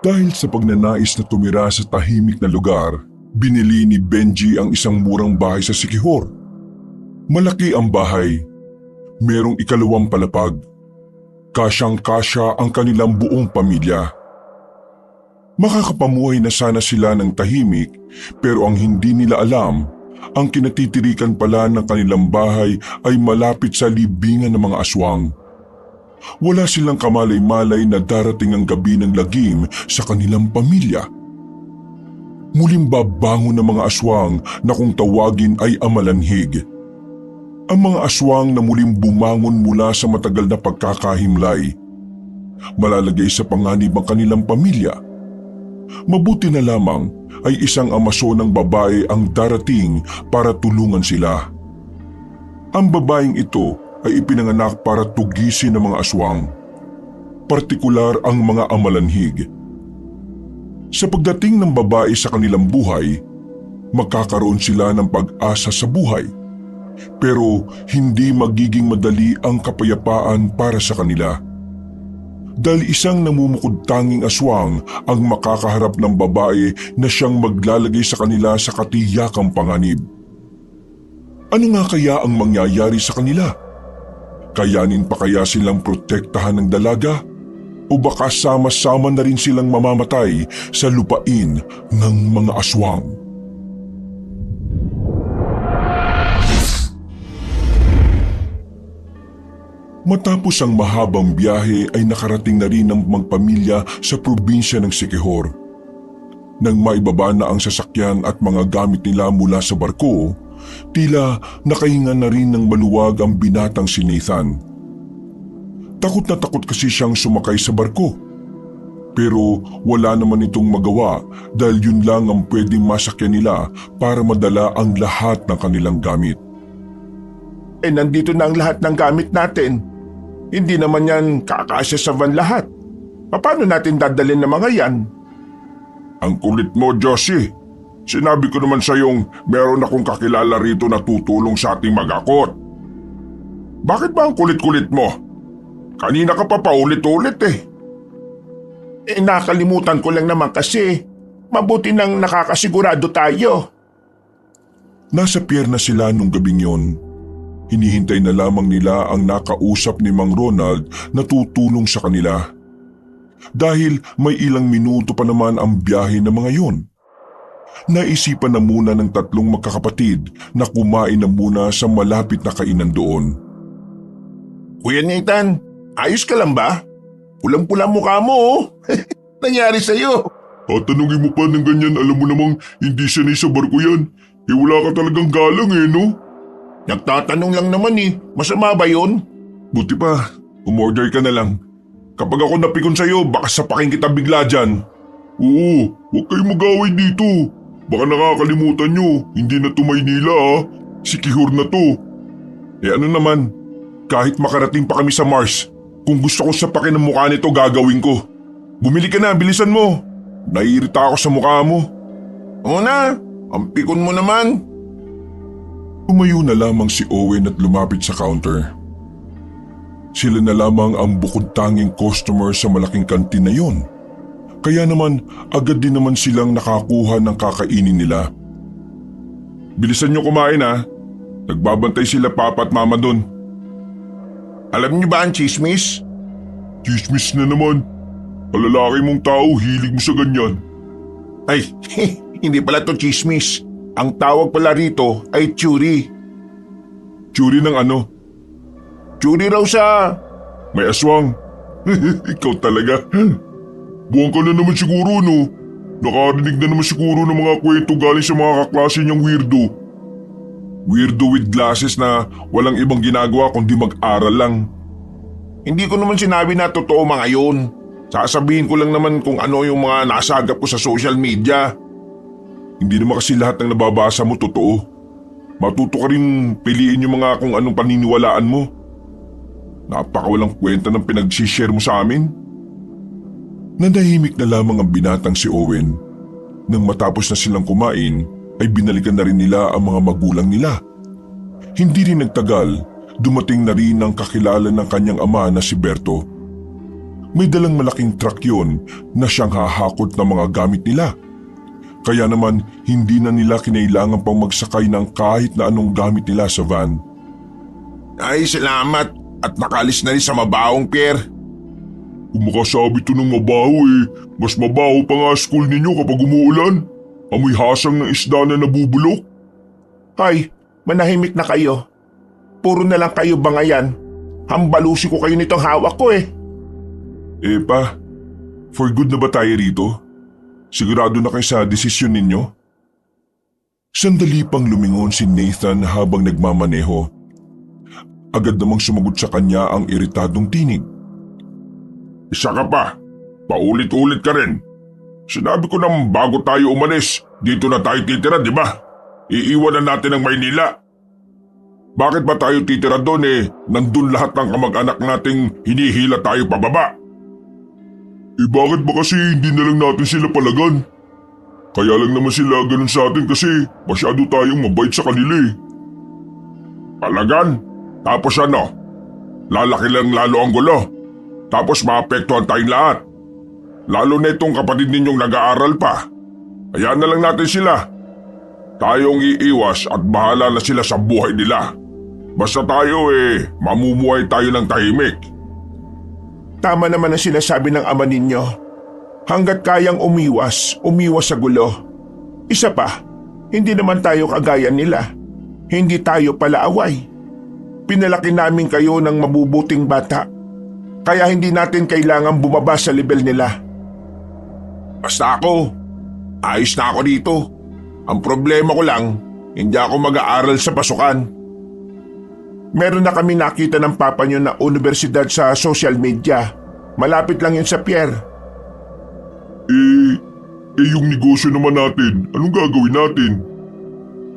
Dahil sa pagnanais na tumira sa tahimik na lugar, binili ni Benji ang isang murang bahay sa Siquijor. Malaki ang bahay. Merong 2 palapag. Kasyang-kasya ang kanilang buong pamilya. Makakapamuhay na sana sila ng tahimik, pero ang hindi nila alam, ang kinatitirikan pala ng kanilang bahay ay malapit sa libingan ng mga aswang. Wala silang kamalay-malay na darating ang gabi ng lagim sa kanilang pamilya. Muling babangon ng mga aswang na kung tawagin ay amalanhig. Ang mga aswang na muling bumangon mula sa matagal na pagkakahimlay. Malalagay sa panganib ang kanilang pamilya. Mabuti na lamang ay isang amasonang babae ang darating para tulungan sila. Ang babaeng ito ay ipinanganak para tugisin ng mga aswang, partikular ang mga amalanhig. Sa pagdating ng babae sa kanilang buhay, magkakaroon sila ng pag-asa sa buhay, pero hindi magiging madali ang kapayapaan para sa kanila. Dahil isang namumukod-tanging aswang ang makakaharap ng babae na siyang maglalagay sa kanila sa katiyakang panganib. Ano nga kaya ang mangyayari sa kanila? Kayanin pa kaya silang protektahan ng dalaga? O baka sama-sama na rin silang mamamatay sa lupain ng mga aswang? Matapos ang mahabang biyahe ay nakarating na rin ang magpamilya sa probinsya ng Siquijor. Nang maibaba na ang sasakyan at mga gamit nila mula sa barko, tila nakahinga na rin ng maluwag ang binatang si Nathan. Takot na takot kasi siyang sumakay sa barko. Pero wala naman itong magawa dahil yun lang ang pwedeng masakyan nila para madala ang lahat ng kanilang gamit. Nandito na ang lahat ng gamit natin. Hindi naman yan kakasya sa van lahat. Paano natin dadalhin ng mga yan? Ang kulit mo, Josie. Sinabi ko naman sa iyong meron akong kakilala rito na tutulong sa ating mag-akot. Bakit ba ang kulit-kulit mo? Kanina ka pa paulit-ulit eh. Nakalimutan ko lang naman kasi mabuti nang nakakasigurado tayo. Nasa pier na sila nung gabing yon. Hinihintay na lamang nila ang nakausap ni Mang Ronald na tutulong sa kanila. Dahil may ilang minuto pa naman ang biyahe ng mga yon. Naisipan na muna ng 3 magkakapatid na kumain na muna sa malapit na kainan doon. Kuya Nathan, ayos ka lang ba? Pulang-pula mukha mo oh. Nangyari sa'yo? Tatanungin mo pa ng ganyan, alam mo namang hindi sanay sa barko yan. Wala ka talagang galang eh, no? Nagtatanong lang naman eh, masama ba yun? Buti pa, umorder ka na lang. Kapag ako napikon sa'yo, baka sapakin kita bigla dyan. Oo, huwag kayo mag-away dito. Baka nakakalimutan nyo, hindi na to Maynila ha. Siquijor na to. Ano naman, kahit makarating pa kami sa Mars, kung gusto ko sapakin ang mukha nito gagawin ko. Bumili ka na, bilisan mo. Naiirita ako sa mukha mo. Oo na, ang pikon mo naman. Tumayo na lamang si Owen at lumapit sa counter. Sila na lamang ang bukod-tanging customer sa malaking kantin na yon. Kaya naman agad din naman silang nakakuha ng kakainin nila. Bilisan nyo kumain ha. Nagbabantay sila papa at mama doon. Alam niyo ba ang chismis? Chismis na naman. Palalaki mong tao, hilig mo sa ganyan. Ay, hindi pala to chismis. Ang tawag pala rito ay Churi. Churi ng ano? Churi raw sa... May aswang. Ikaw talaga. Buwan ka na naman siguro no. Nakarinig na naman siguro ng mga kwento galing sa mga kaklase niyang weirdo. Weirdo with glasses na walang ibang ginagawa kundi mag-aral lang. Hindi ko naman sinabi na totoo mga yun. Sasabihin ko lang naman kung ano yung mga nasagap ko sa social media. Hindi naman kasi lahat ng nababasa mo totoo. Matuto ka rin piliin yung mga kung anong paniniwalaan mo. Napakawalang kwenta ng pinag-share mo sa amin. Nanahimik na lamang ang binatang si Owen. Nang matapos na silang kumain, ay binalikan na rin nila ang mga magulang nila. Hindi rin nagtagal, dumating na rin ang kakilala ng kanyang ama na si Berto. May dalang malaking truck yun na siyang hahakot ng mga gamit nila. Kaya naman hindi na nila kinailangan pang magsakay ng kahit na anong gamit nila sa van. Ay, salamat at nakalis na rin sa mabawong, Pierre. Kung makasabi to ng mabaho mas mabaho pa nga school ninyo kapag umuulan. Amoy hasang ng isda na nabubulok. Ay, manahimik na kayo. Puro na lang kayo bangayan. Hambalusi ko kayo nitong hawak ko Pa, for good na ba tayo rito? Sigurado na kayo sa desisyon ninyo? Sandali pang lumingon si Nathan habang nagmamaneho. Agad namang sumagot sa kanya ang iritadong tinig. Isa ka pa. Paulit-ulit ka rin. Sinabi ko nang bago tayo umalis, dito na tayo titira, di ba? Iiwanan natin ang Maynila. Bakit ba tayo titira doon nandun lahat ng kamag-anak nating hinihila tayo pababa? Bakit ba kasi hindi na lang natin sila palagan? Kaya lang naman sila ganun sa atin kasi masyado tayong mabait sa kanila Palagan? Tapos ano? Lalaki lang lalo ang gulo. Tapos maapektuhan tayong lahat. Lalo na itong kapatid ninyong nag-aaral pa. Hayaan na lang natin sila. Tayong iiwas at bahala na sila sa buhay nila. Basta tayo mamumuhay tayo ng tahimik. Tama naman ang sinasabi ng ama ninyo. Hanggat kayang umiwas sa gulo. Isa pa, hindi naman tayo kagaya nila. Hindi tayo palaaway. Pinalaki namin kayo ng mabubuting bata. Kaya hindi natin kailangan bumaba sa level nila. Basta ako, ayos na ako dito. Ang problema ko lang, hindi ako mag-aaral sa pasukan. Meron na kami nakita ng papa nyo na universidad sa social media. Malapit lang yun sa Pierre. Yung negosyo naman natin, anong gagawin natin?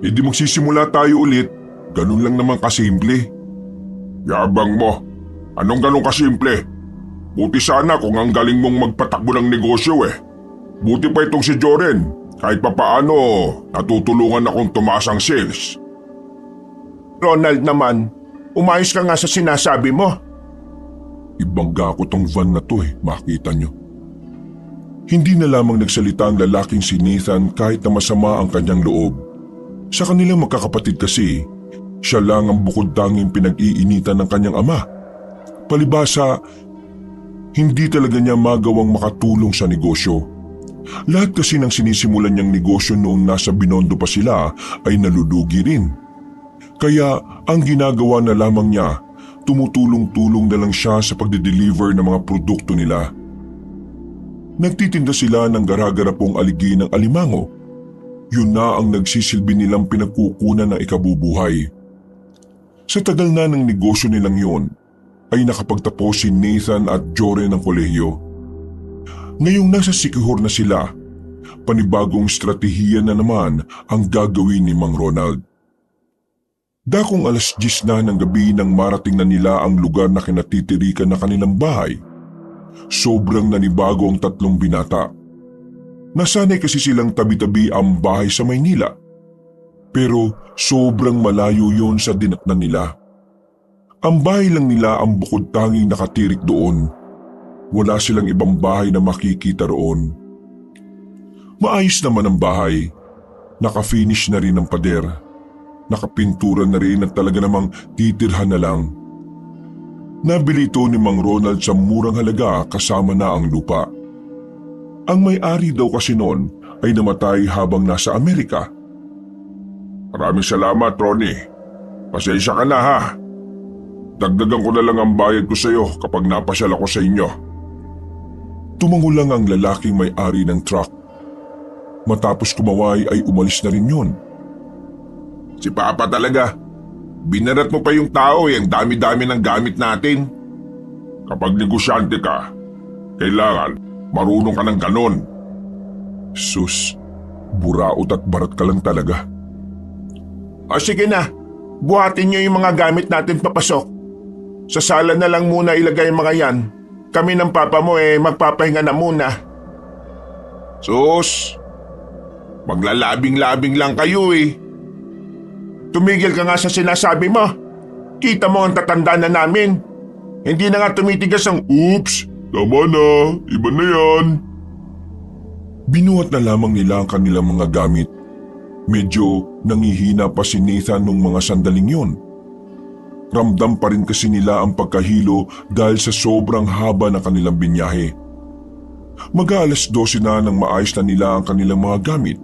Di magsisimula tayo ulit, ganun lang naman kasimple. Yabang mo, anong ganun kasimple? Buti sana kung ang galing mong magpatakbo ng negosyo Buti pa itong si Joren, kahit papaano natutulungan akong tumaas ang sales. Ronald naman, umayos ka nga sa sinasabi mo. Ibangga ko tong van na to makita nyo. Hindi na lamang nagsalita ang lalaking si Nathan kahit na masama ang kanyang loob. Sa kanilang magkakapatid kasi, siya lang ang bukod tanging pinag-iinitan ng kanyang ama. Palibasa, hindi talaga niya magawang makatulong sa negosyo. Lahat kasi ng sinisimulan niyang negosyo noong nasa Binondo pa sila ay nalulugi rin. Kaya ang ginagawa na lamang niya, tumutulong-tulong na lang siya sa pagde-deliver ng mga produkto nila. Nagtitinda sila ng gara-garapong aligi ng alimango. Yun na ang nagsisilbi nilang pinagkukunan ng ikabubuhay. Sa tagal na ng negosyo nilang yun, ay nakapagtapos si Nathan at Joren ng kolehiyo. Ngayong nasa Sikihor na sila, panibagong estratehiya na naman ang gagawin ni Mang Ronald. Dakong 10:00 na ng gabi nang marating na nila ang lugar na kinatitirikan na kanilang bahay. Sobrang nanibago ang tatlong binata. Nasanay kasi silang tabi-tabi ang bahay sa Maynila. Pero sobrang malayo yon sa dinatnan nila. Ang bahay lang nila ang bukod tanging nakatirik doon. Wala silang ibang bahay na makikita roon. Maayos naman ang bahay. Naka-finish na rin ang pader. Nakapintura na rin at talaga namang titirhan na lang. Nabili ito ni Mang Ronald sa murang halaga kasama na ang lupa. Ang may-ari daw kasi noon ay namatay habang nasa Amerika. Maraming salamat, Ronnie. Pasensya ka na ha. Dagdagan ko na lang ang bayad ko sa iyo kapag napasyal ako sa inyo. Tumango lang ang lalaking may-ari ng truck. Matapos kumaway ay umalis na rin yun. Si Papa talaga. Binarat mo pa yung tao ang dami-dami ng gamit natin. Kapag negosyante ka, kailangan marunong ka ng ganon. Sus, buraot at barat ka lang talaga. Sige na, buhatin niyo yung mga gamit natin papasok. Sa sala na lang muna ilagay yung mga yan. Kami ng papa mo magpapahinga na muna. Sus, maglalabing-labing lang kayo Tumigil ka nga sa sinasabi mo. Kita mo ang tatanda na namin. Hindi na nga tumitigas ang oops, Tama na, iba na yan. Binuhat na lamang nila ang kanilang mga gamit. Medyo nangihina pa si Nathan nung mga sandaling yun. Ramdam pa rin kasi nila ang pagkahilo dahil sa sobrang haba ng kanilang binyahe. Mag-aalas 12 na nang maayos na nila ang kanilang mga gamit.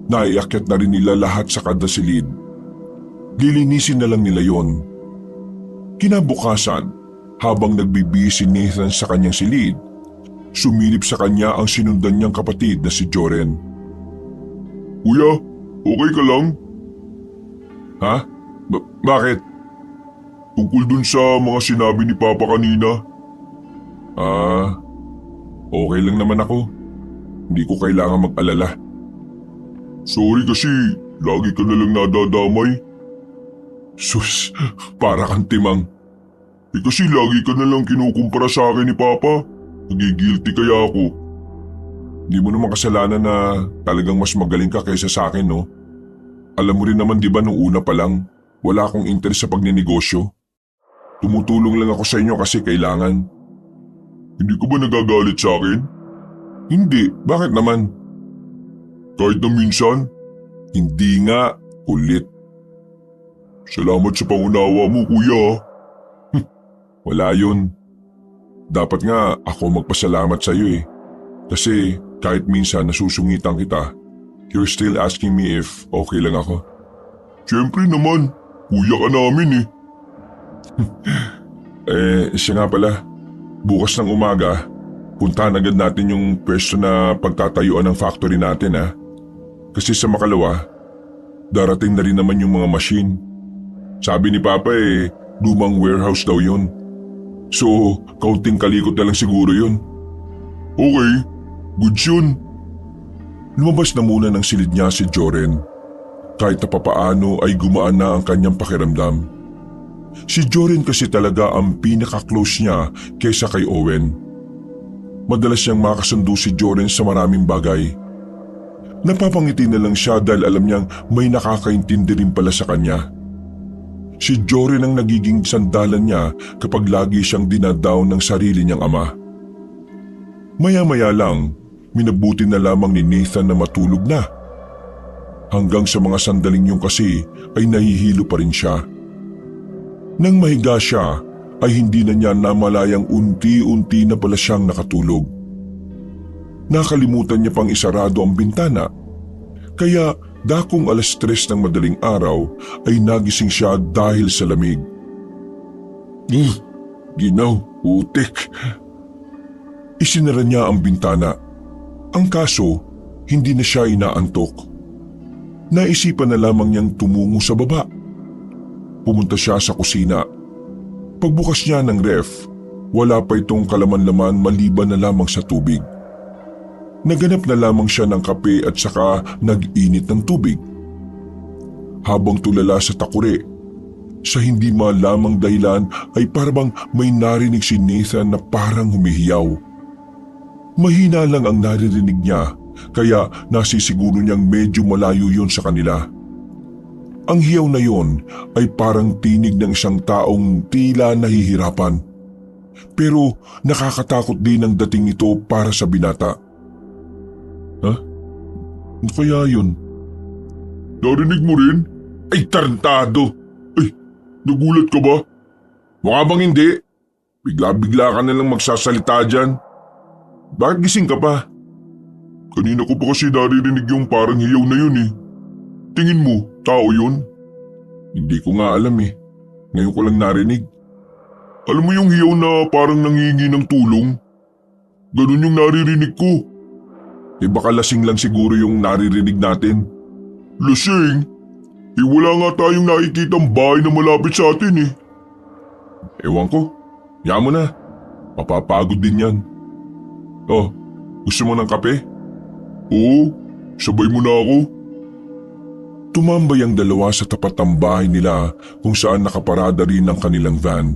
Naiakyat na rin nila lahat sa kada silid. Lilinisin na lang nila yon. Kinabukasan, habang nagbibihis si Nathan sa kanyang silid, sumilip sa kanya ang sinundan niyang kapatid na si Joren. Kuya, okay ka lang? Ha? Bakit? Tungkol dun sa mga sinabi ni Papa kanina. Okay lang naman ako. Hindi ko kailangan mag-alala. Sorry kasi lagi ka na lang nadadamay. Sus, para kang timang. Kasi lagi ka na lang kinukumpara sa akin ni Papa. Nagigilty kaya ako. Hindi mo naman kasalanan na talagang mas magaling ka kaysa sa akin, no? Alam mo rin naman di ba nung una pa lang, wala akong interest sa pagninegosyo. Tumutulong lang ako sa inyo kasi kailangan. Hindi ka ba nagagalit sa akin? Hindi, bakit naman? Kahit na minsan? Hindi nga, kulit. Salamat sa pangunawa mo, kuya. Wala yun. Dapat nga ako magpasalamat sa iyo eh. Kasi kahit minsan nasusungitan kita, you're still asking me if okay lang ako. Siyempre naman, kuya ka namin eh. Siya nga pala, bukas ng umaga, puntahan agad natin yung pwesto na pagtatayuan ng factory natin ha. Kasi sa makalawa, darating na rin naman yung mga machine. Sabi ni Papa lumang warehouse daw yun. So, kaunting kalikot na lang siguro yun. Okay, goods yun. Lumabas na muna ng silid niya si Joren. Kahit na papaano ay gumaan na ang kanyang pakiramdam. Si Joren kasi talaga ang pinaka-close niya kaysa kay Owen. Madalas siyang makasundo si Joren sa maraming bagay. Napapangiti na lang siya dahil alam niyang may nakakaintindi rin pala sa kanya. Si Joren ang nagiging sandalan niya kapag lagi siyang dinadaon ng sarili niyang ama. Maya-maya lang, minabuti na lamang ni Nathan na matulog na. Hanggang sa mga sandaling yun kasi ay nahihilo pa rin siya. Nang mahiga siya ay hindi na niya namalayang unti-unti na pala siyang nakatulog. Nakalimutan niya pang isarado ang bintana. Kaya dakong 3:00 ng madaling araw ay nagising siya dahil sa lamig. Ginaw, utik. Isinara niya ang bintana. Ang kaso, hindi na siya inaantok. Naisipan na lamang niyang tumungo sa baba. Pumunta siya sa kusina. Pagbukas niya ng ref, wala pa itong kalaman-laman maliban na lamang sa tubig. Naganap na lamang siya ng kape at saka nag-init ng tubig. Habang tulala sa takure, sa hindi malamang dahilan ay parang may narinig si Nathan na parang humihiyaw. Mahina lang ang naririnig niya kaya nasisiguro niyang medyo malayo yon sa kanila. Ang hiyaw na yon ay parang tinig ng isang taong tila nahihirapan. Pero nakakatakot din ang dating nito para sa binata. Ano kaya yun? Narinig mo rin? Ay, tarantado! Ay, nagulat ka ba? Mukha bang hindi? Bigla-bigla ka na lang magsasalita dyan. Bakit gising ka pa? Kanina ko pa kasi naririnig yung parang hiyaw na yun eh. Tingin mo, tao yun? Hindi ko nga alam eh. Ngayon ko lang narinig. Alam mo yung hiyaw na parang nangihingi ng tulong? Ganun yung naririnig ko. Baka lasing lang siguro yung naririnig natin. Lasing? Wala nga tayong nakikitang bahay na malapit sa atin eh. Ewan ko. Yaman mo na. Mapapagod din yan. Oh, gusto mo ng kape? Oo, sabay mo na ako. Tumambay ang dalawa sa tapat ng bahay nila kung saan nakaparada rin ang kanilang van.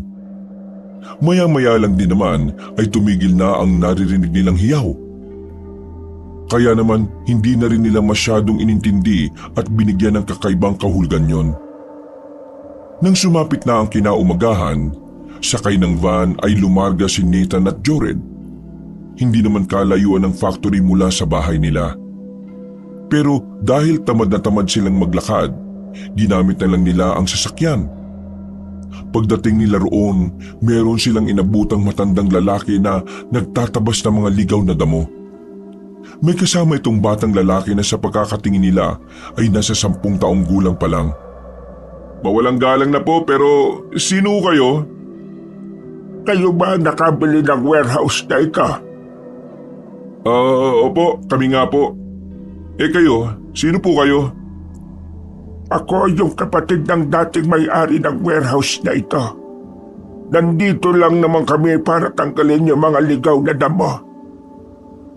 Maya-maya lang din naman ay tumigil na ang naririnig nilang hiyaw. Kaya naman hindi na rin nila masyadong inintindi at binigyan ng kakaibang kahulugan yon. Nang sumapit na ang kinaumagahan, Sakay ng van ay lumarga si Nathan at Jored. Hindi naman kalayuan ng factory mula sa bahay nila. Pero dahil tamad na tamad silang maglakad, ginamit na lang nila ang sasakyan. Pagdating nila roon, meron silang inabutang matandang lalaki na nagtatabas ng mga ligaw na damo. May kasama itong batang lalaki na sa pagkakatingin nila ay nasa 10 taong gulang pa lang. Mawalang galang na po, pero sino kayo? Kayo ba nakabili ng warehouse na ito? Opo, kami nga po. Kayo, sino po kayo? Ako yung kapatid ng dating may-ari ng warehouse na ito. Nandito lang naman kami para tanggalin yung mga ligaw na damo.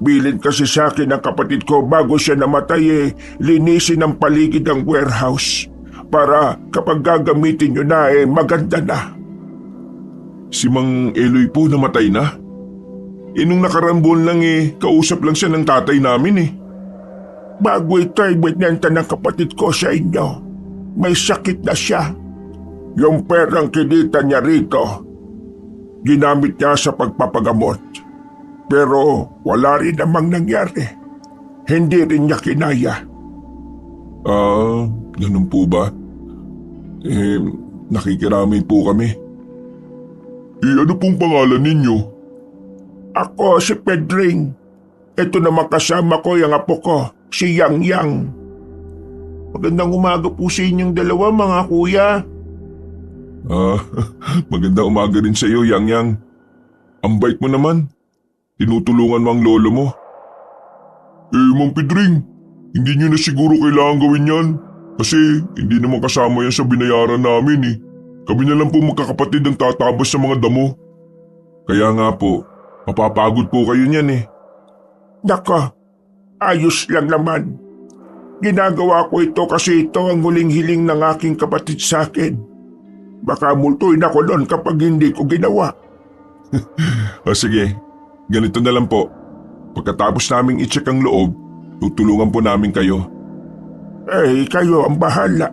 Bilin kasi sa akin ng kapatid ko bago siya namatay linisin ang paligid ng warehouse para kapag gagamitin nyo na maganda na. Si Mang Eloy po namatay na? Nung nakaraan buwan lang kausap lang siya ng tatay namin Bago ito ay binenta ng kapatid ko sa inyo. May sakit na siya. Yung perang kinita niya rito, ginamit niya sa pagpapagamot. Pero wala rin namang nangyari. Hindi rin niya kinaya. Ganun po ba? Nakikiramay po kami. Ano pong pangalan ninyo? Ako si Pedring. Ito naman kasama ko yung apo ko, si Yang Yang. Magandang umaga po sa inyong dalawa mga kuya. Magandang umaga rin sa iyo, Yang Yang. Ang bait mo naman. Tinutulungan mo ang lolo mo. Mang Pedring, hindi nyo na siguro kailangan gawin yan. Kasi hindi naman kasama yan sa binayaran namin Kami na lang po magkakapatid ang tatabas sa mga damo. Kaya nga po, mapapagod po kayo niyan Nako, ayos lang naman. Ginagawa ko ito kasi ito ang huling hiling ng aking kapatid sa akin. Baka multuin ako doon kapag hindi ko ginawa. Sige, ganito na lang po. Pagkatapos naming i-check ang loob, tutulungan po namin kayo. Kayo ang bahala.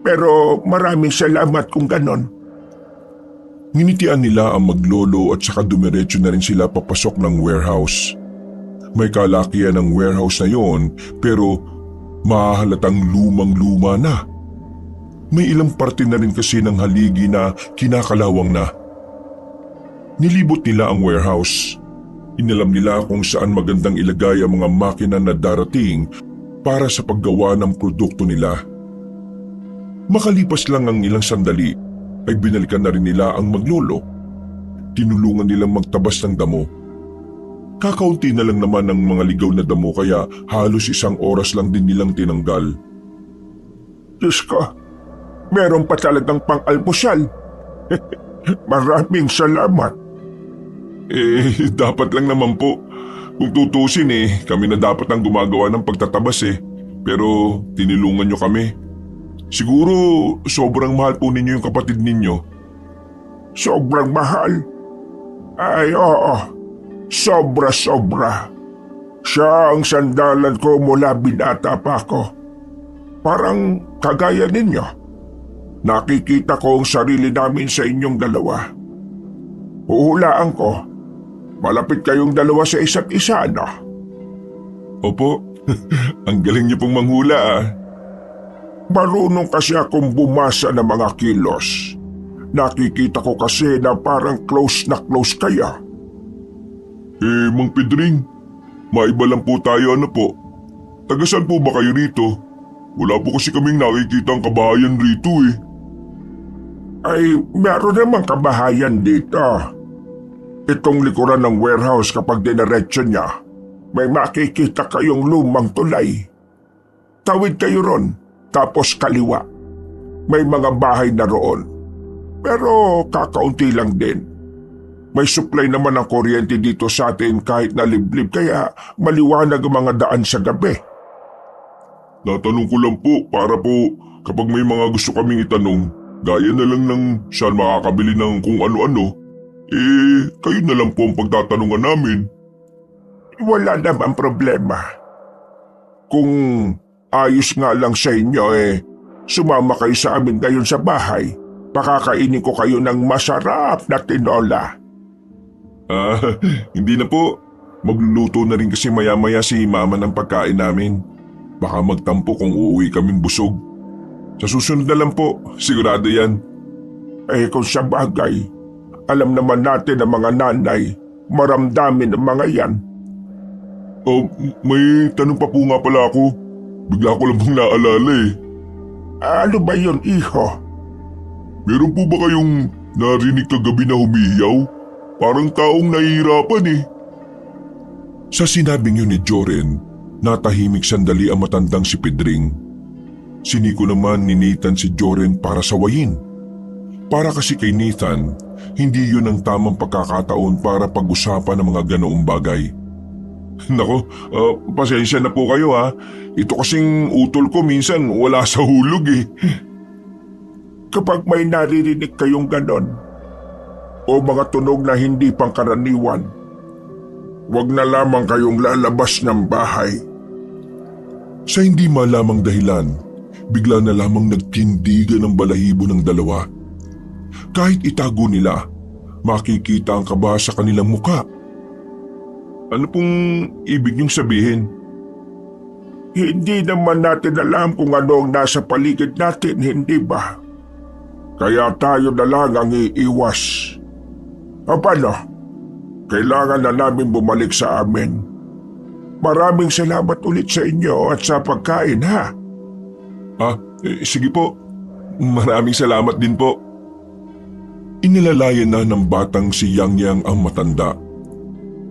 Pero maraming salamat kung ganon. Nginitian nila ang maglolo at saka dumiretso na rin sila papasok ng warehouse. May kalakihan ng warehouse na yon pero mahahalatang lumang-luma na. May ilang parte na rin kasi ng haligi na kinakalawang na. Nilibot nila ang warehouse. Inalam nila kung saan magandang ilagay ang mga makina na darating para sa paggawa ng produkto nila. Makalipas lang ang ilang sandali ay binalikan na rin nila ang maglolo. Tinulungan nilang magtabas ng damo. Kakaunti na lang naman ang mga ligaw na damo kaya halos 1 oras lang din nilang tinanggal. Diyos ko, meron pa talagang pang-almusal. Maraming salamat. Dapat lang naman po. Kung tutusin kami na dapat ang gumagawa ng pagtatabas Pero tinulungan nyo kami. Siguro sobrang mahal po ninyo yung kapatid ninyo. Sobrang mahal? Ay oo, sobra-sobra. Siya ang sandalan ko mula binata pa ako. Parang kagaya ninyo. Nakikita ko ang sarili namin sa inyong dalawa. Huhulaan ko, malapit kayong dalawa sa isa't isa, no? Opo, ang galing niyo pong manghula Marunong kasi akong bumasa ng mga kilos. Nakikita ko kasi na parang close na close kaya. Mang Pedring, maiba lang po tayo po. Tagasan po ba kayo rito? Wala po kasi kaming nakikita ang kabahayan rito Ay, meron namang kabahayan dito. Itong likuran ng warehouse kapag dinaretso niya, may makikita kayong lumang tulay. Tawid kayo ron. Tapos kaliwa. May mga bahay na roon. Pero kakaunti lang din. May supply naman ng kuryente dito sa atin kahit na liblib kaya maliwanag ang mga daan sa gabi. Natanong ko lang po para po kapag may mga gusto kaming itanong, gaya na lang ng saan makakabili ng kung ano-ano, kayo na lang po ang pagtatanungan namin. Wala naman problema. Kung ayos nga lang sa inyo sumama kayo sa amin ngayon sa bahay Pakakainin ko kayo ng masarap na tinola. Ah, hindi na po. Magluluto na rin kasi maya-maya si mama ng pagkain namin. Baka magtampo kung uuwi kaming busog. Sa susunod na lang po, sigurado yan. Kung sa bagay, alam naman natin ang mga nanay, maramdamin ang mga yan. Oh, may tanong pa po nga pala ako. Bigla ko lang pong naalala eh. Ano ba yun, iho? Meron po ba kayong narinig kagabi na humiyaw? Parang taong nahihirapan eh. Sa sinabing yun ni Joren, natahimik sandali ang matandang si Pedring. Siniko naman ni Nathan si Joren para sawayin. Para kasi kay Nathan, hindi yun ang tamang pagkakataon para pag-usapan ng mga ganoong bagay. Nako, pasensya na po kayo ha. Ito kasing utol ko minsan wala sa hulog eh. Kapag may naririnig kayong ganon, o mga tunog na hindi pangkaraniwan, huwag na lamang kayong lalabas ng bahay. Sa hindi malamang dahilan, bigla na lamang nagtindigan ang balahibo ng dalawa. Kahit itago nila, makikita ang kaba sa kanilang muka. Ano pong ibig niyong sabihin? Hindi naman natin alam kung ano ang nasa paligid natin, hindi ba? Kaya tayo na lang ang iiwas. O paano? Kailangan na namin bumalik sa amin. Maraming salamat ulit sa inyo at sa pagkain, ha? Sige po. Maraming salamat din po. Inilalayan na ng batang si Yang Yang ang matanda.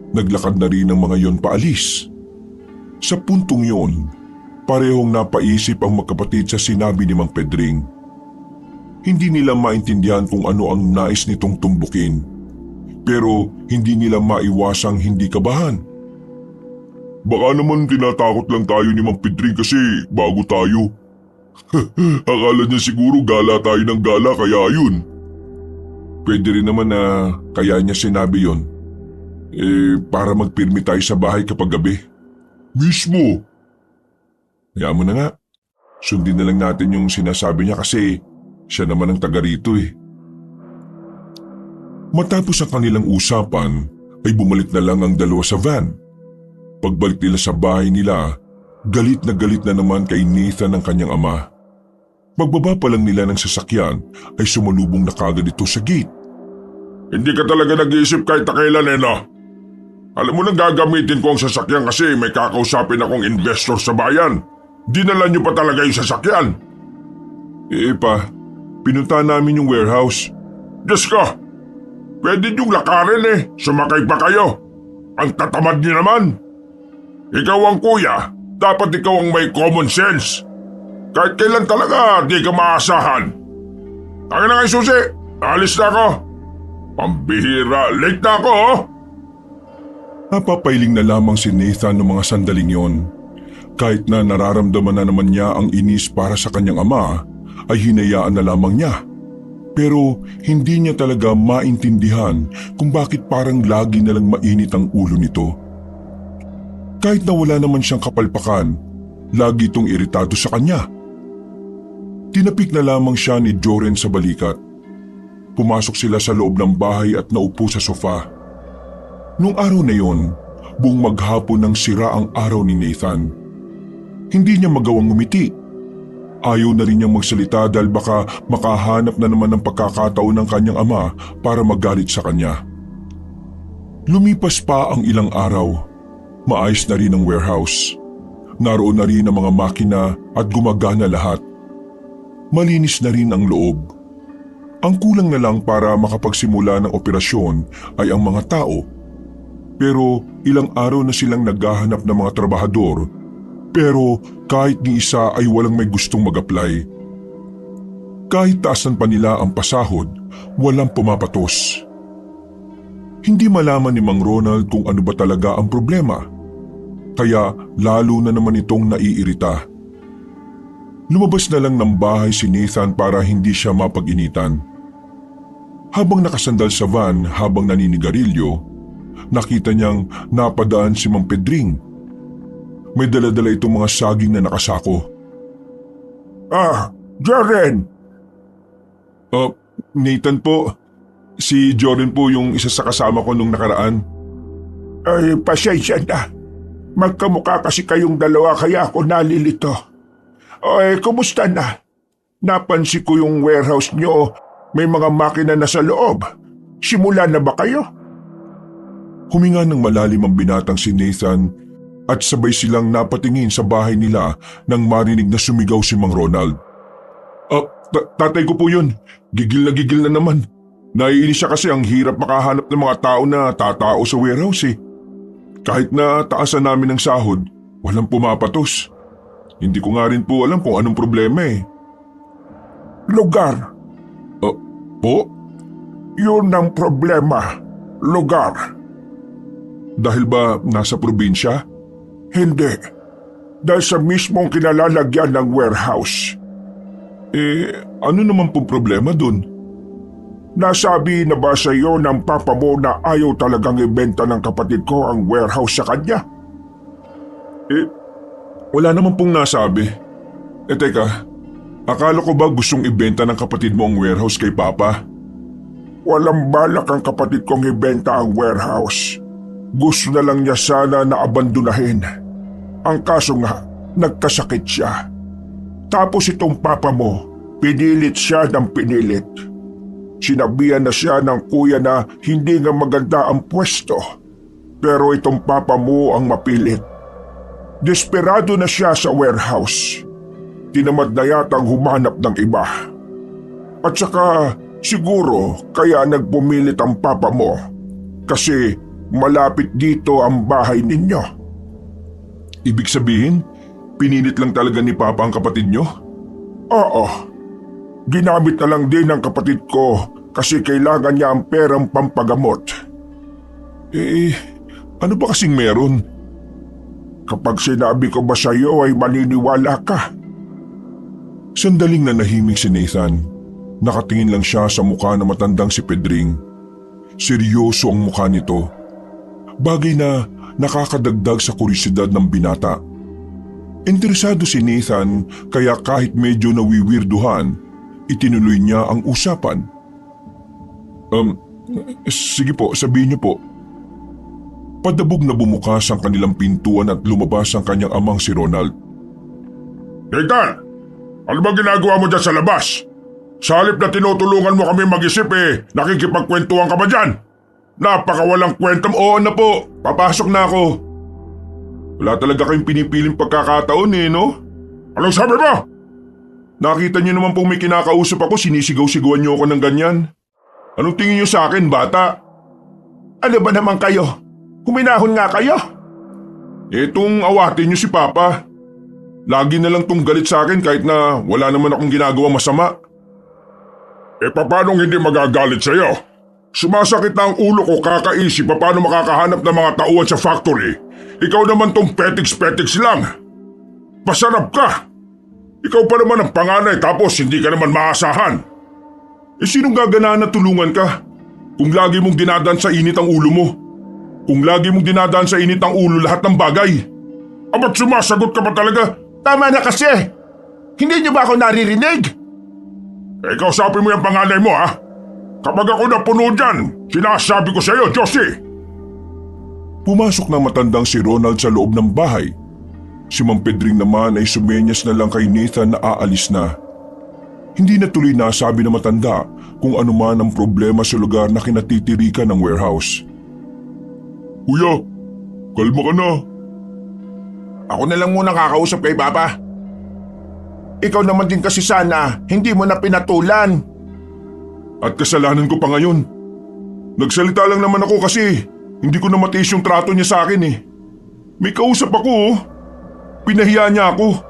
Naglakad na rin ang mga yon paalis. Sa puntong yon, parehong napaisip ang magkapatid sa sinabi ni Mang Pedring. Hindi nila maintindihan kung ano ang nais nitong tumbukin, pero hindi nila maiwasang hindi kabahan. Baka naman tinatakot lang tayo ni Mang Pedring kasi bago tayo. Akala niya siguro gala tayo ng gala kaya yun. Pwede rin naman na kaya niya sinabi yon. Para magpirmi tayo sa bahay kapag gabi. Mismo! Hayaan mo na nga. Sundin na lang natin yung sinasabi niya kasi siya naman ang taga rito eh. Matapos ang kanilang usapan ay bumalik na lang ang dalawa sa van. Pagbalik nila sa bahay nila, galit na naman kay Nathan ang kanyang ama. Pagbaba pa lang nila ng sasakyan ay sumalubong na kagad ito sa gate. Hindi ka talaga nag-iisip kahit kailan no? Alam mo nang gagamitin ko ang sasakyan kasi may kakausapin akong investor sa bayan. Dinala niyo pa talaga yung sasakyan. Pa, pinunta namin yung warehouse. Diyos ko! Pwede niyong lakarin Sumakay pa kayo. Ang tatamad niyo naman. Ikaw ang kuya. Dapat ikaw ang may common sense. Kahit kailan talaga di ka maasahan. Tangin na kayo susi. Alis na ako. Pambihira. Late na ako Napapailing na lamang si Nathan ng mga sandaling yon. Kahit na nararamdaman na naman niya ang inis para sa kanyang ama, ay hinayaan na lamang niya. Pero hindi niya talaga maintindihan kung bakit parang lagi na lang mainit ang ulo nito. Kahit na wala naman siyang kapalpakan, lagi itong iritado sa kanya. Tinapik na lamang siya ni Joren sa balikat. Pumasok sila sa loob ng bahay at naupo sa sofa. Nung araw na yon, buong maghapon nang sira ang araw ni Nathan. Hindi niya magawang ngumiti. Ayaw na rin niyang magsalita dahil baka makahanap na naman ng pagkakataon ng kanyang ama para magalit sa kanya. Lumipas pa ang ilang araw. Maayos na rin ang warehouse. Naroon na rin ang mga makina at gumagana lahat. Malinis na rin ang loob. Ang kulang na lang para makapagsimula ng operasyon ay ang mga tao. Pero ilang araw na silang naghahanap ng mga trabahador, pero kahit ni isa ay walang may gustong mag-apply. Kahit taasan pa nila ang pasahod, walang pumapatos. Hindi malaman ni Mang Ronald kung ano ba talaga ang problema, kaya lalo na naman itong naiirita. Lumabas na lang ng bahay si Nathan para hindi siya mapag-initan. Habang nakasandal sa van habang naninigarilyo, nakita niyang napadaan si Mang Pedring. May dala-dala itong mga saging na nakasako. Joren! Nathan po. Si Jordan po yung isa sa kasama ko nung nakaraan. Ay, pasensya na. Magkamukha kasi kayong dalawa kaya ako nalilito. Ay, kumusta na? Napansin ko yung warehouse nyo. May mga makina na sa loob. Simula na ba kayo? Huminga ng malalim ang binatang si Nathan at sabay silang napatingin sa bahay nila nang marinig na sumigaw si Mang Ronald. Tatay ko po yun. Gigil na naman. Naiinis siya kasi ang hirap makahanap ng mga tao na tatao sa warehouse eh. Kahit na taasan namin ng sahod, walang pumapatos. Hindi ko nga rin po alam kung anong problema eh. Lugar. Po? Yun ang problema. Lugar. Dahil ba nasa probinsya? Hindi. Dahil sa mismong kinalalagyan ng warehouse. Ano naman pong problema dun? Nasabi na ba sa iyo ng papa mo na ayaw talagang ibenta ng kapatid ko ang warehouse sa kanya? Wala naman pong nasabi. Teka, akala ko ba gustong ibenta ng kapatid mo ang warehouse kay Papa? Walang balak ang kapatid kong ibenta ang warehouse. Gusto na lang niya sana na abandonahin. Ang kaso nga, nagkasakit siya. Tapos itong papa mo, pinilit siya ng pinilit. Sinabihan na siya ng kuya na hindi nga maganda ang pwesto. Pero itong papa mo ang mapilit. Desperado na siya sa warehouse. Tinamad na yatang humanap ng iba. At saka siguro kaya nagpumilit ang papa mo. Kasi malapit dito ang bahay ninyo. Ibig sabihin, pinilit lang talaga ni Papa ang kapatid nyo? Oo. Ginamit na lang din ng kapatid ko kasi kailangan niya ang perang pampagamot. Ano ba kasing meron? Kapag sinabi ko ba sa iyo ay maniniwala ka? Sandaling nanahimik si Nathan. Nakatingin lang siya sa mukha na matandang si Pedring. Seryoso ang mukha nito. Bagay na nakakadagdag sa kurisidad ng binata. Interesado si Nathan kaya kahit medyo nawiwirduhan, itinuloy niya ang usapan. Sige po, sabihin niyo po. Padabog na bumukas ang kanilang pintuan at lumabas ang kanyang amang si Ronald. Nathan! Ano ba ginagawa mo dyan sa labas? Sa halip na tinutulungan mo kami mag-isip nakikipagkwentuhan ka ba dyan? Napakawalang kwenta mo. Oo na po, papasok na ako. Wala talaga kayong pinipiling pagkakataon no? Anong sabi mo? Nakita niyo naman pong may kinakausap ako, sinisigaw-sigawan niyo ako ng ganyan. Anong tingin niyo sa akin, bata? Ano ba naman kayo? Huminahon nga kayo. Itong awatin niyo si Papa. Lagi na lang tong galit sa akin kahit na wala naman akong ginagawang masama. Paano hindi magagalit sa'yo? Sumasakit na ang ulo ko kakaisip paano makakahanap ng mga tauhan sa factory. Ikaw naman tong petiks-petiks lang. Pasarap ka. Ikaw pa naman ang panganay tapos hindi ka naman maasahan. Sinong gaganahan na tulungan ka? Kung lagi mong dinadaan sa init ang ulo mo. Kung lagi mong dinadaan sa init ang ulo lahat ng bagay. Ba't sumasagot ka ba talaga? Tama na kasi. Hindi niyo ba ako naririnig? Ikaw sabi mo yung panganay mo Kapag ako napuno dyan, sinasabi ko sa iyo, Josie. Pumasok ng matandang si Ronald sa loob ng bahay. Si Mang Pedring naman ay sumenyas na lang kay Nathan na aalis na. Hindi na tuloy nasabi na matanda kung ano man ang problema sa lugar na kinatitirikan ng warehouse. Kuya, kalma ka na. Ako na lang muna kakausap kay Papa. Ikaw naman din kasi sana, hindi mo na pinatulan. At kasalanan ko pa ngayon. Nagsalita lang naman ako kasi hindi ko na matiis yung trato niya sa akin May kausap ako Pinahiya niya ako.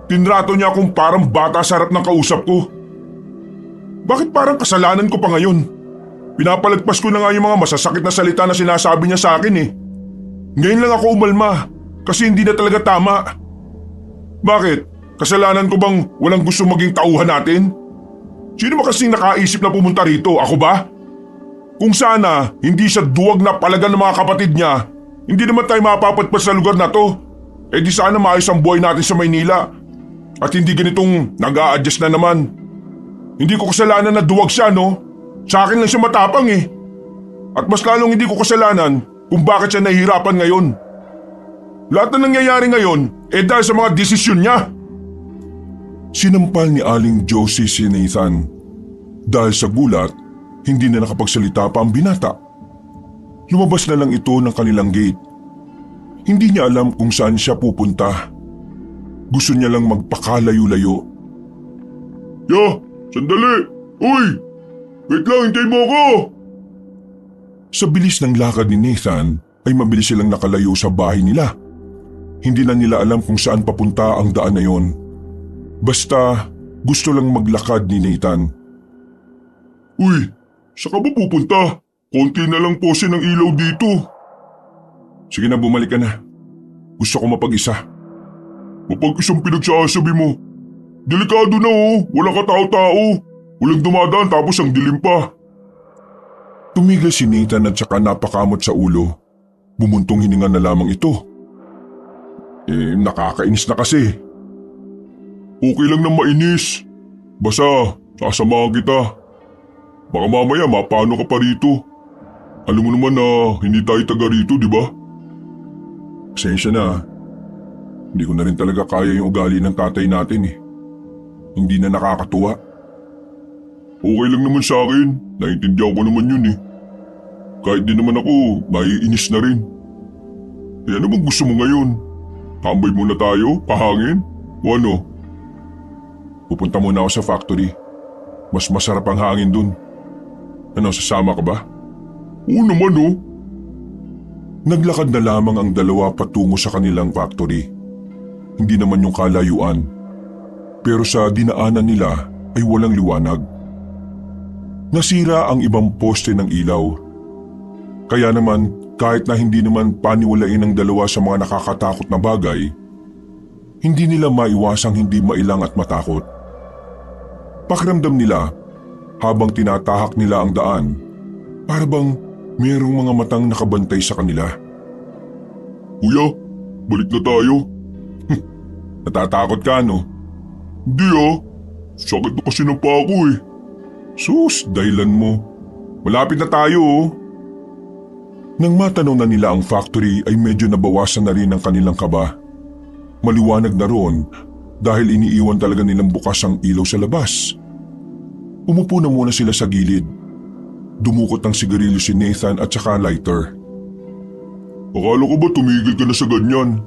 Tinrato niya akong parang bata sa harap ng kausap ko. Bakit parang kasalanan ko pa ngayon? Pinapalagpas ko na nga yung mga masasakit na salita na sinasabi niya sa akin Ngayon lang ako umalma kasi hindi na talaga tama. Bakit? Kasalanan ko bang walang gusto maging tauhan natin? Sino ba kasing nakaisip na pumunta rito? Ako ba? Kung sana hindi siya duwag na palagan ng mga kapatid niya, hindi naman tayo mapapatpas sa lugar na to. Di sana maayos ang buhay natin sa Maynila. At hindi ganitong nag-a-adjust na naman. Hindi ko kasalanan na duwag siya, no? Sa akin lang siya matapang eh. At mas lalong hindi ko kasalanan kung bakit siya nahihirapan ngayon. Lahat na nangyayari ngayon dahil sa mga desisyon niya. Sinampal ni Aling Josie si Nathan. Dahil sa gulat, hindi na nakapagsalita pa ang binata. Lumabas na lang ito ng kanilang gate. Hindi niya alam kung saan siya pupunta. Gusto niya lang magpakalayo-layo. Sandali! Uy! Wait lang, hintayin mo ako! Sa bilis ng lakad ni Nathan ay mabilis silang nakalayo sa bahay nila. Hindi na nila alam kung saan papunta ang daan na yon. Basta gusto lang maglakad ni Nathan. Uy, saan ka ba pupunta? Konti na lang pose ng ilaw dito. Sige na, bumalik ka na. Gusto ko mapag-isa. Mapag-isang pinagsasabi mo. Delikado na walang katao-tao. Walang dumadaan tapos ang dilim pa. Tumigil si Nathan at saka napakamot sa ulo. Bumuntong hininga na lamang ito. Nakakainis na kasi. Okay lang na mainis. Basta, sasamahan kita. Baka mamaya mapano ka pa rito. Alam mo naman na hindi tayo taga rito, di ba? Pasensya na. Hindi ko na rin talaga kaya yung ugali ng tatay natin eh. Hindi na nakakatuwa. Okay lang naman sa akin. Naintindihan ko naman yun eh. Kahit di naman ako, maiinis na rin. Eh ano bang gusto mo ngayon? Tambay muna tayo? Pahangin? O ano? Pupunta muna ako sa factory. Mas masarap ang hangin dun. Ano, sasama ka ba? Oo naman Naglakad na lamang ang dalawa patungo sa kanilang factory. Hindi naman yung kalayuan. Pero sa dinaanan nila ay walang liwanag. Nasira ang ibang poste ng ilaw. Kaya naman kahit na hindi naman paniwalain ng dalawa sa mga nakakatakot na bagay, hindi nila maiwasang hindi mailang at matakot. Pakiramdam nila habang tinatahak nila ang daan, para bang mayroong mga matang nakabantay sa kanila. Kuya, balik na tayo. Natatakot ka, no? Hindi sakit na kasi ng paa ko eh. Sus, dahilan mo. Malapit na tayo Nang matanong na nila ang factory ay medyo nabawasan na rin ang kanilang kaba. Maliwanag na roon dahil iniiwan talaga nilang bukas ang ilaw sa labas. Umupo na muna sila sa gilid. Dumukot ng sigarilyo si Nathan at saka lighter. Akala ko ba tumigil ka na sa ganyan?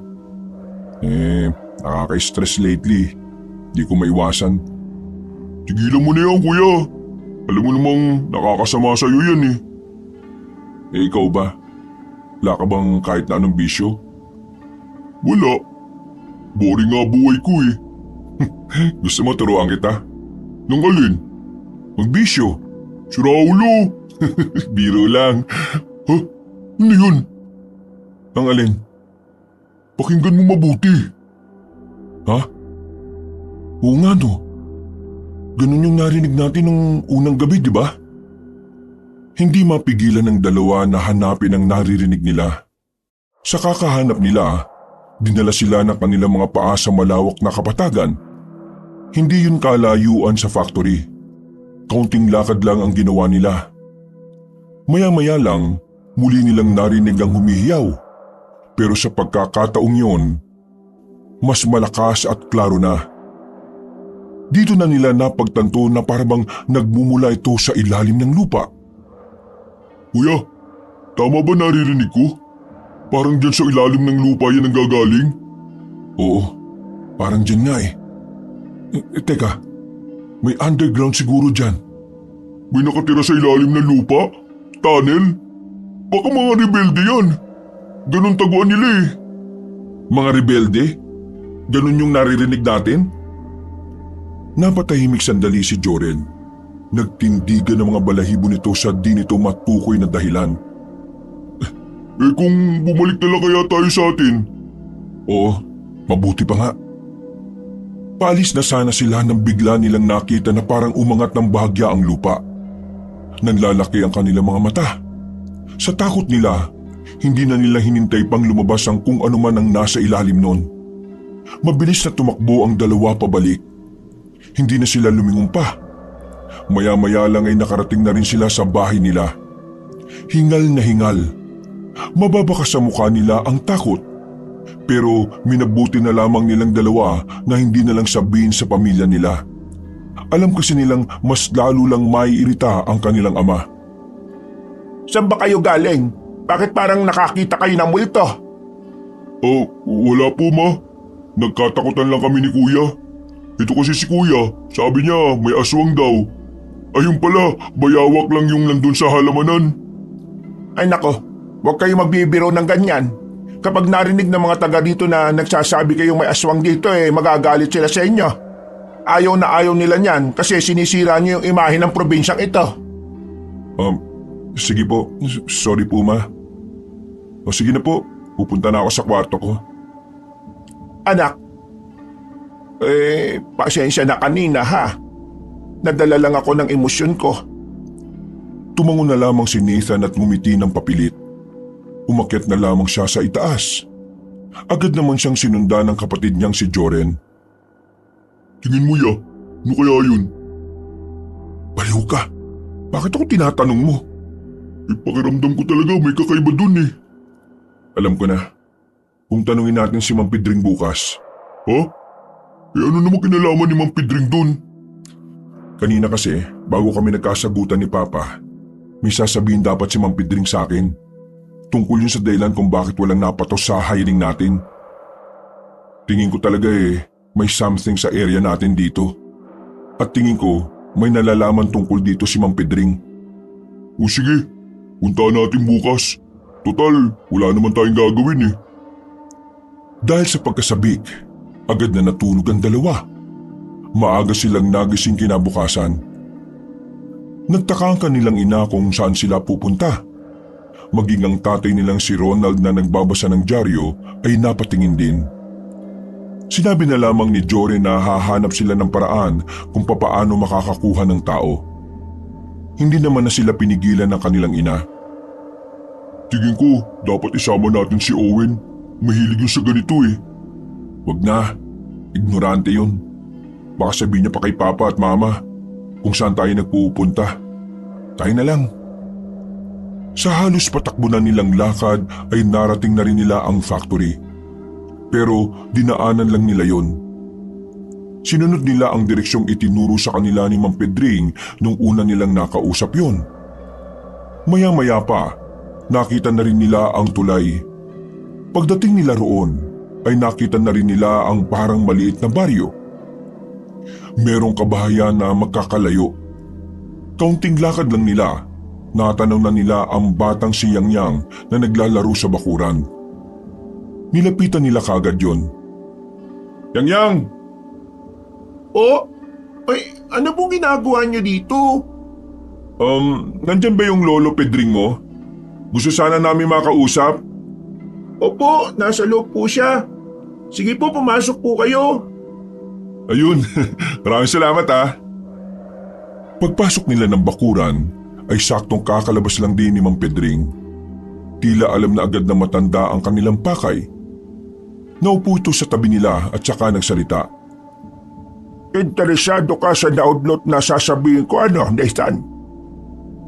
Nakaka-stress lately. Di ko maiwasan. Tigilan mo na yan, kuya. Alam mo namang nakakasama sa'yo yan eh. Ikaw ba? Wala ka bang kahit na anong bisyo? Wala. Boring nga buhay ko eh. Gusto mo turuan kita? Nang alin? Magbisyo. Si Raulo. Biro lang. Ha? Ano yun? Ang alin? Pakinggan mo mabuti. Ha? Oo nga no. Ganun yung narinig natin nung unang gabi, di ba? Hindi mapigilan ng dalawa na hanapin ang naririnig nila. Sa kakahanap nila, dinala sila ng kanilang mga paa sa malawak na kapatagan. Hindi yun kalayuan sa factory. Kaunting lakad lang ang ginawa nila. Maya-maya lang, muli nilang narinig ang humihiyaw. Pero sa pagkakataong yun, mas malakas at klaro na. Dito na nila napagtanto na parabang nagmumula ito sa ilalim ng lupa. Kuya, tama ba naririnig ko? Parang dyan sa ilalim ng lupa yan ang gagaling? Oo, parang dyan nga eh. Teka, may underground siguro dyan. May nakatira sa ilalim ng lupa? Tunnel? Baka mga rebelde yan. Ganon taguan nila eh. Mga rebelde? Ganon yung naririnig natin? Napatahimik sandali si Joren. Nagtindigan ng mga balahibo nito sa di nito matukoy na dahilan. Kung bumalik na lang kaya tayo sa atin? Oo, mabuti pa nga. Paalis na sana sila nang bigla nilang nakita na parang umangat ng bahagya ang lupa. Nanlalaki ang kanilang mga mata. Sa takot nila, hindi na nila hinintay pang lumabas ang kung ano man ang nasa ilalim nun. Mabilis na tumakbo ang dalawa pabalik. Hindi na sila lumingon pa. Maya-maya lang ay nakarating na rin sila sa bahay nila. Hingal na hingal. Mababaka sa mukha nila ang takot. Pero minabuti na lamang nilang dalawa na hindi na lang sabihin sa pamilya nila. Alam kasi nilang mas lalo lang maiirita ang kanilang ama. Saan ba kayo galing? Bakit parang nakakita kayo ng multo? Oh, wala po ma. Nagkatakutan lang kami ni kuya. Ito kasi si kuya, sabi niya may aswang daw. Ayun pala, bayawak lang yung nandun sa halamanan. Ay nako, huwag kayo magbibiro ng ganyan. Kapag narinig ng mga taga dito na nagsasabi kayong may aswang dito magagalit sila sa inyo. Ayaw na ayaw nila niyan kasi sinisira niyo yung imahe ng probinsyang ito. Sige po, sorry po ma. O sige na po, pupunta na ako sa kwarto ko. Anak, pasensya na kanina ha. Nadala lang ako ng emosyon ko. Tumango na lamang si Nathan at ngumiti ng papilit. Umakyat na lamang siya sa itaas. Agad naman siyang sinundan ng kapatid niyang si Joren. Tingin mo ya, ano kaya yun? Baliw ka, bakit ako tinatanong mo? Pakiramdam ko talaga may kakaiba dun eh. Alam ko na, kung tanungin natin si Mang Pedring bukas. Ha? Ano naman kinalaman ni Mang Pedring dun? Kanina kasi, bago kami nagkasagutan ni Papa, may sasabihin dapat si Mang Pedring sa akin. Tungkol yun sa dahilan kung bakit walang napatos sa hiring natin. Tingin ko talaga may something sa area natin dito. At tingin ko may nalalaman tungkol dito si Mang Pedring. O sige, puntaan natin bukas. Total, wala naman tayong gagawin eh. Dahil sa pagkasabik, agad na natulog ang dalawa. Maaga silang nagising kinabukasan. Nagtaka ang kanilang ina kung saan sila pupunta. Maging ang tatay nilang si Ronald na nagbabasa ng dyaryo ay napatingin din. Sinabi na lamang ni Jory na hahanap sila ng paraan kung papaano makakakuha ng tao. Hindi naman na sila pinigilan ng kanilang ina. Tingin ko, dapat isama natin si Owen. Mahilig yun sa ganito eh. Wag na, ignorante yun. Baka sabihin niya pa kay Papa at Mama kung saan tayo nagpupunta. Tayo na lang. Sa halos patakbo na nilang lakad ay narating na rin nila ang factory. Pero dinaanan lang nila yon. Sinunod nila ang direksyong itinuro sa kanila ni Mang Pedring nung una nilang nakausap yon. Maya-maya pa, nakita na rin nila ang tulay. Pagdating nila roon, ay nakita na rin nila ang parang maliit na baryo. Merong kabahayan na magkakalayo. Kaunting lakad lang nila, natanaw na nila ang batang si Yang Yang na naglalaro sa bakuran. Nilapitan nila kagad yon. Yang Yang! Oh, ay ano pong ginagawa niyo dito? Nandyan ba yung lolo Pedring mo? Gusto sana namin makausap. Opo, nasa loob po siya. Sige po, pumasok po kayo. Ayun, maraming salamat ah. Pagpasok nila ng bakuran, ay saktong kakalabas lang din ni Mang Pedring. Tila alam na agad na matanda ang kanilang pakay. Naupo ito sa tabi nila at saka nagsalita. Interesado ka sa naudlot na sasabihin ko Nathan?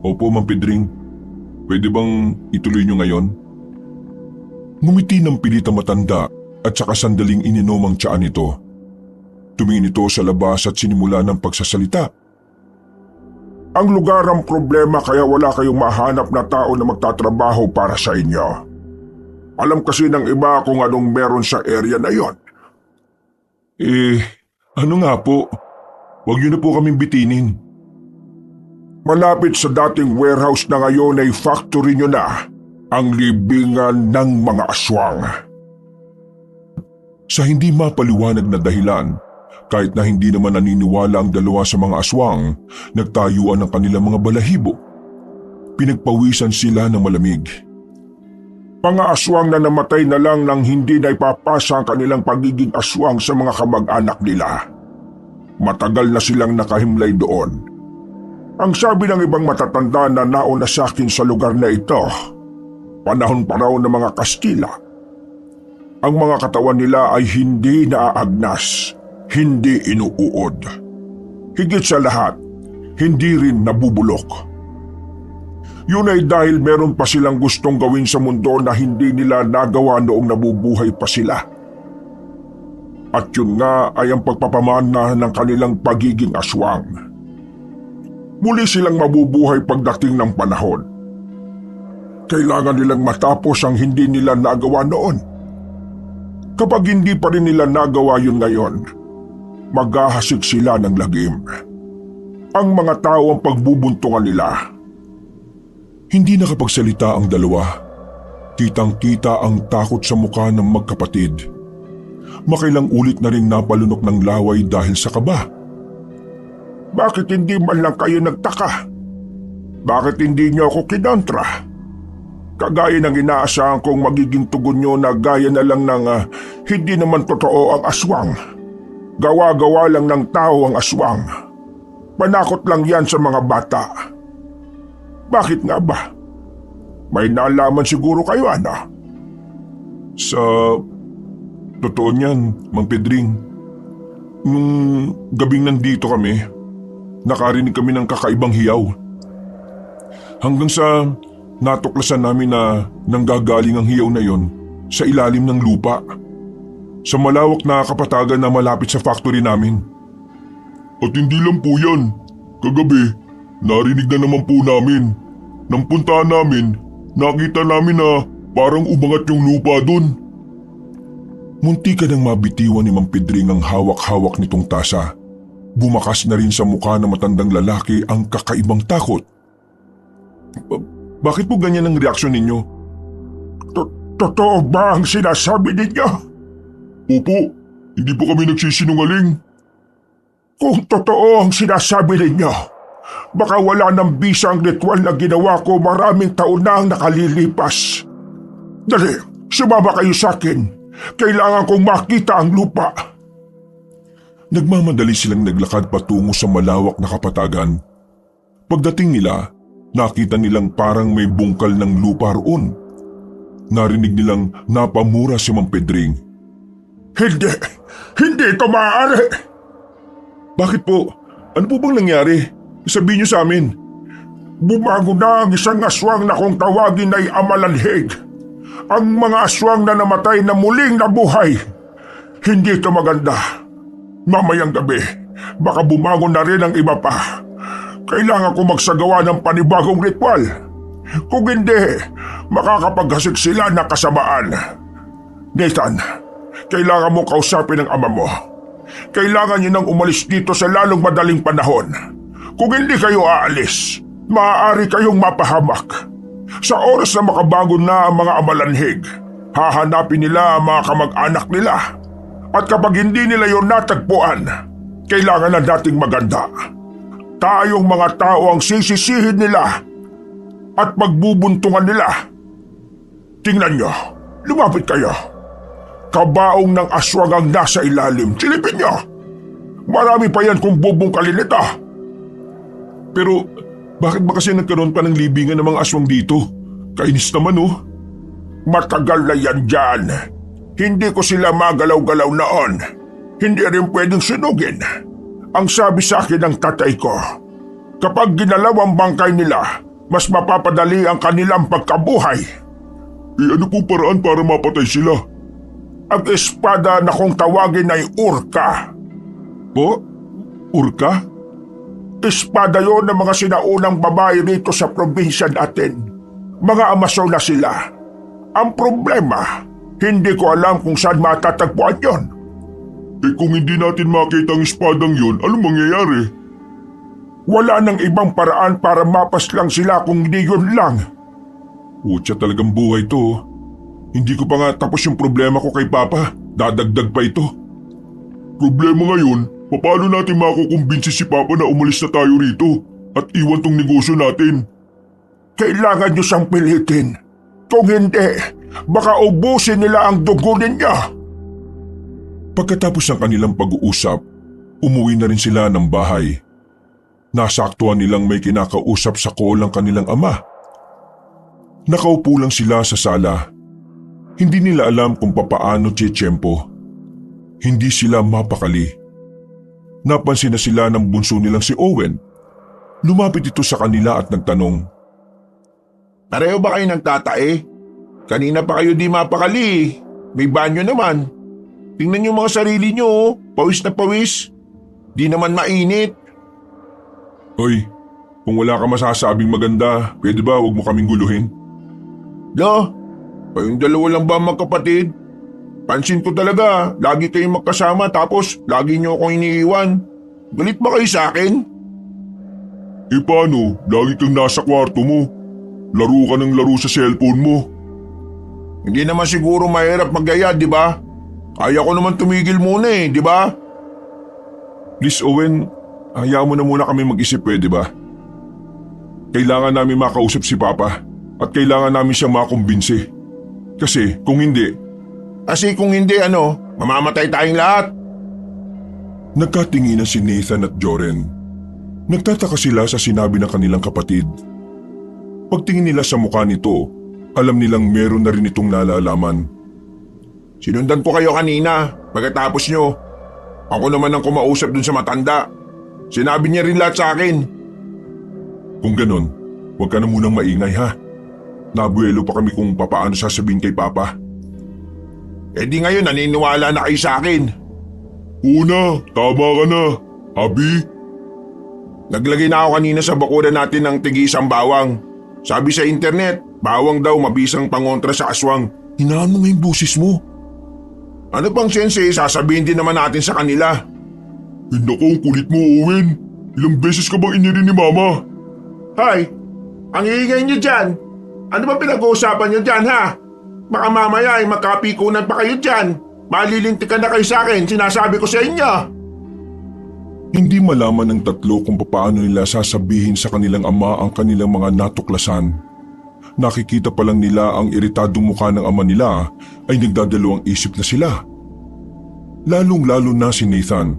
Opo, Mang Pedring. Pwede bang ituloy nyo ngayon? Ngumiti ng pilit ang matanda at saka sandaling ininom ang tiyaan nito. Tumingin ito sa labas at sinimula ng pagsasalita. Ang lugar ang problema kaya wala kayong mahanap na tao na magtatrabaho para sa inyo. Alam kasi ng iba kung anong meron sa area na yon. Ano nga po? Huwag niyo na po kaming bitinin. Malapit sa dating warehouse na ngayon ay factory nyo na ang libingan ng mga aswang. Sa hindi mapaliwanag na dahilan, kahit na hindi naman naniniwala ang dalawa sa mga aswang, nagtayuan ang kanilang mga balahibo. Pinagpawisan sila ng malamig. Mga aswang na namatay na lang nang hindi na ipapasa ang kanilang pagiging aswang sa mga kamag-anak nila. Matagal na silang nakahimlay doon. Ang sabi ng ibang matatanda na nauna sa akin sa lugar na ito, panahon pa raw ng mga Kastila. Ang mga katawan nila ay hindi naaagnas, hindi inuuod. Higit sa lahat, hindi rin nabubulok. Yun ay dahil meron pa silang gustong gawin sa mundo na hindi nila nagawa noong nabubuhay pa sila. At yun nga ay ang pagpapamana ng kanilang pagiging aswang. Muli silang mabubuhay pagdating ng panahon. Kailangan nilang matapos ang hindi nila nagawa noon. Kapag hindi pa rin nila nagawa yun ngayon, maghahasik sila ng lagim. Ang mga tao ang pagbubuntungan nila. Hindi nakapagsalita ang dalawa. Kitang-kita ang takot sa mukha ng magkapatid. Makailang ulit na ring napalunok ng laway dahil sa kaba. Bakit hindi man lang kayo nagtaka? Bakit hindi niyo ako kinontra? Kagaya ng inaasahan kong magiging tugon niyo na gaya na lang ng hindi naman totoo ang aswang. Gawa-gawa lang ng tao ang aswang. Panakot lang yan sa mga bata. Bakit nga ba? May nalaman siguro kayo, ano? Sa totoo niyan, Mang Pedring, nung gabing nandito kami, nakarinig kami ng kakaibang hiyaw. Hanggang sa natuklasan namin na nanggagaling ang hiyaw na yon sa ilalim ng lupa, sa malawak na kapatagan na malapit sa factory namin. At hindi lang po yan. Kagabi, narinig na naman po namin. Nang puntahan namin, nakita namin na parang umangat yung lupa dun. Munti ka nang mabitiwan ni Mang Pedring ang hawak-hawak nitong tasa. Bumakas na rin sa mukha ng matandang lalaki ang kakaibang takot. Bakit po ganyan ang reaksyon ninyo? Totoo ba ang sinasabi ninyo? Opo, hindi po kami nagsisinungaling. Kung totoo ang sinasabi ninyo, baka wala ng bisa ang ritual na ginawa ko maraming taon na ang nakalilipas. Dali, sumama kayo sa akin. Kailangan kong makita ang lupa. Nagmamadali silang naglakad patungo sa malawak na kapatagan. Pagdating nila, nakita nilang parang may bungkal ng lupa roon. Narinig nilang napamura si Mang Pedring. Hindi ito maaari. Bakit po? Ano po bang nangyari? Sabihin niyo sa amin. Bumago na ang isang aswang na kung tawagin ay Amalanhig. Ang mga aswang na namatay na muling nabuhay. Hindi ito maganda. Mamayang gabi, baka bumago na rin ang iba pa. Kailangan ko magsagawa ng panibagong ritual. Kung hindi, makakapaghasik sila ng kasamaan. Nathan, kailangan mo kausapin ang ama mo. Kailangan niyo nang umalis dito sa lalong madaling panahon. Kung hindi kayo aalis, maaari kayong mapahamak. Sa oras na makabago na ang mga Amalanhig, hahanapin nila ang mga kamag-anak nila. At kapag hindi nila yon natagpuan, kailangan na dating maganda. Tayong mga tao ang sisisihin nila at pagbubuntungan nila. Tingnan nyo, lumapit kayo. Kabaong ng aswang ang nasa ilalim. Silipin nyo. Marami pa yan kung bubungkalin ito. Pero bakit ba kasi nagkaroon pa ng libingan ng mga aswang dito? Kainis naman oh. Matagal na yan dyan. Hindi ko sila magalaw-galaw noon. Hindi rin pwedeng sunugin. Ang sabi sa akin ng tatay ko, kapag ginalaw ang bangkay nila, mas mapapadali ang kanilang pagkabuhay. Ano po paraan para mapatay sila? Ang espada na kung tawagin ay Urka. Po? Urka? Espada yon ng mga sinaunang babae rito sa probinsya natin. Mga Amazon na sila. Ang problema, hindi ko alam kung saan matatagpuan yon. Kung hindi natin makita ang espadang yon, anong mangyayari? Wala nang ibang paraan para mapaslang sila kung hindi yun lang. Utya talagang buhay to. Hindi ko pa nga tapos yung problema ko kay Papa. Dadagdag pa ito. Problema ngayon, paano natin makukumbinsi si Papa na umalis na tayo rito at iwan tong negosyo natin? Kailangan nyo siyang pilitin. Kung hindi, baka ubusin nila ang dugo ninyo. Pagkatapos ng kanilang pag-uusap, umuwi na rin sila ng bahay. Nasaktuhan nilang may kinakausap sa call ang kanilang ama. Nakaupo lang sila sa sala. Hindi nila alam kung papaano tiyempo. Hindi sila mapakali. Napansin na sila ng bunso nilang si Owen. Lumapit ito sa kanila at nagtanong. Pareho ba kayo nagtatae? Kanina pa kayo di mapakali. May banyo naman. Tingnan niyo mga sarili niyo, oh. Pawis na pawis. Di naman mainit. Hoy, kung wala ka masasabing maganda, pwede ba huwag mo kaming guluhin? Lo, kayong dalawa lang ba magkapatid? Pansin ko talaga, lagi kayong magkasama tapos lagi niyo akong iniiwan. Galit ba kayo sa akin? Eh paano? Lagi kang nasa kwarto mo. Laro ka ng laro sa cellphone mo. Hindi naman siguro mahirap magaya, di ba? Kaya ko naman tumigil muna di ba? Please Owen, hayaan mo na muna kami mag-isip, pwede ba? Kailangan namin makausap si Papa at kailangan namin siya makumbinsi. Kasi kung hindi… Kung hindi mamamatay tayong lahat. Nagkatinginan si Nathan at Joren. Nagtataka sila sa sinabi ng kanilang kapatid. Pagtingin nila sa mukha nito, alam nilang meron na rin itong nalalaman. Sinundan ko kayo kanina, pagkatapos nyo. Ako naman ang kumausap dun sa matanda. Sinabi niya rin lahat sa akin. Kung ganon, huwag ka na munang maingay ha. Nabuelo pa kami kung papaano sasabihin kay Papa. Di ngayon naniniwala na kayo sa akin. Una, tama ka na. Abi? Naglagay na ako kanina sa bakuran natin ng tig-isang bawang. Sabi sa internet, bawang daw mabisang pangontra sa aswang. Hinaan mo nga yung busis mo. Ano pang sensei, sasabihin din naman natin sa kanila. Naku, ang kulit mo, Owen. Ilang beses ka bang iniri ni Mama? Hay, ang iingay niyo dyan. Ano ba pinag-uusapan niyo dyan ha? Baka mamaya ay makapikunan pa kayo dyan. Malilintikan na kayo sa akin, sinasabi ko sa inyo. Hindi malaman ng tatlo kung paano nila sasabihin sa kanilang ama ang kanilang mga natuklasan. Nakikita pa lang nila ang iritadong mukha ng ama nila ay nagdadalawang isip na sila. Lalong-lalo na si Nathan.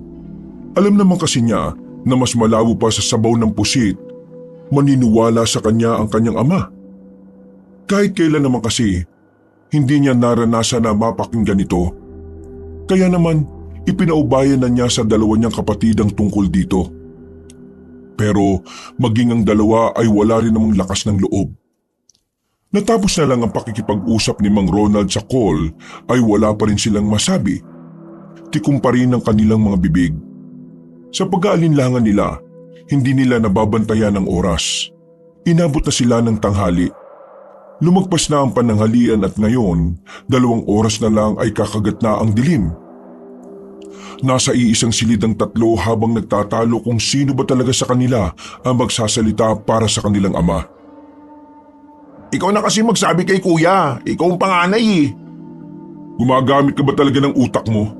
Alam naman kasi niya na mas malabo pa sa sabaw ng pusit, maniniwala sa kanya ang kanyang ama. Kahit kailan naman kasi, hindi niya naranasan na mapakinggan ito. Kaya naman, ipinaubayan na niya sa dalawa niyang kapatid ang tungkol dito. Pero maging ang dalawa ay wala rin namang lakas ng loob. Natapos na lang ang pakikipag-usap ni Mang Ronald sa call ay wala pa rin silang masabi. Tikom pa rin ang kanilang mga bibig. Sa pag-aalinlangan nila, hindi nila nababantayan ang oras. Inabot na sila ng tanghali. Lumagpas na ang pananghalian at ngayon, 2 oras na lang ay kakagat na ang dilim. Nasa iisang silid ang tatlo habang nagtatalo kung sino ba talaga sa kanila ang magsasalita para sa kanilang ama. Ikaw na kasi magsabi kay kuya, ikaw ang panganay Gumagamit ka ba talaga ng utak mo?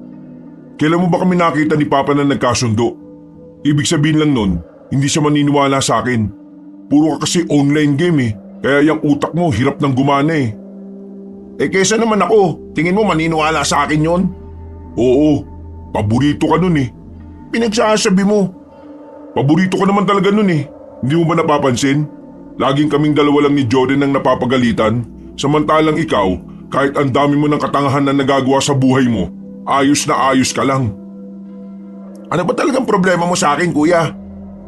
Kailan mo ba kami nakita ni Papa na nagkasundo? Ibig sabihin lang nun, hindi siya maniniwala sa akin. Puro ka kasi online game kaya yung utak mo hirap ng gumana kesa naman ako, tingin mo maniniwala sa akin yon? Oo, paborito ka nun Pinagsasabi mo. Paborito ka naman talaga nun Hindi mo ba napapansin? Laging kaming dalawa lang ni Jordan ang napapagalitan, samantalang ikaw, kahit ang dami mo ng katangahan na nagagawa sa buhay mo, ayos na ayos ka lang. Ano ba talagang problema mo sa akin, kuya?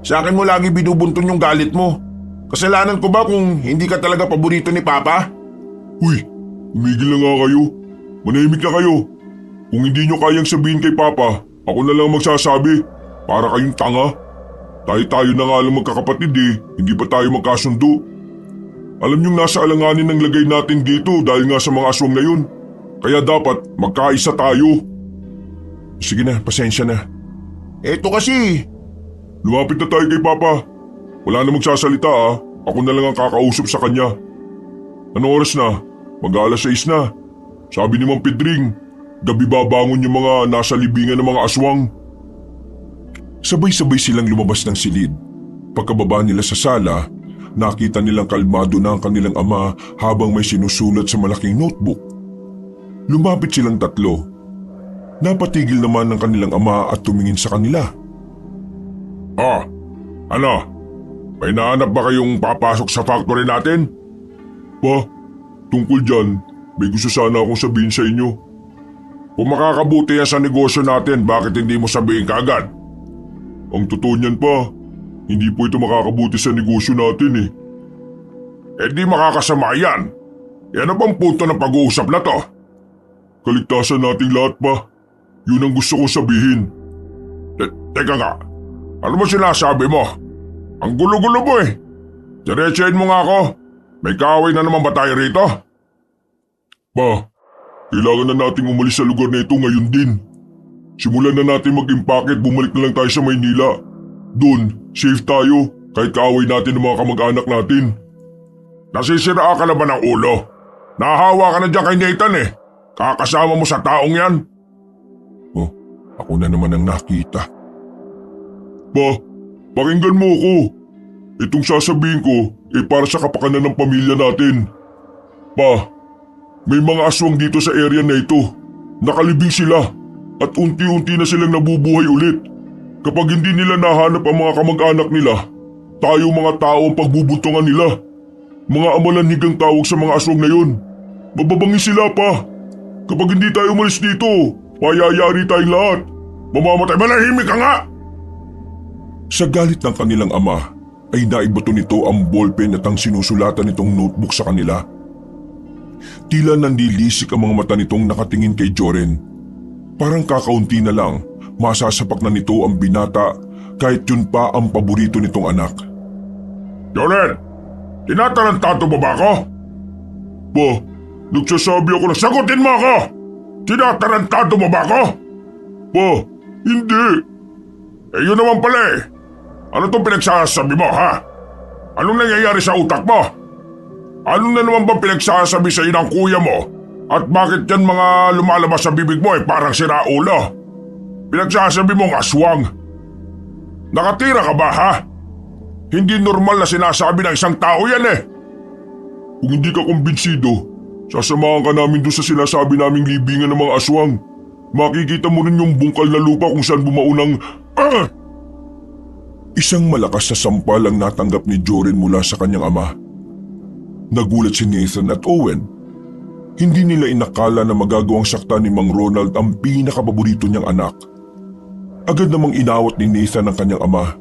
Sa akin mo lagi binubunton yung galit mo. Kasalanan ko ba kung hindi ka talaga paborito ni Papa? Uy, umigil na nga kayo. Manahimik na kayo. Kung hindi nyo kayang sabihin kay Papa, ako na lang magsasabi. Para kayong tanga. Tayo na nga lang magkakapatid hindi pa tayo magkasundo. Alam niyong nasa alanganin ng lagay natin dito dahil nga sa mga aswang na yun. Kaya dapat magkaisa tayo. Sige na, pasensya na. Eto kasi. Lumapit na tayo kay Papa. Wala na magsasalita Ako na lang ang kakausap sa kanya. Anong oras na? Mag-alas 6 na. Sabi ni Mang Pedring, gabi babangon yung mga nasa libingan ng mga aswang. Sabay-sabay silang lumabas ng silid. Pagkababa nila sa sala, nakita nilang kalmado na ang kanilang ama habang may sinusulat sa malaking notebook. Lumapit silang tatlo. Napatigil naman ng kanilang ama at tumingin sa kanila. Ano? May nahanap ba kayong papasok sa factory natin? Pa, tungkol dyan, may gusto sana akong sabihin sa inyo. Kung makakabuti yan sa negosyo natin, bakit hindi mo sabihin kaagad? Ang totoo niyan pa, Hindi po ito makakabuti sa negosyo natin eh. Eh di makakasama yan. E ano bang punto ng pag-uusap na to? Kaligtasan nating lahat pa. Yun ang gusto kong sabihin. Teka nga, ano ba sinasabi mo? Ang gulo-gulo mo eh. Diretsahin mo nga ako. May kaaway na naman ba tayo rito? Pa, kailangan na nating umalis sa lugar na ito ngayon din. Simulan na natin mag-impake at bumalik na lang tayo sa Maynila. Doon, safe tayo kahit kaaway natin ng mga kamag-anak natin. Nasisira ka na ba ng ulo? Nahawa ka na dyan kay Nathan eh. Kakasama mo sa taong yan. Oh, ako na naman ang nakita. Pa, pakinggan mo ako. Itong sasabihin ko para sa kapakanan ng pamilya natin. Pa, may mga aswang dito sa area na ito. Nakalibing sila at unti-unti na silang nabubuhay ulit. Kapag hindi nila nahanap ang mga kamag-anak nila, tayo mga tao ang pagbubuntungan nila. Mga amalanhigang tawag sa mga aswang na yun. Mababangis sila pa. Kapag hindi tayo umalis dito, mayayari tayong lahat. Mamamatay, manahimik ka nga! Sa galit ng kanilang ama, ay naibato nito ang ballpen at ang sinusulatan nitong notebook sa kanila. Tila nandilisik ang mga mata nitong nakatingin kay Joren. Parang kakaunti na lang, masasapak na nito ang binata kahit yun pa ang paborito nitong anak. Joren, tinatarantado mo ba ako? Pa, nagsasabi ako na Sagutin mo ako! Tinatarantado mo ba ako? Pa, hindi. Eh yun naman pala eh. Ano itong pinagsasabi mo ha? Anong nangyayari sa utak mo? Ano na naman bang pinagsasabi sa iyo ng kuya mo? At bakit yan mga lumalabas sa bibig mo parang siraulo? Pinagsasabi mong aswang. Nakatira ka ba ha? Hindi normal na sinasabi ng isang tao yan eh. Kung hindi ka kumbinsido, sasamahan ka namin doon sa sinasabi naming libingan ng mga aswang. Makikita mo rin yung bungkal na lupa kung saan bumaunang... Isang malakas na sampal ang natanggap ni Joren mula sa kanyang ama. Nagulat si Nathan at Owen. Hindi nila inakala na magagawang sakta ni Mang Ronald ang pinakapaborito niyang anak. Agad namang inawat ni Nathan ang kanyang ama.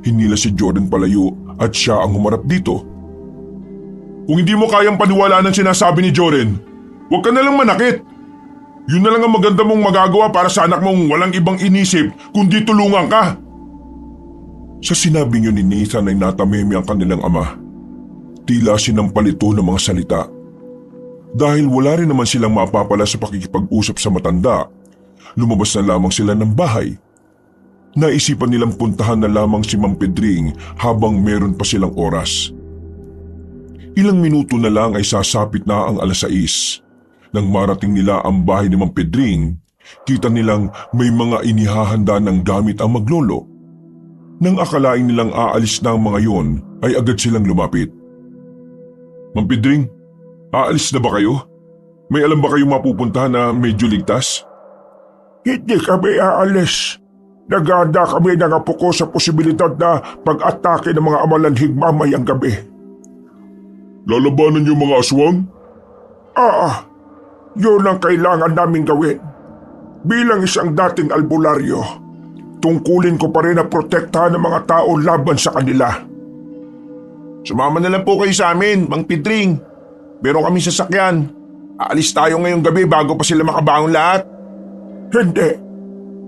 Hinila si Joren palayo at siya ang humarap dito. Kung hindi mo kayang paniwalaan ang sinasabi ni Joren, huwag ka na lang manakit. Yun na lang ang maganda mong magagawa para sa anak mong walang ibang inisip kundi tulungan ka. Sa sinabi niyo ni Nathan ay natameme ang kanilang ama. Tila sinampal ito ng mga salita. Dahil wala rin naman silang mapapala sa pakikipag-usap sa matanda, lumabas na lamang sila ng bahay. Naisipan nilang puntahan na lamang si Mang Pedring habang meron pa silang oras. Ilang minuto na lang ay sasapit na ang 6:00. Nang marating nila ang bahay ni Mang Pedring, kita nilang may mga inihahanda ng gamit ang maglolo. Nang akalain nilang aalis na ang mga yon, ay agad silang lumapit. Mang Pedring, aalis na ba kayo? May alam ba kayong mapupuntahan na medyo ligtas? Hindi kami aalis. Naganda kami ng apo ko sa posibilidad na pag-atake ng mga amalanhig mamayang gabi. Lalabanan yung mga aswang? Yun ang kailangan namin gawin. Bilang isang dating albularyo, tungkulin ko pa rin na protektahan ng mga tao laban sa kanila. Sumama na lang po kayo sa amin, Mang Pedring. Meron kami sasakyan. Aalis tayo ngayong gabi bago pa sila makabangon lahat.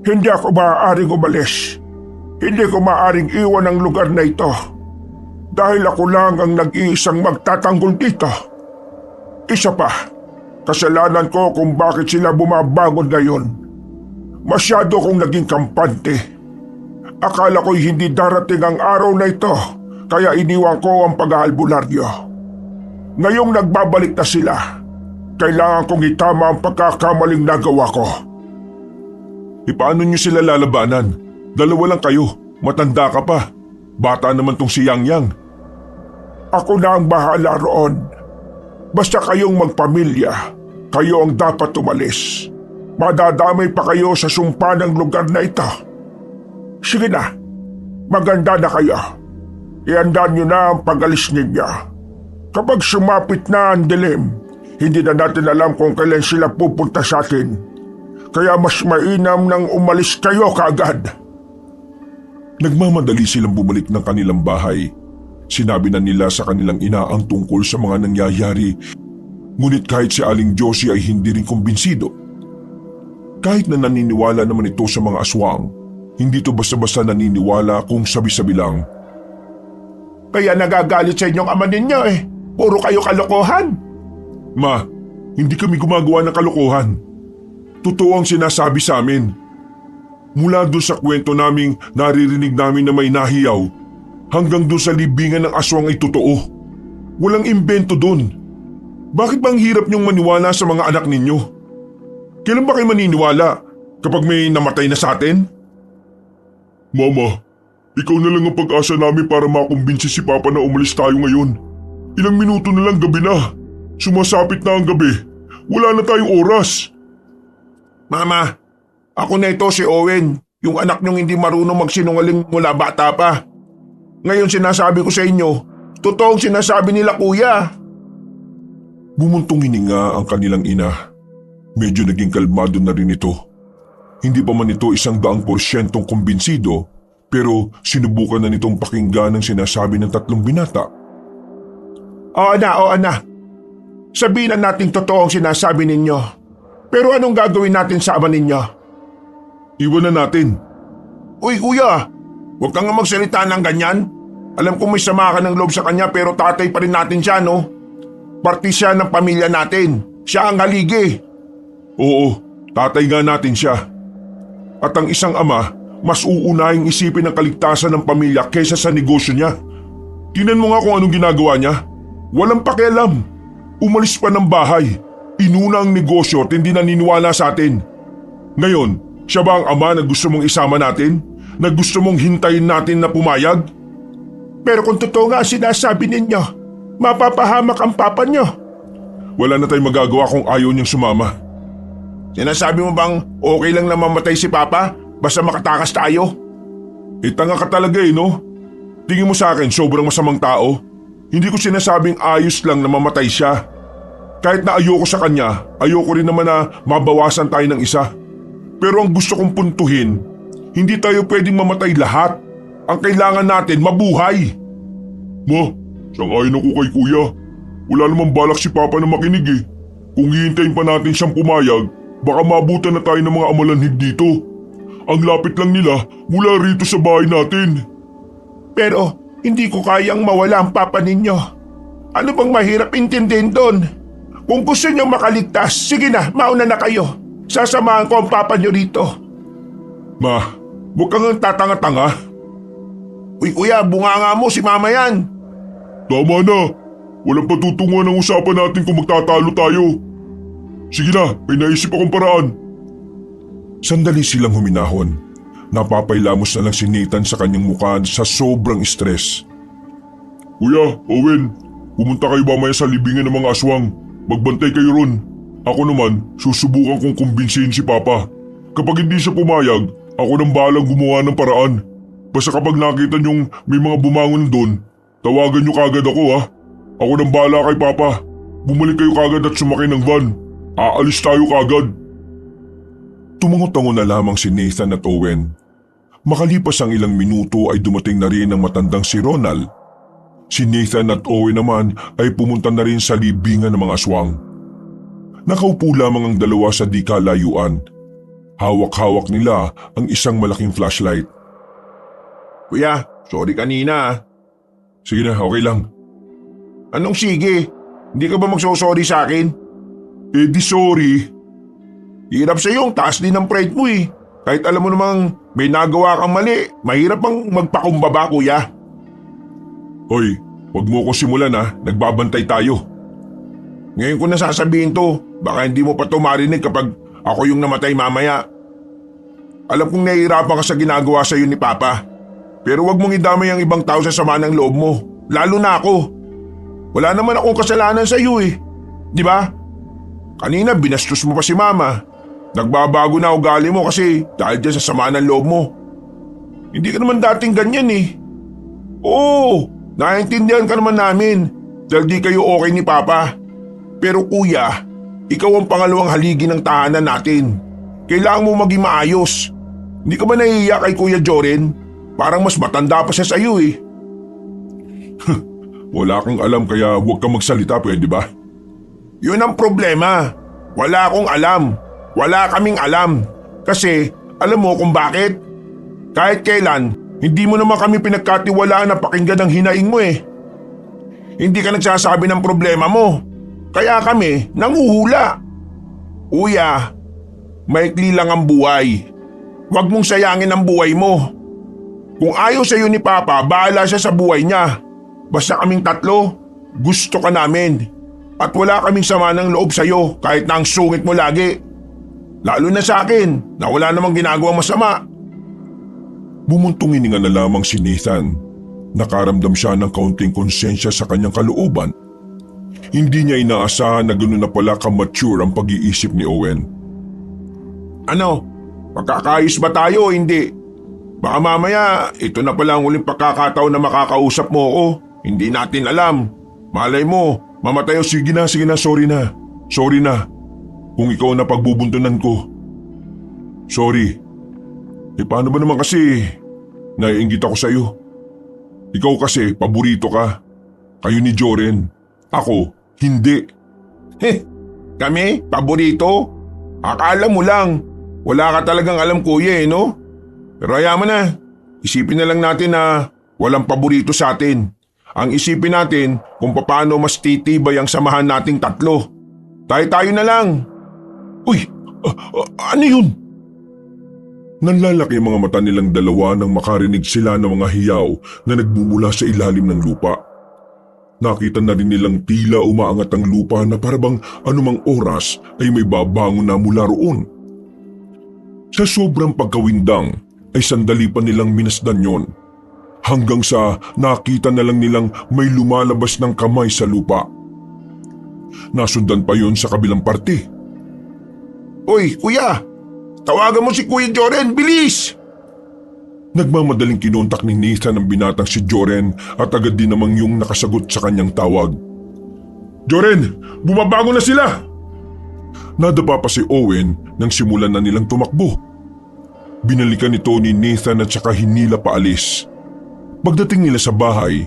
Hindi ako maaaring umalis. Hindi ko maaaring iwan ang lugar na ito. Dahil ako lang ang nag-iisang magtatanggol dito. Isa pa, kasalanan ko kung bakit sila bumabangon ngayon. Masyado kong naging kampante. Akala ko'y hindi darating ang araw na ito, kaya iniwan ko ang pag-aalbularyo. Ngayong nagbabalik na sila, kailangan kong itama ang pagkakamaling nagawa ko. Paano niyo sila lalabanan? Dalawa lang kayo, matanda ka pa. Bata naman tong si Yang Yang. Ako na ang bahala roon. Basta kayong magpamilya, kayo ang dapat umalis. Madadamay pa kayo sa sumpa ng lugar na ito. Sige na, maganda na kayo. Iandaan nyo na ang pag-alis ninyo. Kapag sumapit na ang dilim, hindi na natin alam kung kailan sila pupunta sa atin. Kaya mas mainam nang umalis kayo kaagad. Nagmamadali silang bumalik ng kanilang bahay. Sinabi na nila sa kanilang ina ang tungkol sa mga nangyayari, ngunit kahit si Aling Josie ay hindi rin kumbinsido. Kahit na naniniwala naman ito sa mga aswang, hindi ito basta-basta naniniwala kung sabi-sabi lang. Kaya nagagalit sa inyong ama ninyo eh. Puro kayo kalokohan. Ma, hindi kami gumagawa ng kalokohan. Totoo ang sinasabi sa amin. Mula doon sa kwento naming naririnig namin na may nahiyaw, hanggang doon sa libingan ng aswang ay totoo. Walang imbento doon. Bakit bang hirap niyong maniwala sa mga anak ninyo? Kailan ba kayo maniniwala? Kapag may namatay na sa atin? Mama, ikaw na lang ang pag-asa namin para makumbinsi si Papa na umalis tayo ngayon. Ilang minuto na lang gabi na. Sumasapit na ang gabi. Wala na tayong oras. Mama, ako na ito si Owen, yung anak niyong hindi marunong magsinungaling mula bata pa. Ngayon sinasabi ko sa inyo, totoong sinasabi nila kuya. Bumuntong hininga ang kanilang ina. Medyo naging kalmado na rin ito. Hindi pa man ito 100% kumbinsido, pero sinubukan na nitong pakinggan ang sinasabi ng tatlong binata. Oo na. Sabihin na natin totoo ang sinasabi ninyo. Pero anong gagawin natin sa ama ninyo? Iwan na natin. Uy kuya, huwag kang nga magsalita ng ganyan. Alam kong may sama ka ng loob sa kanya pero tatay pa rin natin siya, no? Parte siya ng pamilya natin. Siya ang haligi. Oo, tatay nga natin siya. At ang isang ama, mas uunahing isipin ang kaligtasan ng pamilya kaysa sa negosyo niya. Tingnan mo nga kung anong ginagawa niya. Walang pakialam. Umalis pa ng bahay. Inuna ang negosyo at hindi naniniwala sa atin. Ngayon, siya ba ang ama na gusto mong isama natin? Na gusto mong hintayin natin na pumayag? Pero kung totoo nga sinasabi ninyo, mapapahamak ang papa nyo. Wala na tayong magagawa kung ayaw niyang sumama. Sinasabi mo bang okay lang na mamatay si papa basta makatakas tayo? Tanga ka talaga no? Tingin mo sa akin sobrang masamang tao? Hindi ko sinasabing ayos lang na mamatay siya. Kahit na ayoko sa kanya, ayoko rin naman na mabawasan tayo ng isa. Pero ang gusto kong puntuhin, hindi tayo pwedeng mamatay lahat. Ang kailangan natin, mabuhay. Ma, sang-ayon ako kay Kuya. Wala namang balak si Papa na makinig eh. Kung hihintayin pa natin siyang pumayag, baka maabutan na tayo ng mga amalanhig dito. Ang lapit lang nila mula rito sa bahay natin. Pero hindi ko kayang mawala ang papa ninyo. Ano bang mahirap intindihin doon? Kung gusto niyo makaligtas, sige na, mauna na kayo. Sasamahan ko ang papa niyo rito. Ma, huwag kang tatanga-tanga. Uy kuya, bunganga mo si mama yan. Tama na. Walang patutunguhan ang usapan natin kung magtatalo tayo. Sige na, may naisip akong paraan. Sandali silang huminahon. Napapailamos na lang si Nathan sa kanyang mukha sa sobrang stress. Kuya, Owen, pumunta kayo mamaya sa libingan ng mga aswang. Magbantay kayo ron. Ako naman, susubukan kong kumbinsihin si Papa. Kapag hindi siya pumayag, ako nang bahalang gumawa ng paraan. Basta kapag nakita niyong may mga bumangon doon, tawagan niyo kagad ako ha. Ako nang bahala kay Papa. Bumalik kayo kagad at sumakay ng van. Aalis tayo kagad. Tumango-tango na lamang si Nathan at Owen. Makalipas ang ilang minuto ay dumating na rin ang matandang si Ronald. Si Nathan at Owen naman ay pumunta na rin sa libingan ng mga aswang. Nakaupo lamang ang dalawa sa di kalayuan. Hawak-hawak nila ang isang malaking flashlight. Kuya, sorry kanina. Sige na, okay lang. Anong sige? Hindi ka ba magsosorry sa akin? Di sorry. Hirap sa yung taas din ng pride mo eh. Kahit alam mo namang may nagawa kang mali, mahirap bang magpakumbaba kuya? Hoy, wag mo ko simulan ha, nagbabantay tayo. Ngayon ko nasasabihin to, baka hindi mo pa to marinig kapag ako yung namatay mamaya. Alam kong nahihirapan ka sa ginagawa sa iyo ni Papa. Pero wag mong idamay ang ibang tao sa sama ng loob mo, lalo na ako. Wala naman akong kasalanan sa iyo eh, di ba? Kanina binastos mo pa si Mama. Nagbabago na ugali mo kasi dahil dyan sa sama ng loob mo. Hindi ka naman dating ganyan eh. Oo, naiintindihan ka naman namin dahil di kayo okay ni Papa. Pero kuya, ikaw ang pangalawang haligi ng tahanan natin. Kailangan mo maging maayos. Hindi ka ba nahihiya kay Kuya Joren? Parang mas matanda pa siya sa'yo eh. Wala kang alam kaya huwag kang magsalita, pwede ba? Yun ang problema. Wala akong alam. Wala kaming alam. Kasi alam mo kung bakit? Kahit kailan, hindi mo naman kami pinagkatiwalaan na pakinggan ang hinaing mo eh. Hindi ka nagsasabi ng problema mo. Kaya kami nanguhula. Uya, maikli lang ang buhay. Huwag mong sayangin ang buhay mo. Kung ayaw sa'yo ni Papa, bahala siya sa buhay niya. Basta kaming tatlo, gusto ka namin. At wala kaming sama ng loob sa'yo kahit na ang sungit mo lagi. Lalo na sa akin na wala namang ginagawang masama. Bumuntong hininga na lamang si Nathan. Nakaramdam siya ng kaunting konsensya sa kanyang kalooban. Hindi niya inaasahan na gano'n na pala ka-mature ang pag-iisip ni Owen. Ano? Magkakaayos ba tayo o hindi? Baka mamaya, ito na pala ang uling pagkakataon na makakausap mo ako. Hindi natin alam. Malay mo, mamatay o Sige na, sorry na. Sorry na. Kung ikaw na pagbubuntunan ko. Sorry. Paano ba naman kasi naiinggit ako sa'yo? Ikaw kasi, paborito ka. Kayo ni Joren. Ako, hindi. Kami? Paborito? Akala mo lang. Wala ka talagang alam kuya eh, no? Pero hayaan mo na. Isipin na lang natin na walang paborito sa atin. Ang isipin natin kung paano mas titibay ang samahan nating tatlo. Tayo na lang. Uy, ano yun? Nanlalaki ang mga mata nilang dalawa nang makarinig sila ng mga hiyaw na nagmumula sa ilalim ng lupa. Nakita na rin nilang tila umaangat ang lupa na parabang anumang oras ay may babangon na mula roon. Sa sobrang pagkawindang ay sandali pa nilang minasdan yon. Hanggang sa nakita na lang nilang may lumalabas ng kamay sa lupa. Nasundan pa yon sa kabilang parte. Uy, kuya! Tawagan mo si Kuya Joren, bilis! Nagmamadaling kinontak ni Nathan ang binatang si Joren at agad din namang yung nakasagot sa kanyang tawag. Joren, bumabangon na sila! Nadapa pa si Owen nang simulan na nilang tumakbo. Binalikan ito ni Nathan at saka hinila paalis. Pagdating nila sa bahay,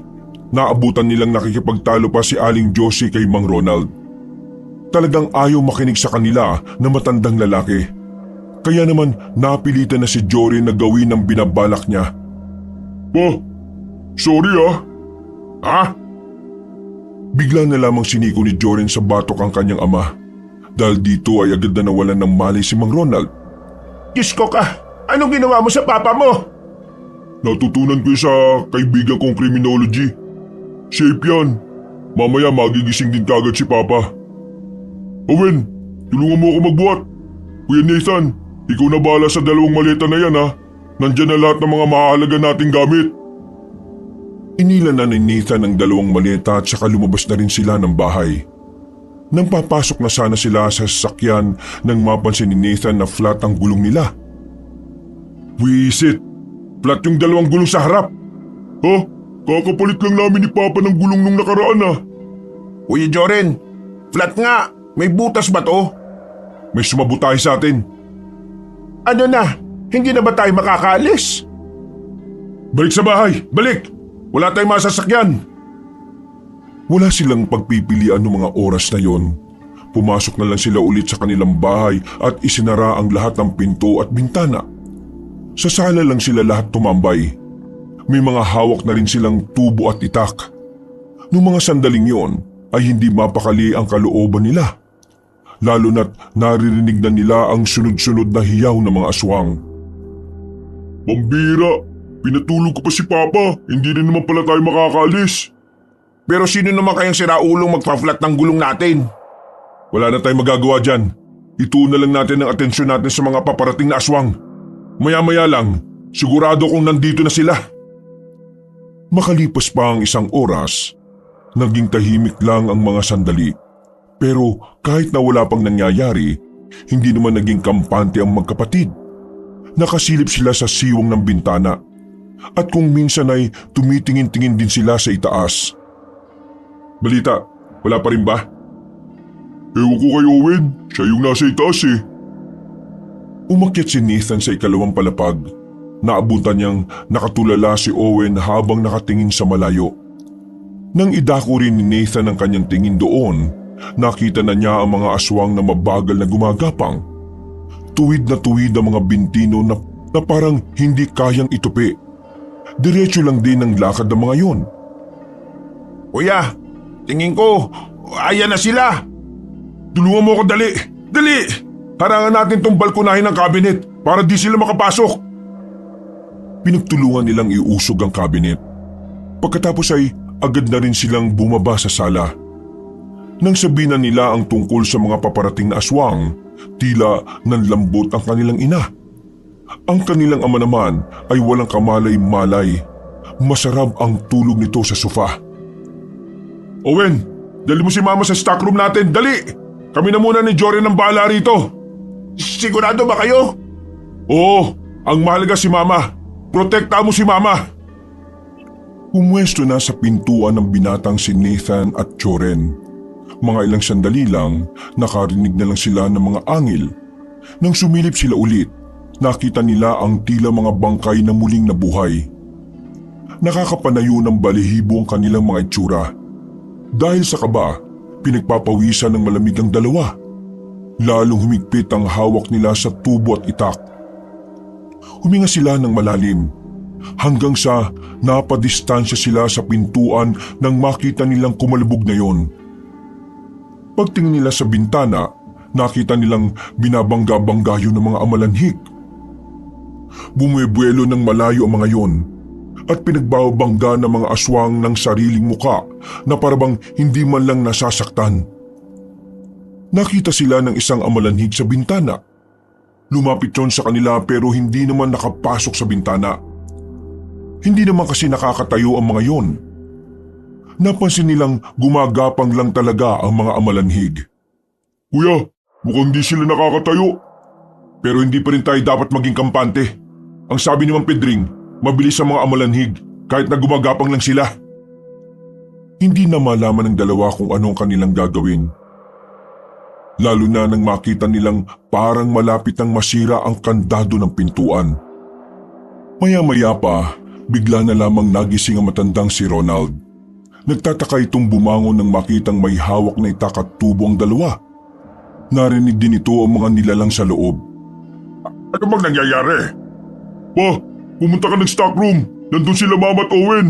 naabutan nilang nakikipagtalo pa si Aling Josie kay Mang Ronald. Talagang ayaw makinig sa kanila na matandang lalaki. Kaya naman napilitan na si Jory na gawin ang binabalak niya. Sorry ah. Ha? Bigla na lamang siniko ni Joren sa batok ang kanyang ama. Dahil dito ay agad na nawalan ng malay si Mang Ronald. Diyos ko ka, anong ginawa mo sa papa mo? Natutunan ko sa kaibigan kong criminology. Safe yan. Mamaya magigising din kagad si Papa. Owen, tulungan mo ako magbuhat. Kuya Nathan, ikaw na bahala sa dalawang maleta na yan ha. Nandyan na lahat ng mga mahalaga nating gamit. Inila na ni Nathan ang dalawang maleta at saka lumabas na rin sila ng bahay. Nang papasok na sana sila sa sasakyan nang mapansin ni Nathan na flat ang gulong nila. Wisit, flat yung dalawang gulong sa harap. Ha? Kakapalit lang namin ni Papa ng gulong nung nakaraan ah. Kuya Joren, flat nga. May butas ba to? May sumabutahe sa atin. Ano na? Hindi na ba tayo makakaalis? Balik sa bahay! Balik! Wala tayong masasakyan! Wala silang pagpipilian ng mga oras na yon. Pumasok na lang sila ulit sa kanilang bahay at isinara ang lahat ng pinto at bintana. Sa sala lang sila lahat tumambay. May mga hawak na rin silang tubo at itak. Noong mga sandaling yon ay hindi mapakali ang kalooban nila. Lalo na't naririnig na nila ang sunod-sunod na hiyaw ng mga aswang. Pambira! Pinatulog ko pa si Papa. Hindi rin naman pala tayo makakaalis. Pero sino naman kayang siraulong magpa-flat ng gulong natin? Wala na tayong magagawa dyan. Ituon na lang natin ang atensyon natin sa mga paparating na aswang. Maya-maya lang, sigurado kong nandito na sila. Makalipas pa ang isang oras, naging tahimik lang ang mga sandali. Pero kahit na wala pang nangyayari, hindi naman naging kampante ang magkapatid. Nakasilip sila sa siwang ng bintana at kung minsan ay tumitingin-tingin din sila sa itaas. Balita, wala pa rin ba? Ewan ko kay Owen, siya yung nasa itaas eh. Umakyat si Nathan sa ikalawang palapag. naabutan niyang nakatulala si Owen habang nakatingin sa malayo. Nang idako rin ni Nathan ang kanyang tingin doon, nakita na niya ang mga aswang na mabagal na gumagapang. Tuwid ang mga bintino na parang hindi kayang itupi. Diretso lang din ang lakad ng mga yon. Kuya, tingin ko, ayan na sila. Tulungan mo ako dali! Dali! Harangan natin tong balkonahin ng kabinet para di sila makapasok. Pinagtulungan nilang iusog ang kabinet. Pagkatapos ay agad na rin silang bumaba sa sala. Nang sabihin na nila ang tungkol sa mga paparating na aswang, tila nanlambot ang kanilang ina. Ang kanilang ama naman ay walang kamalay-malay. Masarap ang tulog nito sa sofa. Owen, dali mo si Mama sa stockroom natin, dali! Kami na muna ni Jory ng bahala rito. Sigurado ba kayo? Oo, ang mahalaga si Mama. Protekta mo si Mama. Pumwesto na sa pintuan ng binatang si Nathan at Joren. Mga ilang sandali lang, nakarinig na lang sila ng mga angil. Nang sumilip sila ulit, nakita nila ang tila mga bangkay na muling nabuhay. Nakakapanayo ng balihibo ang kanilang mga itsura. Dahil sa kaba, pinagpapawisan ng malamig ang dalawa. Lalong humigpit ang hawak nila sa tubo at itak. Huminga sila ng malalim hanggang sa napadistansya sila sa pintuan nang makita nilang kumalubog na yon. Pagtingin nila sa bintana, nakita nilang binabangga-bangga yun ng mga amalanhik. Bumuebuelo ng malayo ang mga yon at pinagbabangga ng mga aswang ng sariling muka na parabang hindi man lang nasasaktan. Nakita sila ng isang amalanhig sa bintana. Lumapit yon sa kanila pero hindi naman nakapasok sa bintana. Hindi naman kasi nakakatayo ang mga yon. Napansin nilang gumagapang lang talaga ang mga amalanhig. Kuya, mukhang di sila nakakatayo. Pero hindi pa rin tayo dapat maging kampante. Ang sabi ni Mang Pedring, mabilis ang mga amalanhig kahit na gumagapang lang sila. Hindi na malaman ng dalawa kung anong kanilang gagawin. Lalo na nang makita nilang parang malapit nang masira ang kandado ng pintuan. Maya-maya pa, bigla na lamang nagising ang matandang si Ronald. Nagtataka itong bumangon nang makitang may hawak na itak at tubo ang dalawa. Narinig din ito ang mga nilalang sa loob. Ano bang nangyayari? Pa, pumunta ka ng stockroom. Nandun sila Mama at Owen.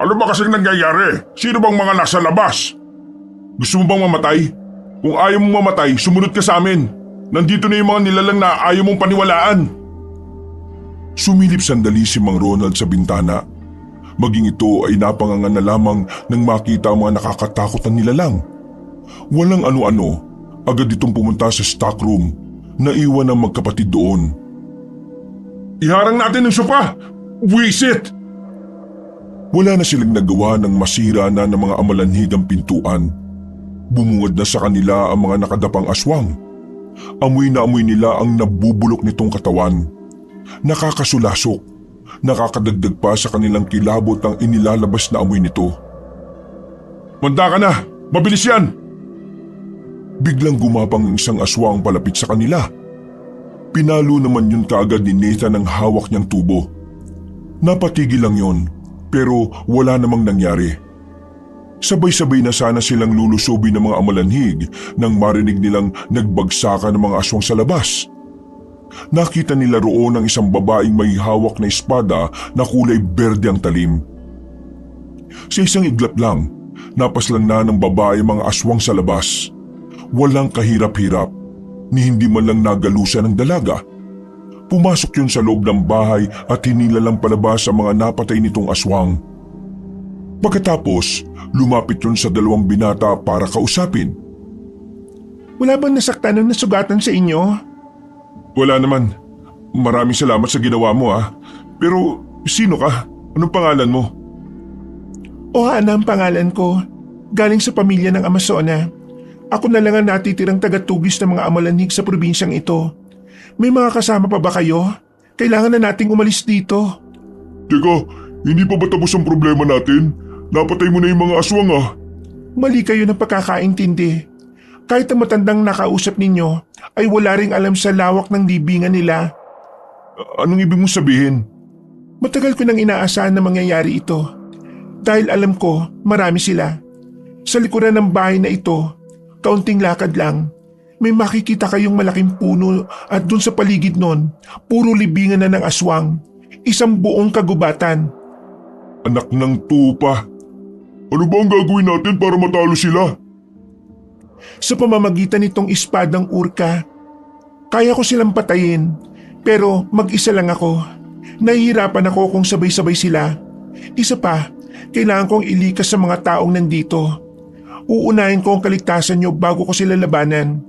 Ano ba kasing nangyayari? Sino bang mga nasa labas? Gusto mo bang mamatay? Kung ayaw mong mamatay, sumunod ka sa amin. Nandito na yung mga nilalang na ayaw mong paniwalaan. Sumilip sandali si Mang Ronald sa bintana. Maging ito ay napangangan na lamang nang makita ang mga nakakatakot na nilalang. Walang ano-ano, agad itong pumunta sa stockroom. Naiwan ang magkapatid doon. Iharang natin ng sopa! Wisit! Wala na silang nagawa nang masira na ng mga amalanhig ang pintuan. Bumungad na sa kanila ang mga nakadapang aswang. Amoy na amoy nila ang nabubulok nitong katawan. Nakakasulasok, nakakadagdag pa sa kanilang kilabot ang inilalabas na amoy nito. Manda ka na! Mabilis yan! Biglang gumapang ang isang aswang palapit sa kanila. Pinalo naman yun kaagad ni Nathan ang hawak niyang tubo. Napatigil lang yon, pero wala namang nangyari. Sabay-sabay na sana silang lulusobin ng mga amalanhig nang marinig nilang nagbagsakan ng mga aswang sa labas. Nakita nila roon ang isang babaeng may hawak na espada na kulay berde ang talim. Sa isang iglap lang, napaslang na ng babae mga aswang sa labas. Walang kahirap-hirap, ni hindi man lang nagalusan ng dalaga. Pumasok yun sa loob ng bahay at hinilalang palabas ang mga napatay nitong aswang. Pagkatapos, lumapit yun sa dalawang binata para kausapin. Wala bang nasaktan ng nasugatan sa inyo? Wala naman. Maraming salamat sa ginawa mo Pero sino ka? Anong pangalan mo? Ohana ang pangalan ko. Galing sa pamilya ng Amazona. Ako na lang ang natitirang tagatugis ng mga amalanhig sa probinsyang ito. May mga kasama pa ba kayo? Kailangan na nating umalis dito. Teka, hindi pa ba tapos ang problema natin? Napatay mo na yung mga aswang Mali kayo ng pagkakaintindi. Kahit ang matandang nakausap ninyo ay wala ring alam sa lawak ng libingan nila. Anong ibig mong sabihin? Matagal ko nang inaasahan na mangyayari ito. Dahil alam ko, marami sila. Sa likuran ng bahay na ito, kaunting lakad lang, may makikita kayong malaking puno at dun sa paligid nun, puro libingan na ng aswang. Isang buong kagubatan. Anak ng tupa. Ano ba ang gagawin natin para matalo sila? Sa pamamagitan nitong espadang urka, kaya ko silang patayin, pero mag-isa lang ako. Nahihirapan ako kung sabay-sabay sila. Isa pa, kailangan kong ilikas sa mga taong nandito. Uunahin ko ang kaligtasan niyo bago ko sila labanan.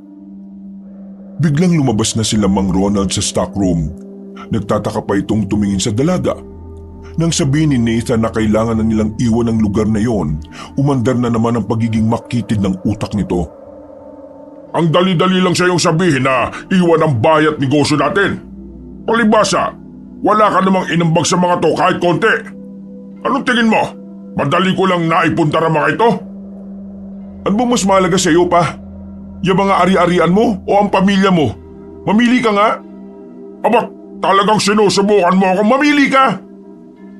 Biglang lumabas na sila Mang Ronald sa stockroom. Nagtataka pa itong tumingin sa dalaga. Nang sabihin ni Nathan na kailangan na nilang iwan ang lugar na yon, umandar na naman ang pagiging makitid ng utak nito. Ang dali-dali lang sa iyong sabihin na iwan ang bahay at negosyo natin. Palibasa, wala ka namang inambag sa mga to kahit konti. Anong tingin mo? Madali ko lang naipunta ang mga ito? Ano bang mas mahalaga sa iyo pa? Yung mga ari-arian mo o ang pamilya mo? Mamili ka nga. Aba, talagang sinusubukan mo akong mamili ka.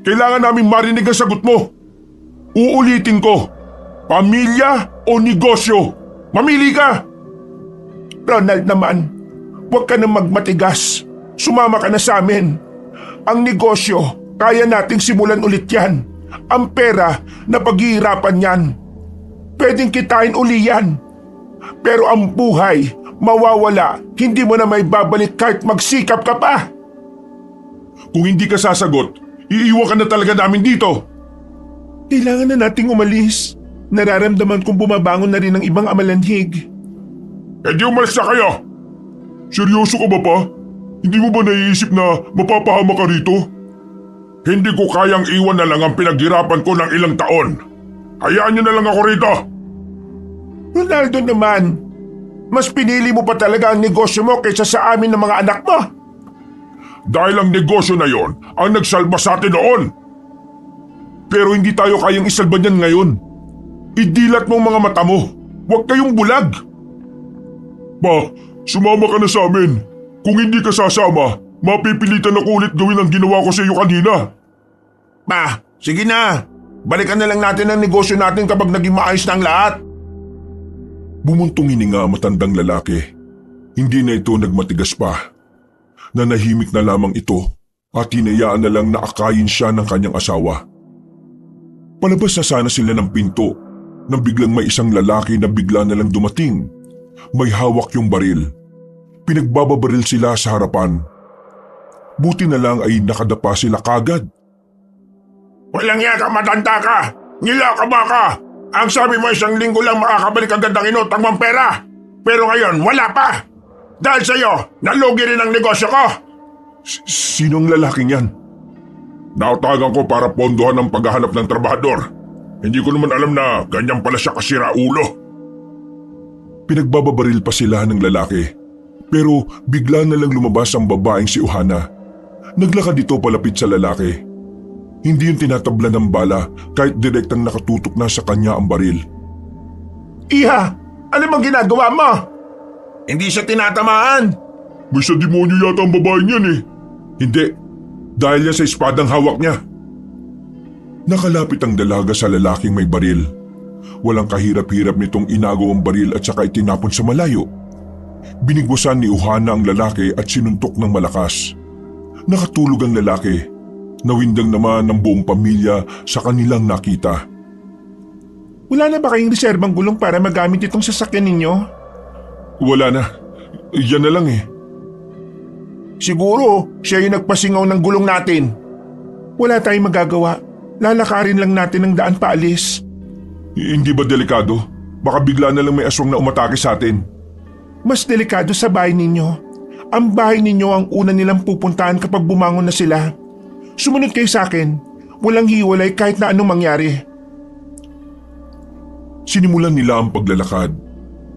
Kailangan namin marinig ang sagot mo. Uulitin ko. Pamilya o negosyo? Mamili ka! Ronald naman, huwag ka nang magmatigas. Sumama ka na sa amin. Ang negosyo, kaya nating simulan ulit yan. Ang pera, napaghihirapan yan. Pwedeng kitain uli yan. Pero ang buhay, mawawala. Hindi mo na may babalik kahit magsikap ka pa. Kung hindi ka sasagot, iiwan ka na talaga namin dito. Kailangan na nating umalis. Nararamdaman kong bumabangon na rin ang ibang amalanhig. E di umalis na kayo. Seryoso ka ba pa? Hindi mo ba naiisip na mapapahama ka rito? Hindi ko kayang iwan na lang ang pinaghirapan ko ng ilang taon. Hayaan niyo na lang ako rito. Ronaldo naman, mas pinili mo pa talaga ang negosyo mo kaysa sa amin ng mga anak mo. Dahil ang negosyo na yon ang nagsalba sa atin noon. Pero hindi tayo kayang isalba niyan ngayon. Idilat mo ang mga mata mo. Huwag kayong bulag. Pa, sumama ka na sa amin. Kung hindi ka sasama, mapipilitan ako ulit gawin ang ginawa ko sa iyo kanina. Pa, sige na. Balikan na lang natin ang negosyo natin kapag naging maayos na ang lahat. Bumuntong hininga ang matandang lalaki. Hindi na ito nagmatigas pa. Nanahimik na lamang ito at hinayaan na lang na akayin siya ng kanyang asawa. Palabas na sana sila ng pinto nang biglang may isang lalaki na bigla na lang dumating. May hawak yung baril. Pinagbababaril sila sa harapan. Buti na lang ay nakadapa sila kagad. Walang yaka, matanda ka! Nilaka ba ka? Ang sabi mo 1 linggo lang makakabalik agad ang inutang mong pera. Pero ngayon, wala pa! Dahil sa'yo, nalugi rin ang negosyo ko! Sinong lalaking yan? Nautagan ko para pondohan ang paghahanap ng trabahador. Hindi ko naman alam na ganyan pala siya kasira ulo. Pinagbababaril pa sila ng lalaki. Pero bigla na lang lumabas ang babaeng si Ohana. Naglakad ito palapit sa lalaki. Hindi yung tinatabla ng bala kahit direktang nakatutok na sa kanya ang baril. Iha, ano bang ginagawa mo? Hindi siya tinatamaan. May sa demonyo yata ang babaeng yan eh. Hindi, dahil yan sa espadang hawak niya. Nakalapit ang dalaga sa lalaking may baril. Walang kahirap-hirap nitong inago ang baril at saka itinapon sa malayo. Binigwasan ni Ohana ang lalaki at sinuntok ng malakas. Nakatulog ang lalaki. Nawindang naman ng buong pamilya sa kanilang nakita. Wala na ba kayong reserbang gulong para magamit itong sasakyan ninyo? Wala na. Yan na lang eh. Siguro siya yung nagpasingaw ng gulong natin. Wala tayong magagawa. Lalakarin lang natin ang daan paalis. Hindi ba delikado? Baka bigla na lang may aswang na umatake sa atin. Mas delikado sa bahay ninyo. Ang bahay ninyo ang una nilang pupuntahan kapag bumangon na sila. Sumunod kayo sa akin. Walang hiwalay kahit na anong mangyari. Sinimulan nila ang paglalakad.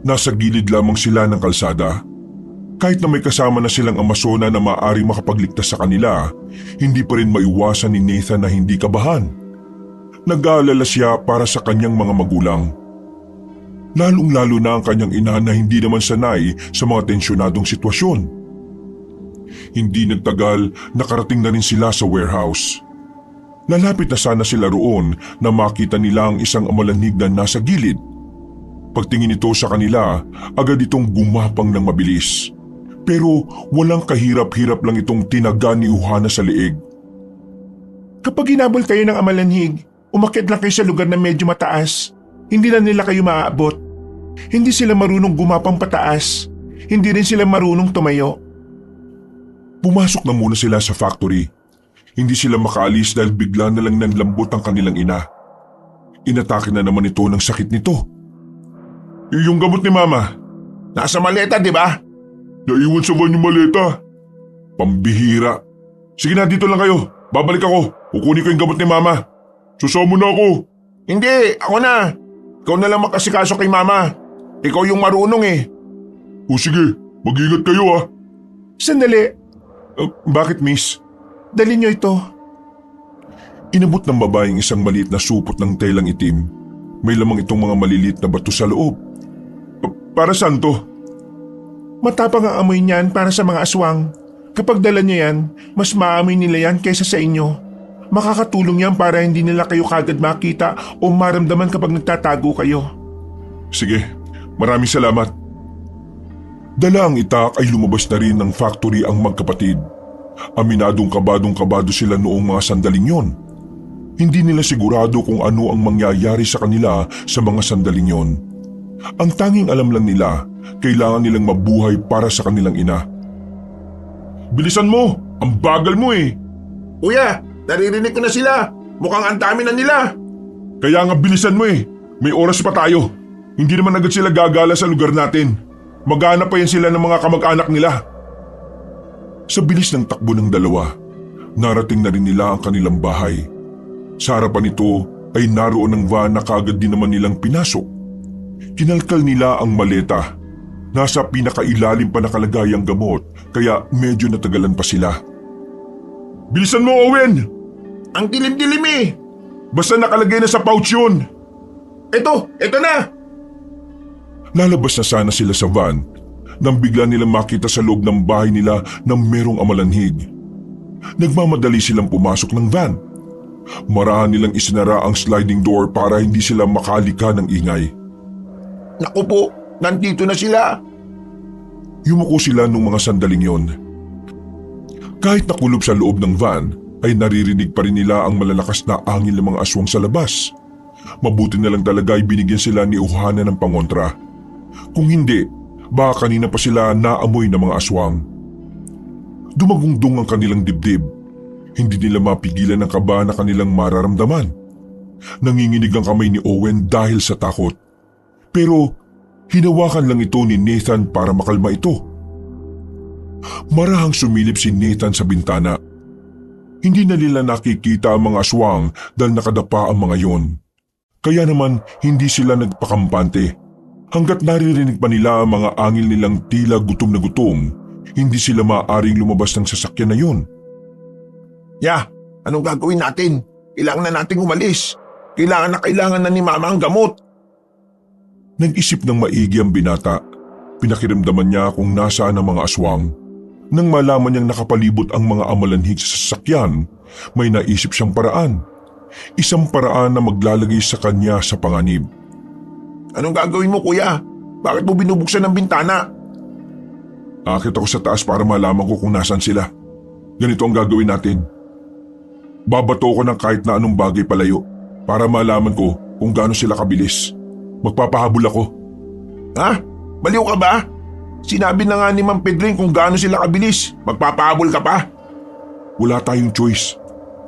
Nasa gilid lamang sila ng kalsada. Kahit na may kasama na silang Amazona na maaaring makapagligtas sa kanila, hindi pa rin maiwasan ni Nathan na hindi kabahan. Nag-aalala siya para sa kanyang mga magulang. Lalong-lalo na ang kanyang ina na hindi naman sanay sa mga tensyonadong sitwasyon. Hindi nagtagal, nakarating na rin sila sa warehouse. Lalapit na sana sila roon na makita nila ang isang amalanhig na nasa gilid. Pagtingin nito sa kanila, agad itong gumapang ng mabilis. Pero walang kahirap-hirap lang itong tinaga ni Uhana sa leeg. Kapag hinabol kayo ng amalanhig, umakyat lang kayo sa lugar na medyo mataas. Hindi na nila kayo maaabot. Hindi sila marunong gumapang pataas. Hindi rin sila marunong tumayo. Pumasok na muna sila sa factory. Hindi sila makaalis dahil bigla na lang nanlambot ang kanilang ina. Inatake na naman ito ng sakit nito. Yung gamot ni Mama. Nasa maleta, di ba? Naiwan sa van yung maleta. Pambihira. Sige na, dito lang kayo. Babalik ako. Kukunin ko yung gamot ni Mama. Susama na ako. Hindi, ako na. Ikaw na lang makasikaso kay Mama. Ikaw yung marunong eh. O sige, mag-ingat kayo ah. Sandali. Bakit miss? Dali niyo ito. Inabot ng babaeng isang maliit na supot ng telang itim. May lamang itong mga maliliit na bato sa loob. Para saan to? Matapang ang amoy niyan para sa mga aswang. Kapag dala niyo yan, mas maamoy nila yan kaysa sa inyo. Makakatulong yan para hindi nila kayo kagad makita o maramdaman kapag nagtatago kayo. Sige, maraming salamat. Dala ang itak ay lumabas na rin ng factory ang magkapatid. Aminadong kabadong-kabado sila noong mga sandaling yon. Hindi nila sigurado kung ano ang mangyayari sa kanila sa mga sandaling yon. Ang tanging alam lang nila, kailangan nilang mabuhay para sa kanilang ina. Bilisan mo! Ang bagal mo eh! Kuya, naririnig ko na sila. Mukhang ang dami na nila. Kaya nga bilisan mo eh! May oras pa tayo. Hindi naman agad sila gagala sa lugar natin. Maghanap pa yan sila ng mga kamag-anak nila. Sa bilis ng takbo ng dalawa, narating na rin nila ang kanilang bahay. Sa harapan nito ay naroon ang van na kaagad din naman nilang pinasok. Kinalkal nila ang maleta. Nasa pinakailalim pa nakalagay ang gamot kaya medyo natagalan pa sila. Bilisan mo, Owen! Ang dilim-dilim eh. Basta nakalagay na sa pouch yun. Ito na! Lalabas na sana sila sa van nang bigla nilang makita sa loob ng bahay nila na merong amalanhig. Nagmamadali silang pumasok ng van. Marahan nilang isinara ang sliding door para hindi sila makalika ng ingay. Naku po, nandito na sila. Yumuko sila nung mga sandaling yon. Kahit nakulob sa loob ng van, ay naririnig pa rin nila ang malalakas na angin ng mga aswang sa labas. Mabuti na lang talaga ay binigyan sila ni Uhana ng pangontra. Kung hindi, baka kanina pa sila naamoy ng mga aswang. Dumagungdong ang kanilang dibdib. Hindi nila mapigilan ang kaba na kanilang mararamdaman. Nanginginig ang kamay ni Owen dahil sa takot. Pero hinawakan lang ito ni Nathan para makalma ito. Marahang sumilip si Nathan sa bintana. Hindi na nila nakikita ang mga aswang dahil nakadapa ang mga yon. Kaya naman hindi sila nagpakampante. Hanggat naririnig pa nila ang mga angil nilang tila gutom na gutom, hindi sila maaaring lumabas ng sasakyan na yun. Anong gagawin natin? Kailangan na nating umalis. Kailangan na ni Mama ang gamot. Nag-isip ng maigi ang binata. Pinakiramdaman niya kung nasaan ang mga aswang. Nang malaman niyang nakapalibot ang mga amalanhig sa sasakyan, may naisip siyang paraan. Isang paraan na maglalagay sa kanya sa panganib. Anong gagawin mo, kuya? Bakit mo binubuksan ang bintana? Akit ako sa taas para malaman ko kung nasaan sila. Ganito ang gagawin natin. Babato ko ng kahit na anong bagay palayo para malaman ko kung gaano sila kabilis. Magpapahabol ako. Ha? Baliw ka ba? Sinabi na nga ni Ma'am Pedring kung gaano sila kabilis. Magpapahabol ka pa? Wala tayong choice.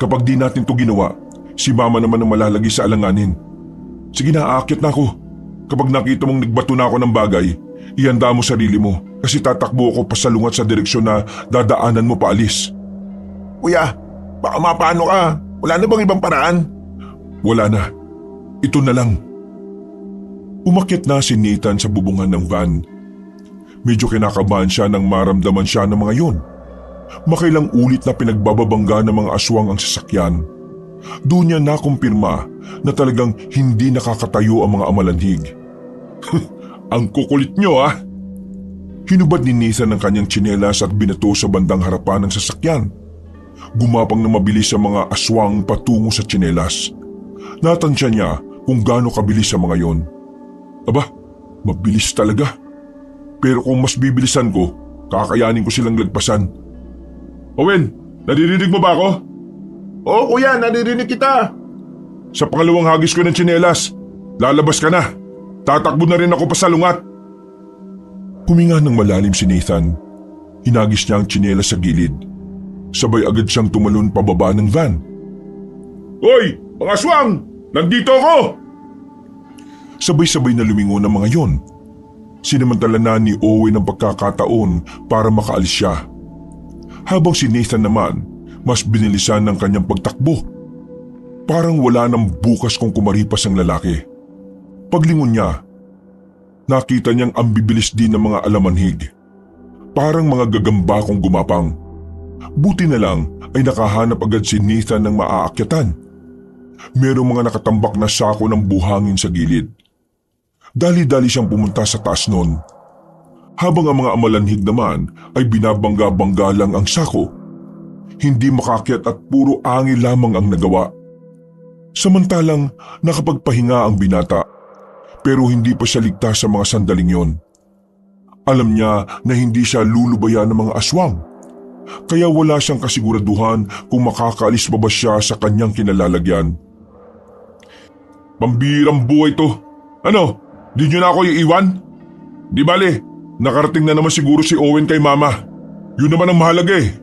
Kapag di natin to ginawa, si Mama naman ang malalagay sa alanganin. Sige na, aakyat na ako. Kapag nakita mong nagbato na ako ng bagay, ihanda mo sarili mo kasi tatakbo ako pasalungat sa direksyon na dadaanan mo paalis. Kuya, baka mapaano ka. Wala na bang ibang paraan? Wala na. Ito na lang. Umakyat na si Nathan sa bubungan ng van. Medyo kinakabahan siya nang maramdaman siya ng mga yun. Makailang ulit na pinagbababangga ng mga aswang ang sasakyan. Doon niya nakumpirma na talagang hindi nakakatayo ang mga amalanhig. Ang kukulit nyo ah! Hinubad ni Nathan ang kanyang tsinelas at binato sa bandang harapan ng sasakyan. Gumapang na mabilis ang mga aswang patungo sa tsinelas. Natansya niya kung gaano kabilis ang mga yon. Aba, mabilis talaga. Pero kung mas bibilisan ko, kakayanin ko silang lagpasan. Owen, naririnig mo ba ako? Oo kuya, naririnig kita. Sa pangalawang hagis ko ng tsinelas, lalabas ka na. Tatakbo na rin ako pasalungat. Huminga ng malalim si Nathan. Hinagis niya ang tsinelas sa gilid. Sabay agad siyang tumalon pababa ng van. Hoy, mga aswang! Nandito ako! Sabay-sabay na lumingon ang mga yon. Sinamantala na ni Owen ang pagkakataon para makaalis siya. Habang si Nathan naman, mas binilisan ng kanyang pagtakbo. Parang wala nang bukas kung kumaripas ang lalaki. Paglingon niya, nakita niyang ang bibilis din ng mga alamanhig. Parang mga gagamba kung gumapang. Buti na lang ay nakahanap agad si Nathan ng maaakyatan. Merong mga nakatambak na sako ng buhangin sa gilid. Dali-dali siyang pumunta sa taas nun. Habang ang mga amalanhig naman ay binabangga-bangga lang ang sako. Hindi makakyat at puro angin lamang ang nagawa. Samantalang nakapagpahinga ang binata, pero hindi pa siya ligtas sa mga sandaling yon. Alam niya na hindi siya lulubayan ng mga aswang, kaya wala siyang kasiguraduhan kung makakaalis pa ba siya sa kanyang kinalalagyan. Pambirang buhay to. Ano, di niyo na ako iiwan? Di bale, nakarating na naman siguro si Owen kay mama. Yun naman ang mahalaga eh.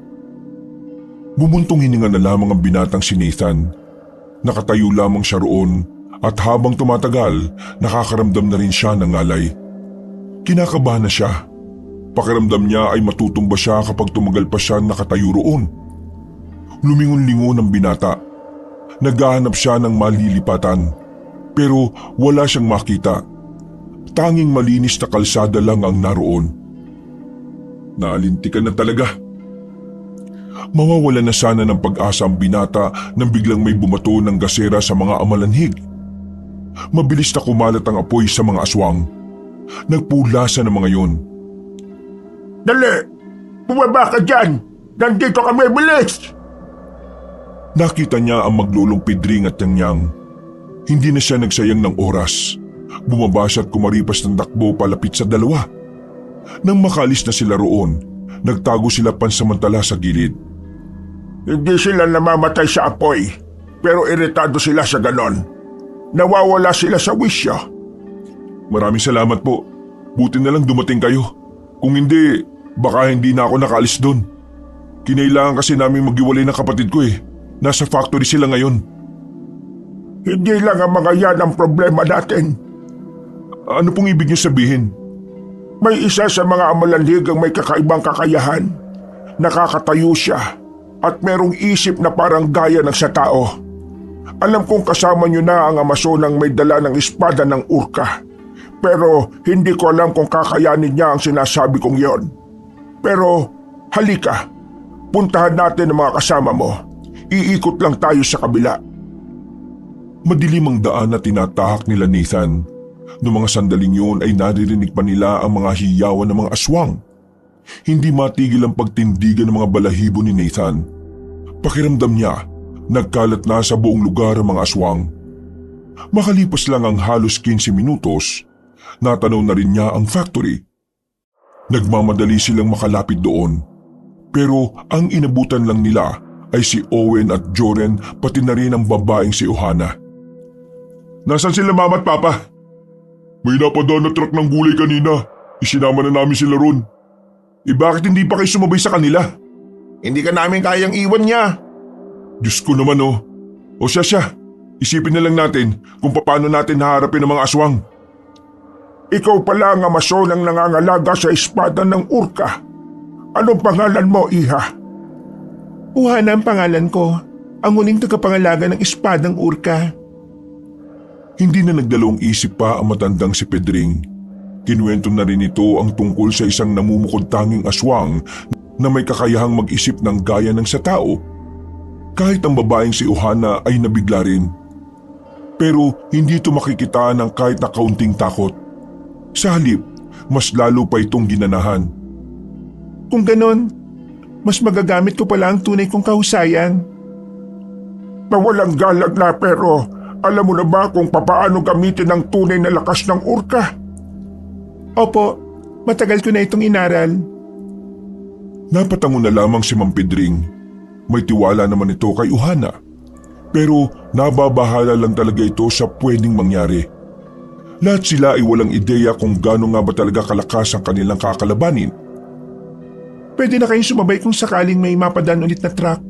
Bumuntong hininga na lamang ang binatang si Nathan. Nakatayo lamang siya roon at habang tumatagal, nakakaramdam na rin siya ng ngalay. Kinakabahan na siya. Pakiramdam niya ay matutumba siya kapag tumagal pa siya nakatayo roon. Lumingon-lingon ang binata. Naghahanap siya ng malilipatan, pero wala siyang makita. Tanging malinis na kalsada lang ang naroon. Naalintikan na talaga. Mawawala na sana ng pag-asa ang binata nang biglang may bumato ng gasera sa mga amalanhig. Mabilis na kumalat ang apoy sa mga aswang. Nagpulasan ang mga yon. Dali! Bumaba ka dyan! Nandito kami, bilis! Nakita niya ang maglulong Pedring at Yang. Hindi na siya nagsayang ng oras. Bumaba siya at kumaripas ng takbo palapit sa dalawa. Nang makalis na sila roon, nagtago sila pansamantala sa gilid. Hindi sila namamatay sa apoy, pero iritado sila sa ganon. Nawawala sila sa wisyo. Maraming salamat po. Buti na lang dumating kayo. Kung hindi, baka hindi na ako nakaalis doon. Kinailangan kasi namin maghiwalay ng kapatid ko eh. Nasa factory sila ngayon. Hindi lang ang mga yan ang problema natin. Ano pong ibig niyo sabihin? May isa sa mga amalanhig ang may kakaibang kakayahan. Nakakatayo siya at merong isip na parang gaya ng sa tao. Alam kong kasama niyo na ang Amazonang may dala ng espada ng urka. Pero hindi ko alam kung kakayanin niya ang sinasabi kong yon. Pero halika, puntahan natin ang mga kasama mo. Iikot lang tayo sa kabila. Madilim ang daan na tinatahak nila Nathan. Noong mga sandaling yun ay naririnig pa nila ang mga hiyawan ng mga aswang. Hindi matigil ang pagtindigan ng mga balahibo ni Nathan. Pakiramdam niya, nagkalat na sa buong lugar ang mga aswang. Makalipas lang ang halos 15 minutos, natanaw na rin niya ang factory. Nagmamadali silang makalapit doon. Pero ang inabutan lang nila ay si Owen at Joren pati na rin ang babaeng si Ohana. Nasaan sila mama at papa? May napadaan na truck ng gulay kanina. Isinama na namin sila ron. Bakit hindi pa kayo sumabay sa kanila? Hindi ka namin kayang iwan niya. Diyos ko naman oh. O siya, isipin na lang natin kung paano natin haharapin ang mga aswang. Ikaw pala ang Amazon ang nangangalaga sa espada ng urka. Anong pangalan mo, Iha? Ohana ang pangalan ko. Ang huling tagapangalaga ng espadang urka. Hindi na nagdalawang isip pa ang matandang si Pedring. Kinuwento na rin ito ang tungkol sa isang namumukod tanging aswang na may kakayahang mag-isip ng gaya ng sa tao. Kahit ang babaeng si Ohana ay nabigla rin. Pero hindi ito makikita ng kahit na kaunting takot. Sa halip, mas lalo pa itong ginanahan. Kung ganon, mas magagamit ko pala ang tunay kong kahusayan. Mawalang galag na pero alam mo na ba kung papaano gamitin ang tunay na lakas ng urka? Opo, matagal ko na itong inaral. Napatango na lamang si Mang Pedring. May tiwala naman ito kay Uhana. Pero nababahala lang talaga ito sa pwedeng mangyari. Lahat sila ay walang ideya kung gaano nga ba talaga kalakas ang kanilang kakalabanin. Pwede na kayong sumabay kung sakaling may mapadaan ulit na truck.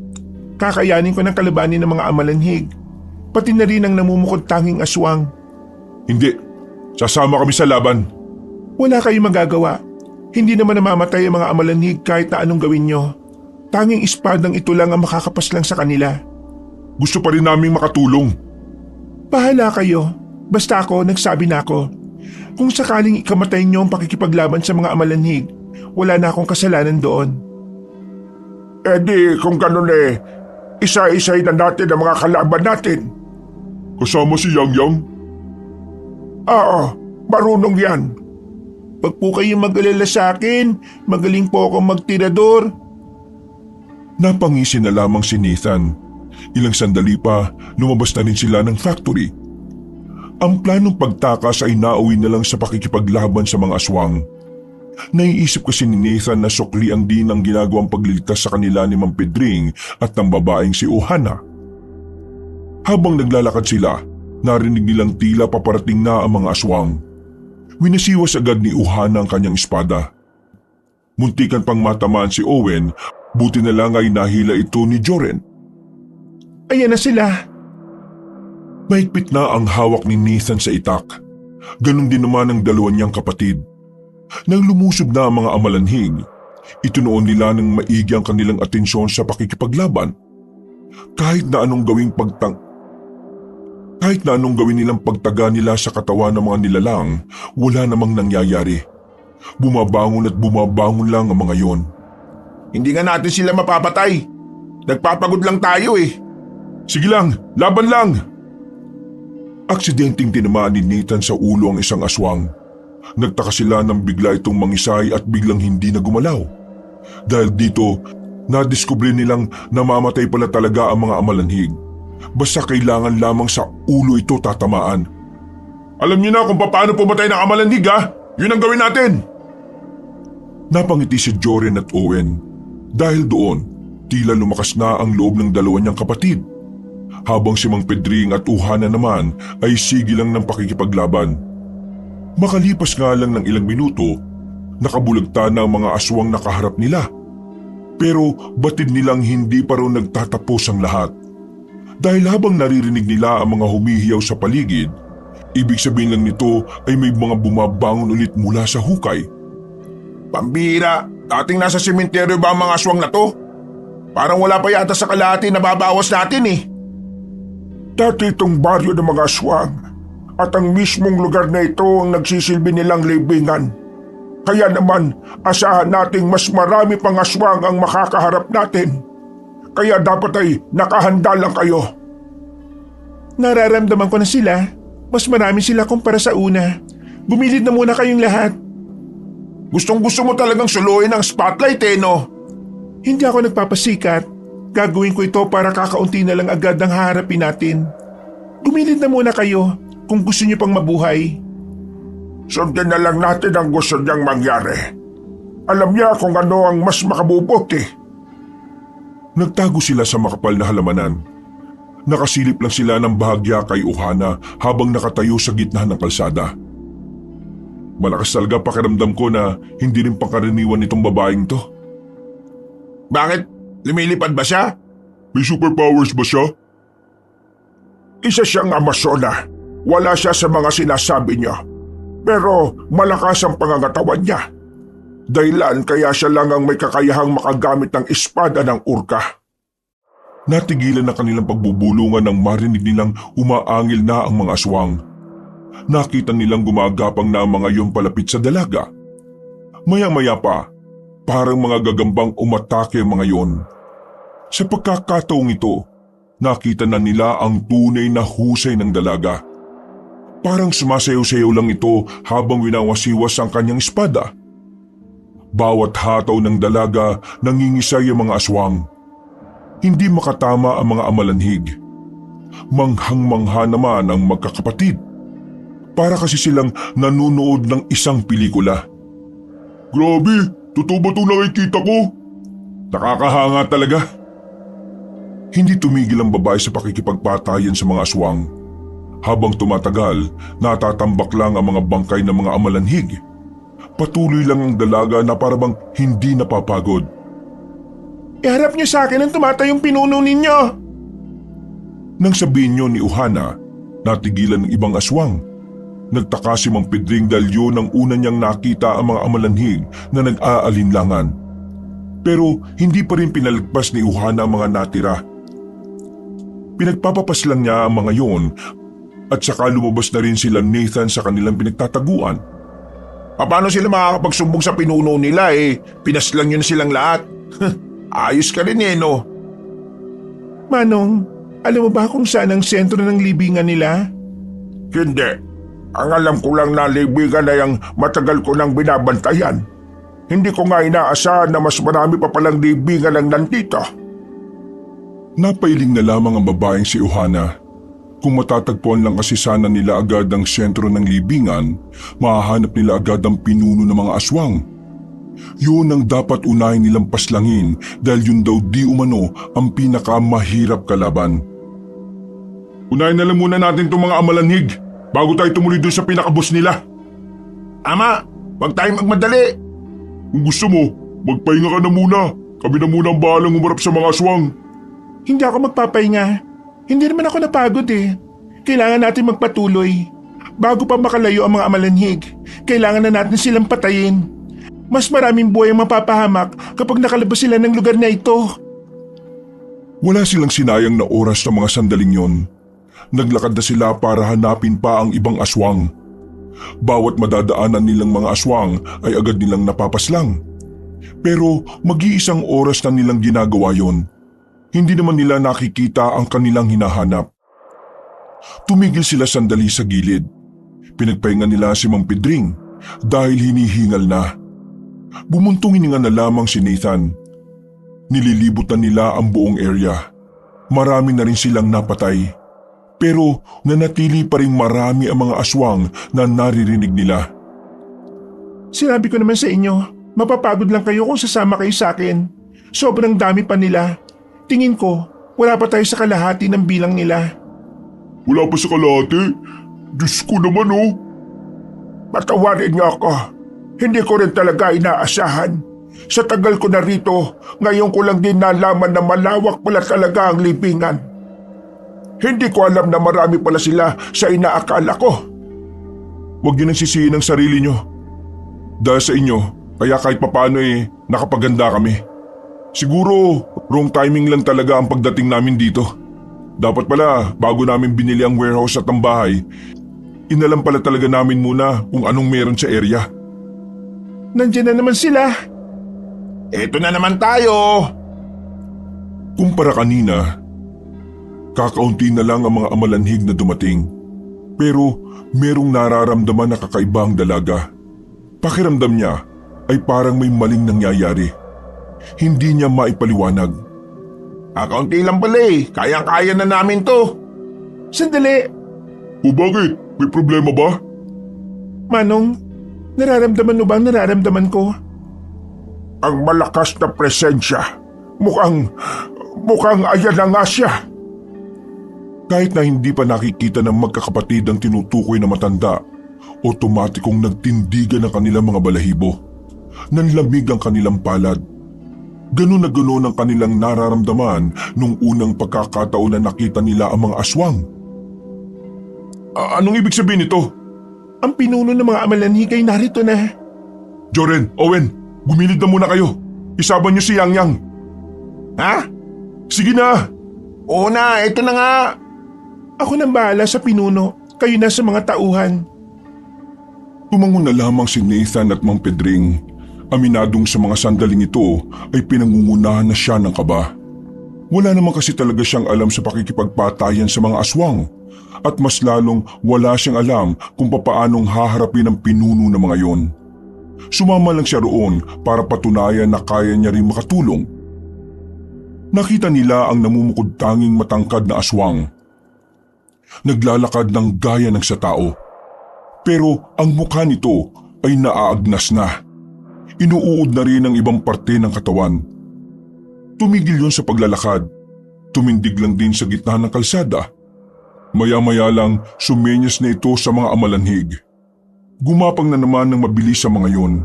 Kakayanin ko ng kalabanin ng mga amalanhig. Pati na rin ang namumukod tanging aswang. Hindi, sasama kami sa laban. Wala kayong magagawa. Hindi naman namamatay ang mga amalanhig kahit na anong gawin nyo. Tanging espadang ito lang ang makakapaslang sa kanila. Gusto pa rin naming makatulong. Bahala kayo. Basta ako, nagsabi na ako. Kung sakaling ikamatay nyo ang pakikipaglaban sa mga amalanhig, wala na akong kasalanan doon. Di kung ganun isa-isay na natin ang mga kalaban natin. Kasama si Yang Yang? Oo, marunong yan. Pag po kayong mag-alala sa akin, magaling po akong magtirador. Napangisi na lamang si Nathan. Ilang sandali pa, lumabas na rin sila ng factory. Ang planong pagtakas ay nauwi na lang sa pakikipaglaban sa mga aswang. Naiisip kasi ni Nathan na sukli ang din ang ginagawang pagliligtas sa kanila ni Mang Pedring at ng babaeng si Uhana. Habang naglalakad sila, narinig nilang tila paparating na ang mga aswang. Winasiwas agad ni Uhana ang kanyang espada. Muntikan pang matamaan si Owen, buti na lang ay nahila ito ni Joren. Ayan na sila. Mahigpit na ang hawak ni Nathan sa itak. Ganon din naman ang dalawa niyang kapatid. Nang lumusob na ang mga amalanhig, itunoon nila ng maigi ang kanilang atensyon sa pakikipaglaban. Kahit na anong gawin nilang pagtaga nila sa katawan ng mga nilalang, wala namang nangyayari. Bumabangon at bumabangon lang ang mga yon. Hindi nga natin sila mapapatay. Nagpapagod lang tayo eh. Sige lang, laban lang! Aksidenteng tinamaan ni Nathan sa ulo ang isang aswang. Nagtaka sila nang bigla itong mangisay at biglang hindi na gumalaw. Dahil dito, nadiskubre nilang namamatay pala talaga ang mga amalanhig. Basta kailangan lamang sa ulo ito tatamaan. Alam niyo na kung paano pumatay ng amalanhig ha? Yun ang gawin natin! Napangiti si Joren at Owen. Dahil doon, tila lumakas na ang loob ng dalawa niyang kapatid. Habang si Mang Pedring at Uhana naman ay sige lang ng pakikipaglaban. Makalipas nga lang ng ilang minuto, nakabulagta na ang mga aswang nakaharap nila. Pero batid nilang hindi pa raw nagtatapos ang lahat. Dahil habang naririnig nila ang mga humihiyaw sa paligid, ibig sabihin lang nito ay may mga bumabangon ulit mula sa hukay. Pambira, dating nasa sementeryo ba ang mga aswang na to? Parang wala pa yata sa kalahati na babawas natin eh. Dati itong baryo ng mga aswang at ang mismong lugar na ito ang nagsisilbi nilang libingan. Kaya naman asahan nating mas marami pang aswang ang makakaharap natin. Kaya dapat ay nakahanda lang kayo. Nararamdaman ko na sila. Mas marami sila kumpara sa una. Bumilid na muna kayong lahat. Gustong gusto mo talagang suluhin ang spotlight eh no? Hindi ako nagpapasikat. Gagawin ko ito para kakaunti na lang agad ang haharapin natin. Gumilid na muna kayo kung gusto niyo pang mabuhay. Sundin na lang natin ang gusto niyang mangyari. Alam niya kung ano ang mas makabubuti. Nagtago sila sa makapal na halamanan. Nakasilip lang sila ng bahagya kay Uhana habang nakatayo sa gitna ng kalsada. Malakas talaga pakiramdam ko na hindi rin pangkaraniwan itong babaeng to. Bakit? Lumilipad ba siya? May superpowers ba siya? Isa siyang Amazona. Wala siya sa mga sinasabi niya. Pero malakas ang pangangatawan niya. Dahilan kaya siya lang ang may kakayahang makagamit ng espada ng urka. Natigilan na kanilang pagbubulungan nang marinig nilang umaangil na ang mga aswang. Nakita nilang gumagapang na ang mga yon palapit sa dalaga. Maya-maya pa, parang mga gagambang umatake ang mga yon. Sa pagkakataong ito, nakita na nila ang tunay na husay ng dalaga. Parang sumasayaw-sayaw lang ito habang winawasiwas ang kanyang espada. Bawat hataw ng dalaga nangingisay ang mga aswang. Hindi makatama ang mga amalanhig. Manghang-mangha naman ang magkakapatid. Para kasi silang nanunood ng isang pelikula. Grabe, totoo ba itong nakikita ko? Nakakahanga talaga. Hindi tumigil ang babae sa pakikipagpatayan sa mga aswang. Habang tumatagal, natatambak lang ang mga bangkay ng mga amalanhig. Patuloy lang ang dalaga na parabang hindi napapagod. Iharap niyo sa akin ang tumatayong pinuno ninyo. Nang sabihin niyo ni Uhana, natigilan ng ibang aswang. Nagtaka si Mang Pedring dahil yun ang una niyang nakita ang mga amalanhig na nag-aalinlangan. Pero hindi pa rin pinalagpas ni Uhana ang mga natira. Pinagpapapas lang niya ang mga yon at saka lumabas na rin sila Nathan sa kanilang pinagtataguan. Paano sila makakapagsumbong sa pinuno nila pinaslang yun silang lahat? Ayos ka rin no? Manong, alam mo ba kung saan ang sentro ng libingan nila? Hindi. Ang alam ko lang na libingan ay ang matagal ko nang binabantayan. Hindi ko nga inaasahan na mas marami pa palang libingan ang nandito. Napailing na lamang ang babaeng si Uhana. Kung matatagpuan lang kasi sana nila agad ang sentro ng libingan, mahahanap nila agad ang pinuno ng mga aswang. Yun ang dapat unahin nilang paslangin dahil yun daw di umano ang pinakamahirap kalaban. Unahin na lang muna natin itong mga amalanhig bago tayo tumuloy doon sa pinakabos nila. Ama, huwag tayong magmadali. Kung gusto mo, magpahinga ka na muna. Kami na muna ang bahalang umarap sa mga aswang. Hindi ako magpapahinga. Hindi naman ako napagod Kailangan natin magpatuloy. Bago pa makalayo ang mga amalanhig, kailangan na natin silang patayin. Mas maraming buhay ang mapapahamak kapag nakalabas sila ng lugar na ito. Wala silang sinayang na oras sa mga sandaling yon. Naglakad na sila para hanapin pa ang ibang aswang. Bawat madadaanan nilang mga aswang ay agad nilang napapaslang. Pero mag-iisang oras na nilang ginagawa yon. Hindi naman nila nakikita ang kanilang hinahanap. Tumigil sila sandali sa gilid. Pinagpahinga nila si Mang Pedring dahil hinihingal na. Bumuntong hininga na lamang si Nathan. Nililibutan nila ang buong area. Marami na rin silang napatay. Pero nanatili pa rin marami ang mga aswang na naririnig nila. Sinabi ko naman sa inyo, mapapagod lang kayo kung sasama kayo sa akin. Sobrang dami pa nila. Tingin ko, wala pa tayo sa kalahati ng bilang nila. Wala pa sa kalahati? Diyos ko naman Patawarin niyo ako. Hindi ko rin talaga inaasahan. Sa tagal ko na rito, ngayon ko lang din nalaman na malawak pala talaga ang libingan. Hindi ko alam na marami pala sila sa inaakala ko. Huwag niyo nang sisihin ang sarili niyo. Dahil sa inyo, kaya kahit papano nakapaganda kami. Siguro, wrong timing lang talaga ang pagdating namin dito. Dapat pala, bago namin binili ang warehouse at ang bahay, inalam pala talaga namin muna kung anong meron sa area. Nandiyan na naman sila. Eto na naman tayo. Kumpara kanina, kakaunti na lang ang mga amalanhig na dumating. Pero merong nararamdaman na kakaibang dalaga. Pakiramdam niya ay parang may maling nangyayari. Hindi niya maipaliwanag. Kaunti lang pala kayang-kaya na namin to. Sandali. O bakit? May problema ba? Manong, nararamdaman mo ba ang nararamdaman ko? Ang malakas na presensya. Mukhang ayan na nga siya. Kahit na hindi pa nakikita ng magkakapatid ang tinutukoy na matanda, otomatikong nagtindigan ang kanilang mga balahibo. Nanlamig ang kanilang palad. Ganun na ganun ang kanilang nararamdaman nung unang pagkakataon na nakita nila ang mga aswang. Anong ibig sabihin nito? Ang pinuno ng mga amalanhig ay narito na. Joren, Owen, gumilid na muna kayo. Isaban niyo si Yang Yang. Ha? Sige na. Oo na, eto na nga. Ako nang bahala sa pinuno, kayo na sa mga tauhan. Tumango na lamang si Nathan at Mang Pedring. Aminadong sa mga sandaling ito ay pinangungunahan na siya ng kaba. Wala naman kasi talaga siyang alam sa pakikipagpatayan sa mga aswang at mas lalong wala siyang alam kung papaanong haharapin ang pinuno ng mga yon. Sumama lang siya roon para patunayan na kaya niya rin makatulong. Nakita nila ang namumukod-tanging matangkad na aswang. Naglalakad ng gaya ng sa tao. Pero ang mukha nito ay naaagnas na. Inuuod na rin ang ibang parte ng katawan. Tumigil yon sa paglalakad. Tumindig lang din sa gitna ng kalsada. Maya-maya lang sumenyas na ito sa mga amalanhig. Gumapang na naman ng mabilis sa mga yon.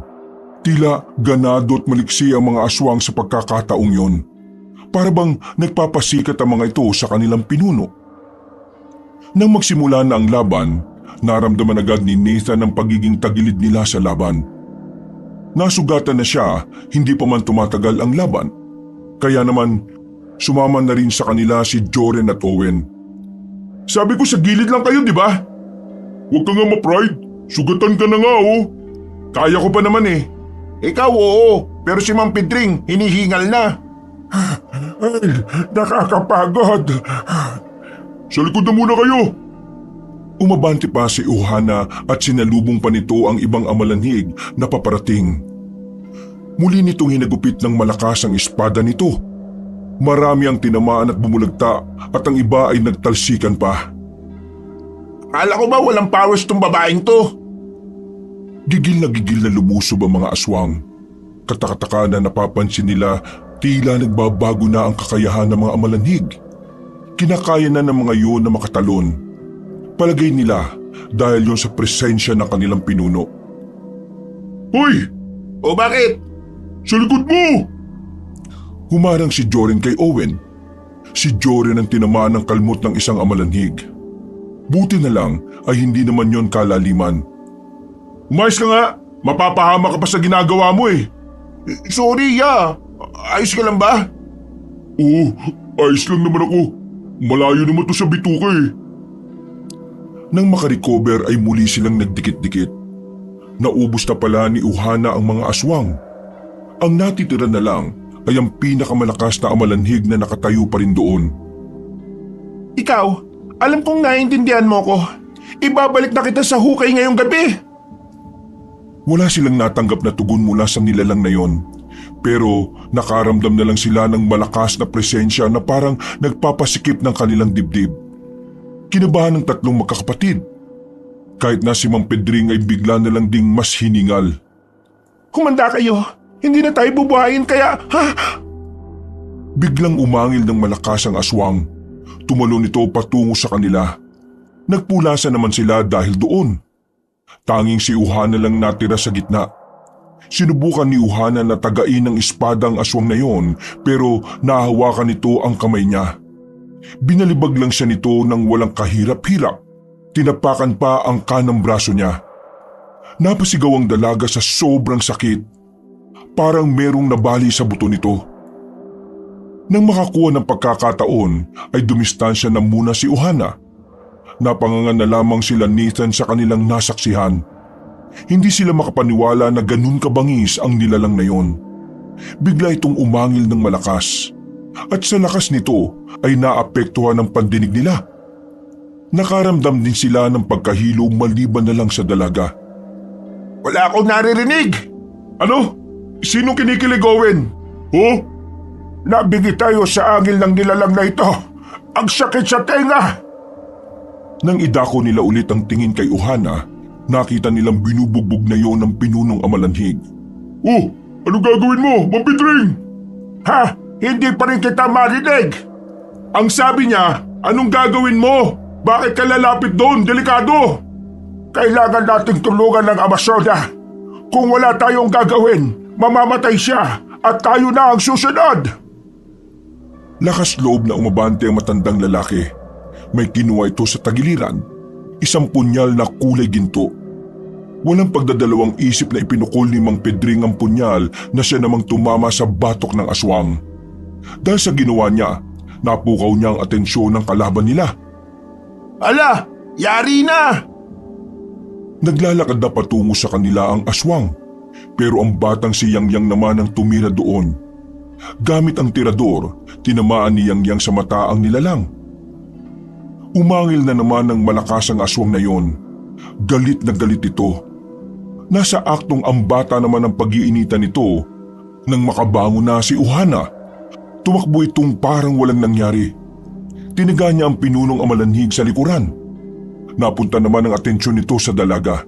Tila ganado at maliksi ang mga aswang sa pagkakataong yon. Para bang nagpapasikat ang mga ito sa kanilang pinuno. Nang magsimula na ang laban, naramdaman agad ni Nathan ang pagiging tagilid nila sa laban. Nasugatan na siya, hindi pa man tumatagal ang laban. Kaya naman, sumama na rin sa kanila si Joren at Owen. Sabi ko sa gilid lang kayo, di ba? Huwag ka nga ma-pride. Sugatan ka na nga, oh. Kaya ko pa naman eh. Ikaw oo, pero si Mang Pedring hinihingal na. Ay, nakakapagod. Sa likod na muna kayo. Umabante pa si Uhana at sinalubong pa nito ang ibang amalanhig na paparating. Muli nitong hinagupit ng malakas ang espada nito. Marami ang tinamaan at bumulagta at ang iba ay nagtalsikan pa. Akala ko ba walang powers tong babaeng to? Gigil na lumusob ang mga aswang. Katakataka na napapansin nila tila nagbabago na ang kakayahan ng mga amalanhig. Kinakaya na ng mga yun na makatalon. Palagay nila dahil yon sa presensya ng kanilang pinuno. Hoy! O bakit? Sa likod mo! Humarang si Joren kay Owen. Si Joren ang tinamaan ng kalmot ng isang amalanhig. Buti na lang ay hindi naman yon kalaliman. Umayos ka nga! Mapapahama ka pa sa ginagawa mo eh. Sorry, ya. Ayos ka lang ba? Oo, ayos lang naman ako. Malayo naman to sa bituka eh. Nang makarecover ay muli silang nagdikit-dikit. Naubos na pala ni Uhana ang mga aswang. Ang natitira na lang ay ang pinakamalakas na amalanhig na nakatayo pa rin doon. Ikaw, alam kong naiintindihan mo ko. Ibabalik na kita sa hukay ngayong gabi. Wala silang natanggap na tugon mula sa nilalang na yon. Pero nakaramdam na lang sila ng malakas na presensya na parang nagpapasikip ng kanilang dibdib. Kinabahan ng tatlong magkakapatid. Kahit na si Mang Pedring ay bigla na lang ding mas hiningal. Humanda kayo. Hindi na tayo bubuhayin kaya... Ha? Biglang umangil ng malakas ang aswang. Tumalon ito patungo sa kanila. Nagpulasa naman sila dahil doon. Tanging si Uhana lang natira sa gitna. Sinubukan ni Uhana na tagain ng espada ang aswang na yon pero nahawakan nito ang kamay niya. Binalibag lang siya nito ng walang kahirap-hirap. Tinapakan pa ang kanang braso niya. Napasigaw ang dalaga sa sobrang sakit. Parang merong nabali sa buto nito. Nang makakuha ng pagkakataon ay dumistansya na muna si Uhana. Napangangan na lamang sila Nathan sa kanilang nasaksihan. Hindi sila makapaniwala na ganun kabangis ang nilalang na yon. Bigla itong umangil ng malakas. At sa lakas nito ay naapektuhan ang pandinig nila. Nakaramdam din sila ng pagkahilo maliban na lang sa dalaga. Wala akong naririnig. Ano? Sinong kinikilig, Owen? Oh? Nabigi tayo sa angil ng nilalang na ito. Ang sakit sa tenga. Nang idako nila ulit ang tingin kay Uhana, nakita nilang binubugbog na yon ng pinunong amalanhig. Oh, ano gagawin mo, Mang Pedring? Ha? Hindi pa rin kita marinig. Ang sabi niya, anong gagawin mo? Bakit ka lalapit doon? Delikado! Kailangan nating tulungan ng Amazona. Kung wala tayong gagawin, mamamatay siya at tayo na ang susunod. Lakas loob na umabante ang matandang lalaki. May kinuha ito sa tagiliran, isang punyal na kulay ginto. Walang pagdadalawang isip na ipinukol ni Mang Pedring ang punyal na siya namang tumama sa batok ng aswang. Dahil sa ginawa niya, napukaw niya ang atensyon ng kalaban nila. Ala, yari na! Naglalakad na patungo sa kanila ang aswang, pero ang batang si Yang Yang naman ang tumira doon. Gamit ang tirador, tinamaan ni Yang Yang sa mata ang nilalang. Umangil na naman ng malakas ang aswang na yon. Galit na galit ito. Nasa aktong ang bata naman ang pag-iinitan nito nang makabangon na si Uhana. Tumakbo itong parang walang nangyari. Tiniga niya ang pinunong amalanhig sa likuran. Napunta naman ang atensyon nito sa dalaga.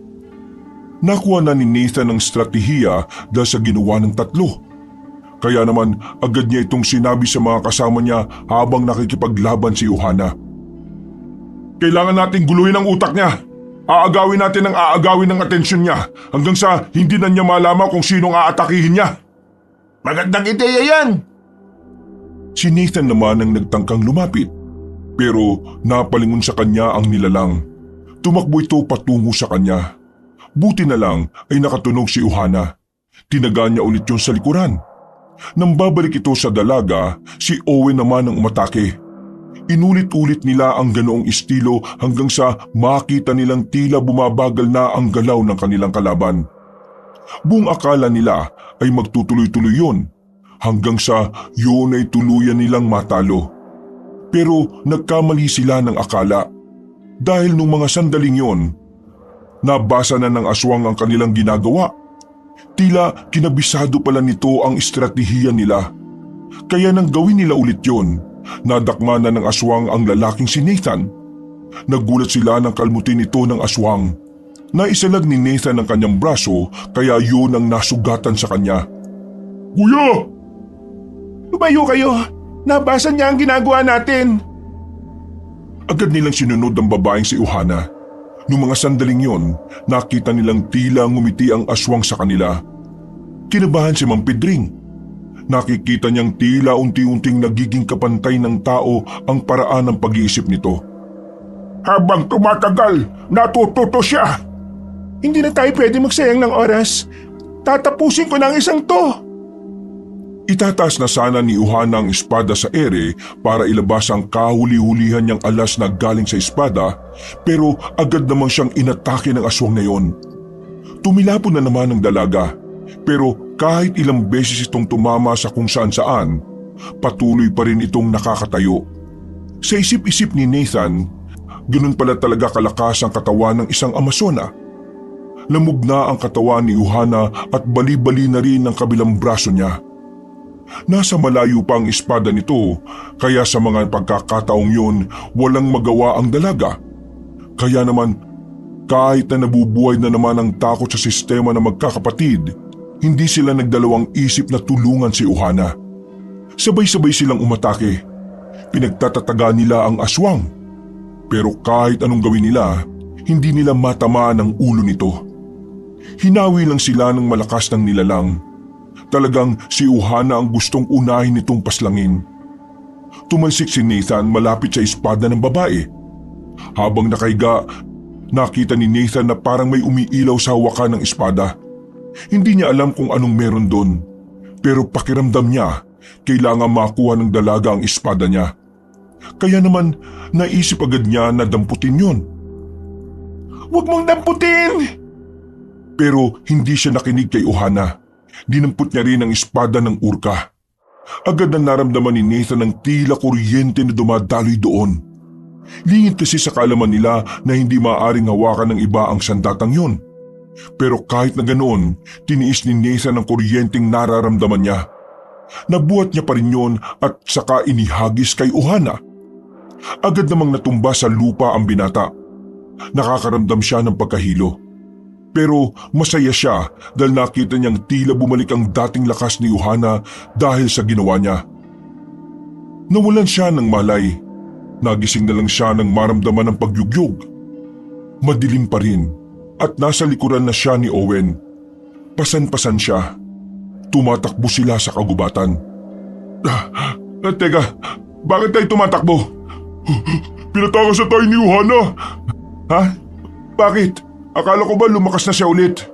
Nakuha na ni Nathan ang strategiya dahil sa ginawa ng tatlo. Kaya naman agad niya itong sinabi sa mga kasama niya habang nakikipaglaban si Uhana. Kailangan nating guluhin ang utak niya. Aagawin natin ang aagawin ng atensyon niya hanggang sa hindi na niya malaman kung sinong aatakihin niya. Magandang ideya yan! Si Nathan naman ang nagtangkang lumapit. Pero napalingon sa kanya ang nilalang. Tumakbo ito patungo sa kanya. Buti na lang ay nakatunog si Uhana. Tinaga niya ulit yun sa likuran. Nang babalik ito sa dalaga, si Owen naman ang umatake. Inulit-ulit nila ang ganoong estilo hanggang sa makita nilang tila bumabagal na ang galaw ng kanilang kalaban. Buong akala nila ay magtutuloy-tuloy yun hanggang sa yun ay tuluyan nilang matalo. Pero nagkamali sila ng akala dahil nung mga sandaling yon, nabasa na ng aswang ang kanilang ginagawa. Tila kinabisado pala nito ang estratehiya nila. Kaya nang gawin nila ulit yon, nadakma na ng aswang ang lalaking si Nathan. Nagulat sila nang kalmutin ito ng aswang. Naisalag ni Nathan ang kanyang braso kaya yun ang nasugatan sa kanya. Kuya! Lumayo kayo! Nabasa niya ang ginagawa natin! Agad nilang sinunod ang babaeng si Uhana. Noong mga sandaling yon, nakita nilang tila ngumiti ang aswang sa kanila. Kinabahan si Mang Pedring. Nakikita niyang tila unti-unting nagiging kapantay ng tao ang paraan ng pag-iisip nito. Habang tumatagal, natututo siya. Hindi na tayo pwede magsayang ng oras. Tatapusin ko na ang isang to! Itataas na sana ni Uhana ang espada sa ere para ilabas ang kahuli-hulihan niyang alas na galing sa espada, pero agad namang siyang inatake ng aswang na yon. Tumilapon na naman ang dalaga, pero kahit ilang beses itong tumama sa kung saan-saan, patuloy pa rin itong nakakatayo. Sa isip-isip ni Nathan, ganun pala talaga kalakas ang katawan ng isang Amazona. Lamog na ang katawan ni Uhana at bali-bali na rin ang kabilang braso niya. Nasa malayo pa ang espada nito, kaya sa mga pagkakataong yun, walang magawa ang dalaga. Kaya naman, kahit na nabubuhay na naman ang takot sa sistema ng magkakapatid, hindi sila nagdalawang isip na tulungan si Uhana. Sabay-sabay silang umatake. Pinagtatataga nila ang aswang. Pero kahit anong gawin nila, hindi nila matamaan ang ulo nito. Hinawi lang sila ng malakas ng nilalang. Talagang si Uhana ang gustong unahin nitong paslangin. Tumalsik si Nathan malapit sa espada ng babae. Habang nakahiga, nakita ni Nathan na parang may umiilaw sa hawakan ng espada. Hindi niya alam kung anong meron doon, pero pakiramdam niya kailangan makuha ng dalaga ang espada niya. Kaya naman naisip agad niya na damputin yun. Huwag mong damputin! Pero hindi siya nakinig kay Uhana. Dinampot niya rin ang espada ng urka. Agad na naramdaman ni Nathan ang tila kuryente na dumadaloy doon. Lingid kasi sa kaalaman nila na hindi maaaring hawakan ng iba ang sandatang yun. Pero kahit na ganoon, tiniis ni Nathan ang kuryenteng nararamdaman niya. Nabuhat niya pa rin yun at saka inihagis kay Uhana. Agad namang natumba sa lupa ang binata. Nakakaramdam siya ng pagkahilo. Pero masaya siya dahil nakita niyang tila bumalik ang dating lakas ni Uhana dahil sa ginawa niya. Nawalan siya ng malay. Nagising na lang siya nang maramdaman ng pagyugyog. Madilim pa rin at nasa likuran na siya ni Owen. Pasan-pasan siya. Tumatakbo sila sa kagubatan. Teka, bakit tayo tumatakbo? Pinatakas na tayo ni Uhana. Ha? Bakit? Akala ko ba lumakas na siya ulit?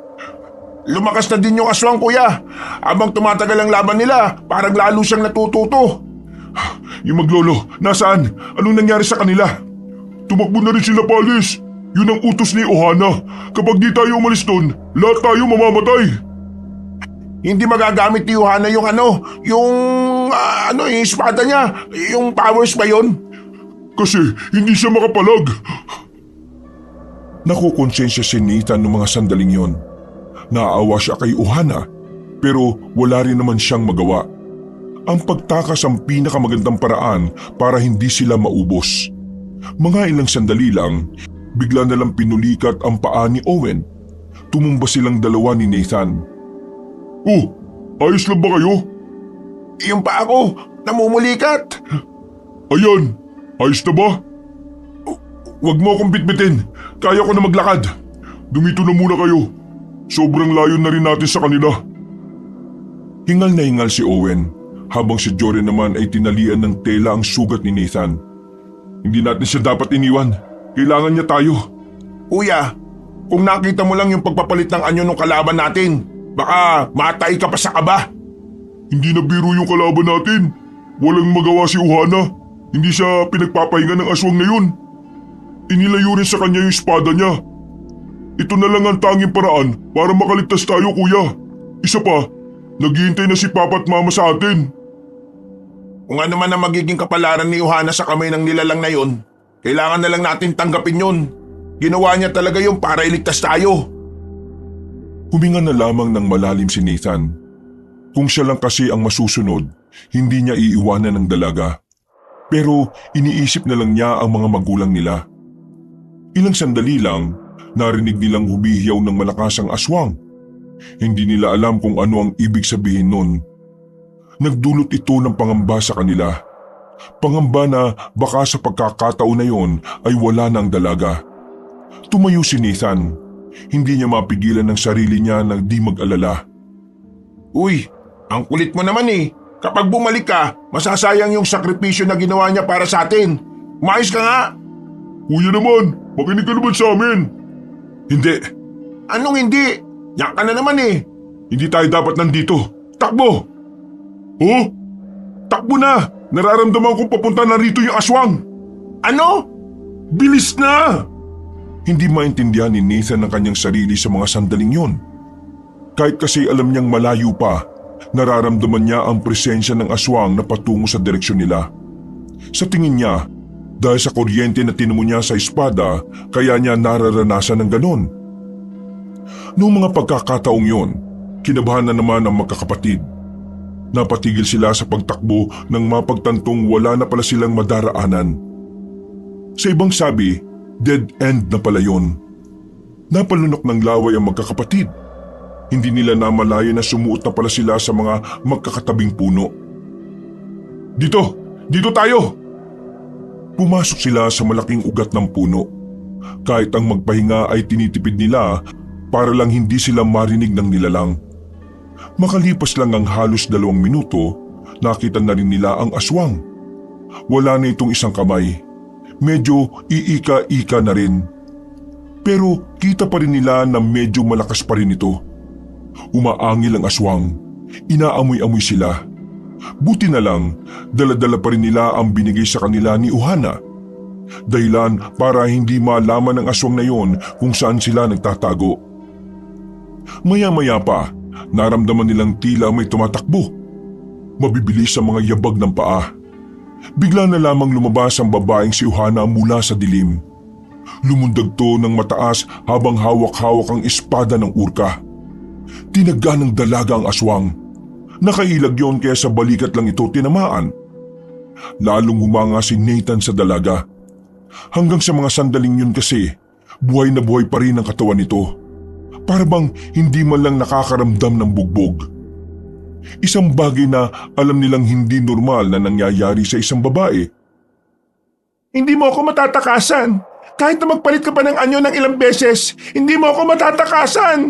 Lumakas na din yung aswang, kuya. Habang tumatagal ang laban nila, parang lalo siyang natututo. Yung maglolo, nasaan? Anong nangyari sa kanila? Tumakbo na rin sila, Palis. Yun ang utos ni Ohana. Kapag di tayo umalis doon, lahat tayo mamamatay. Hindi magagamit ni Johanna yung yung espada niya. Yung powers ba yun? Kasi hindi siya makapalag. Nakukonsensya si Nathan noong mga sandaling yon. Naaawa siya kay Johanna pero wala rin naman siyang magawa. Ang pagtakas ang pinakamagandang paraan para hindi sila maubos. Mga ilang sandali lang, bigla na lang pinulikat ang paa ni Owen. Tumumba silang dalawa ni Nathan. Oh, ayos lang ba kayo? Yung paa ko, namumulikat. Ayan, ayos na ba? Huwag mo akong bitbitin. Kaya ko na maglakad. Dumito na muna kayo. Sobrang layo na rin natin sa kanila. Hingal na hingal si Owen habang si Jory naman ay tinalian ng tela ang sugat ni Nathan. Hindi natin siya dapat iniwan. Kailangan niya tayo. Kuya, kung nakita mo lang yung pagpapalit ng anyo ng kalaban natin, baka matay ka pa sa kaba. Hindi na biro yung kalaban natin. Walang magawa si Johanna. Hindi siya pinagpapahinga ng aswang na yun. Inilayo rin sa kanya yung espada niya. Ito na lang ang tanging paraan para makaligtas tayo, kuya. Isa pa, naghihintay na si Papa at Mama sa atin. Kung ano man ang magiging kapalaran ni Johanna sa kamay ng nilalang na yun, kailangan na lang natin tanggapin yun. Ginawa niya talaga yun para iligtas tayo. Huminga na lamang ng malalim si Nathan. Kung siya lang kasi ang masusunod, hindi niya iiwanan ng dalaga. Pero iniisip na lang niya ang mga magulang nila. Ilang sandali lang, narinig nilang humihiyaw ng malakas ang aswang. Hindi nila alam kung ano ang ibig sabihin nun. Nagdulot ito ng pangamba sa kanila. Pangamba na baka sa pagkakataon na yon ay wala na ang dalaga. Tumayo si Nathan. Hindi niya mapigilan ng sarili niya na di mag-alala. Uy, ang kulit mo naman eh. Kapag bumalik ka, masasayang yung sakripisyo na ginawa niya para sa atin. Umayos ka nga. Kuya naman, makinig ka naman sa amin. Hindi. Anong hindi? Yan ka na naman eh. Hindi tayo dapat nandito. Takbo! Oh? Takbo na! Nararamdaman kong papunta na rito yung aswang. Ano? Bilis na! Hindi maintindihan ni Nathan ang kanyang sarili sa mga sandaling yon. Kahit kasi alam niyang malayo pa, nararamdaman niya ang presensya ng aswang na patungo sa direksyon nila. Sa tingin niya, dahil sa kuryente na tinamo niya sa espada, kaya niya nararanasan ng ganon. Noong mga pagkakataong yon, kinabahan na naman ang magkakapatid. Napatigil sila sa pagtakbo nang mapagtantong wala na pala silang madaraanan. Sa ibang sabi, dead end na pala yon. Napalunok ng laway ang magkakapatid. Hindi nila namalayan na sumuot na pala sila sa mga magkakatabing puno. Dito! Dito tayo! Pumasok sila sa malaking ugat ng puno. Kahit ang magpahinga ay tinitipid nila para lang hindi sila marinig ng nilalang. Makalipas lang ang halos 2 minuto, nakita na rin nila ang aswang. Wala na itong isang kamay. Medyo iika-ika na rin. Pero kita pa rin nila na medyo malakas pa rin ito. Umaangil ang aswang. Inaamoy-amoy sila. Buti na lang, dala-dala pa rin nila ang binigay sa kanila ni Johanna. Dahilan para hindi malaman ng aswang na yon kung saan sila nagtatago. Maya-maya pa, naramdaman nilang tila may tumatakbo. Mabibilis ang mga yabag ng paa. Bigla na lamang lumabas ang babaeng si Johanna mula sa dilim. Lumundag to ng mataas habang hawak-hawak ang espada ng urka. Tinagga ng dalaga ang aswang. Nakailag yon kaya sa balikat lang ito tinamaan. Lalong humanga si Nathan sa dalaga. Hanggang sa mga sandaling yun kasi, buhay na buhay pa rin ang katawan nito. Para bang hindi man lang nakakaramdam ng bugbog. Isang bagay na alam nilang hindi normal na nangyayari sa isang babae. Hindi mo ako matatakasan. Kahit na magpalit ka pa ng anyo ng ilang beses, hindi mo ako matatakasan.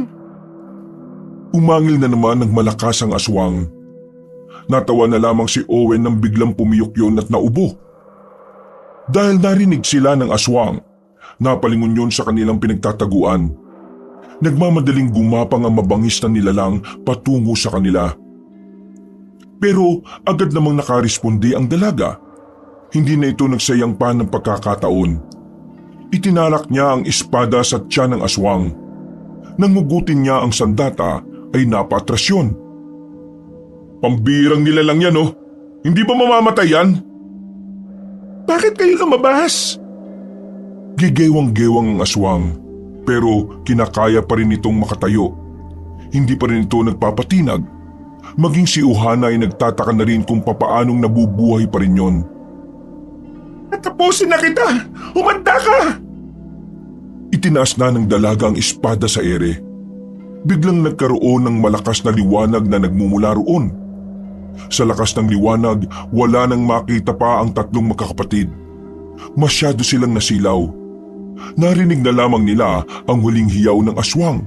Umangil na naman ng malakas ang aswang. Natawa na lamang si Owen nang biglang pumiyok yun at naubo. Dahil narinig sila ng aswang, napalingon yun sa kanilang pinagtataguan. Nagmamadaling gumapang ang mabangis na nilalang patungo sa kanila. Pero agad namang nakaresponde ang dalaga. Hindi na ito nagsayang pa ng pagkakataon. Itinarak niya ang espada sa tiyan ng aswang. Nang hugutin niya ang sandata ay napaatras yun. Pambirang nila lang yan oh. Hindi ba mamamatay yan? Bakit kayo lumabas? Gigewang-gewang ang aswang pero kinakaya pa rin itong makatayo. Hindi pa rin ito nagpapatinag. Maging si Uhana ay nagtataka na rin kung papaanong nabubuhay pa rin yon. Tapusin na kita! Humanda ka! Itinaas na ng dalaga ang espada sa ere. Biglang nagkaroon ng malakas na liwanag na nagmumula roon. Sa lakas ng liwanag, wala nang makita pa ang tatlong magkakapatid. Masyado silang nasilaw. Narinig na lamang nila ang huling hiyaw ng aswang.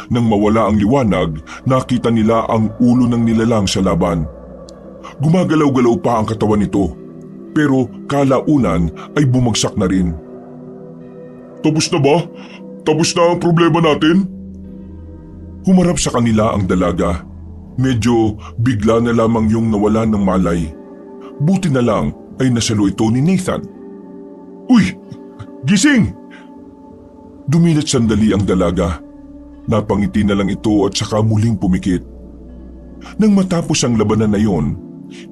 Nang mawala ang liwanag, nakita nila ang ulo ng nilalang sa laban. Gumagalaw-galaw pa ang katawan nito, pero kalaunan ay bumagsak na rin. Tapos na ba? Tapos na ang problema natin? Humarap sa kanila ang dalaga. Medyo bigla na lamang yung nawala ng malay. Buti na lang ay nasalo ito ni Nathan. Uy! Gising! Dumilat sandali ang dalaga. Napangiti na lang ito at saka muling pumikit. Nang matapos ang labanan na yon,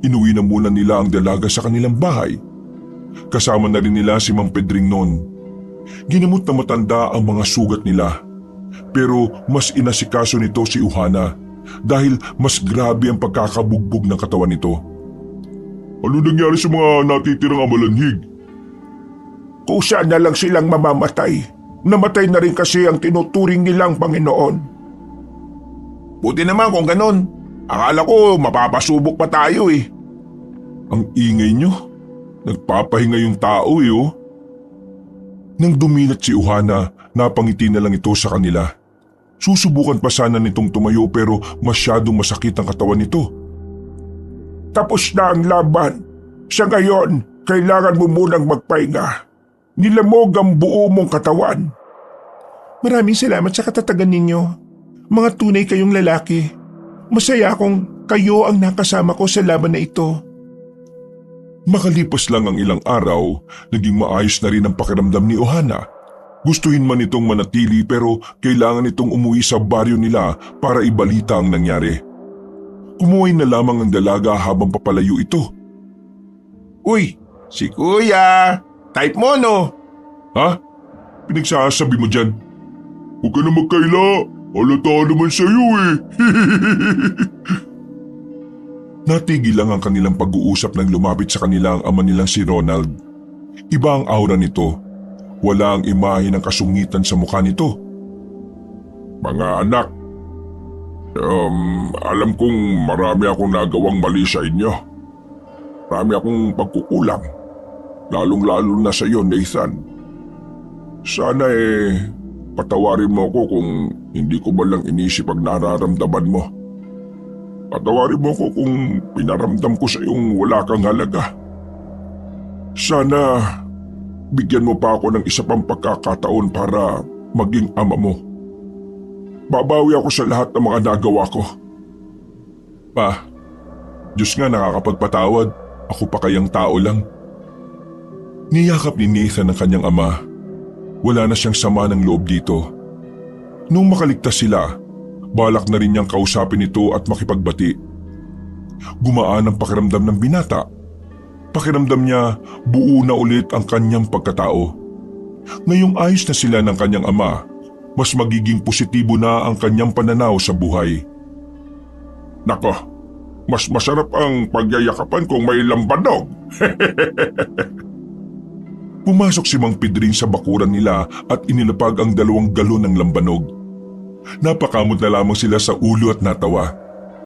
inuwi na muna nila ang dalaga sa kanilang bahay. Kasama na rin nila si Mang Pedring noon. Ginamot na matanda ang mga sugat nila. Pero mas inasikaso nito si Uhana dahil mas grabe ang pagkakabugbog ng katawan nito. Ano nangyari sa mga natitirang amalanhig? Kusa na lang silang mamamatay. Namatay na rin kasi ang tinuturing nilang Panginoon. Buti naman kung ganon. Akala ko mapapasubok pa tayo eh. Ang ingay nyo. Nagpapahinga yung tao eh oh. Nang dumilat si Uhana, napangiti na lang ito sa kanila. Susubukan pa sana nitong tumayo pero masyadong masakit ang katawan nito. Tapos na ang laban. Sa ngayon, kailangan mo munang magpahinga. Nilamog ang buo mong katawan. Maraming salamat sa katatagan ninyo. Mga tunay kayong lalaki. Masaya akong kayo ang nakasama ko sa laban na ito. Makalipas lang ang ilang araw, naging maayos na rin ang pakiramdam ni Ohana. Gustuhin man itong manatili pero kailangan itong umuwi sa baryo nila para ibalita ang nangyari. Umuwi na lamang ang dalaga habang papalayo ito. Uy! Si Kuya! Type mo no? Ha? Pinagsasabi mo dyan? Huwag ka na magkaila. Halata naman sa'yo eh. Natigil lang ang kanilang pag-uusap nang lumapit sa kanila ang ama nilang si Ronald. Iba ang aura nito. Wala ang imahe ng kasungitan sa mukha nito. Mga anak, alam kong marami akong nagawang mali sa inyo. Marami akong pagkukulang. Lalong-lalo na sa iyo, Nathan. Sana patawarin mo ako kung hindi ko ba lang inisip ang nararamdaman mo. Patawarin mo ako kung pinaramdam ko sa iyong wala kang halaga. Sana bigyan mo pa ako ng isa pang pagkakataon para maging ama mo. Babawi ako sa lahat ng mga nagawa ko. Pa, Diyos nga nakakapagpatawad. Ako pa kayang tao lang. Niyakap ni Nathan ang kanyang ama. Wala na siyang sama ng loob dito. Nung makaligtas sila, balak na rin niyang kausapin ito at makipagbati. Gumaan ang pakiramdam ng binata. Pakiramdam niya buo na ulit ang kanyang pagkatao. Ngayong ayos na sila ng kanyang ama, mas magiging positibo na ang kanyang pananaw sa buhay. Nako, mas masarap ang pagyayakapan kung may lambanog. Pumasok si Mang Pedring sa bakuran nila at inilapag ang 2 galon ng lambanog. Napakamot na lamang sila sa ulo at natawa.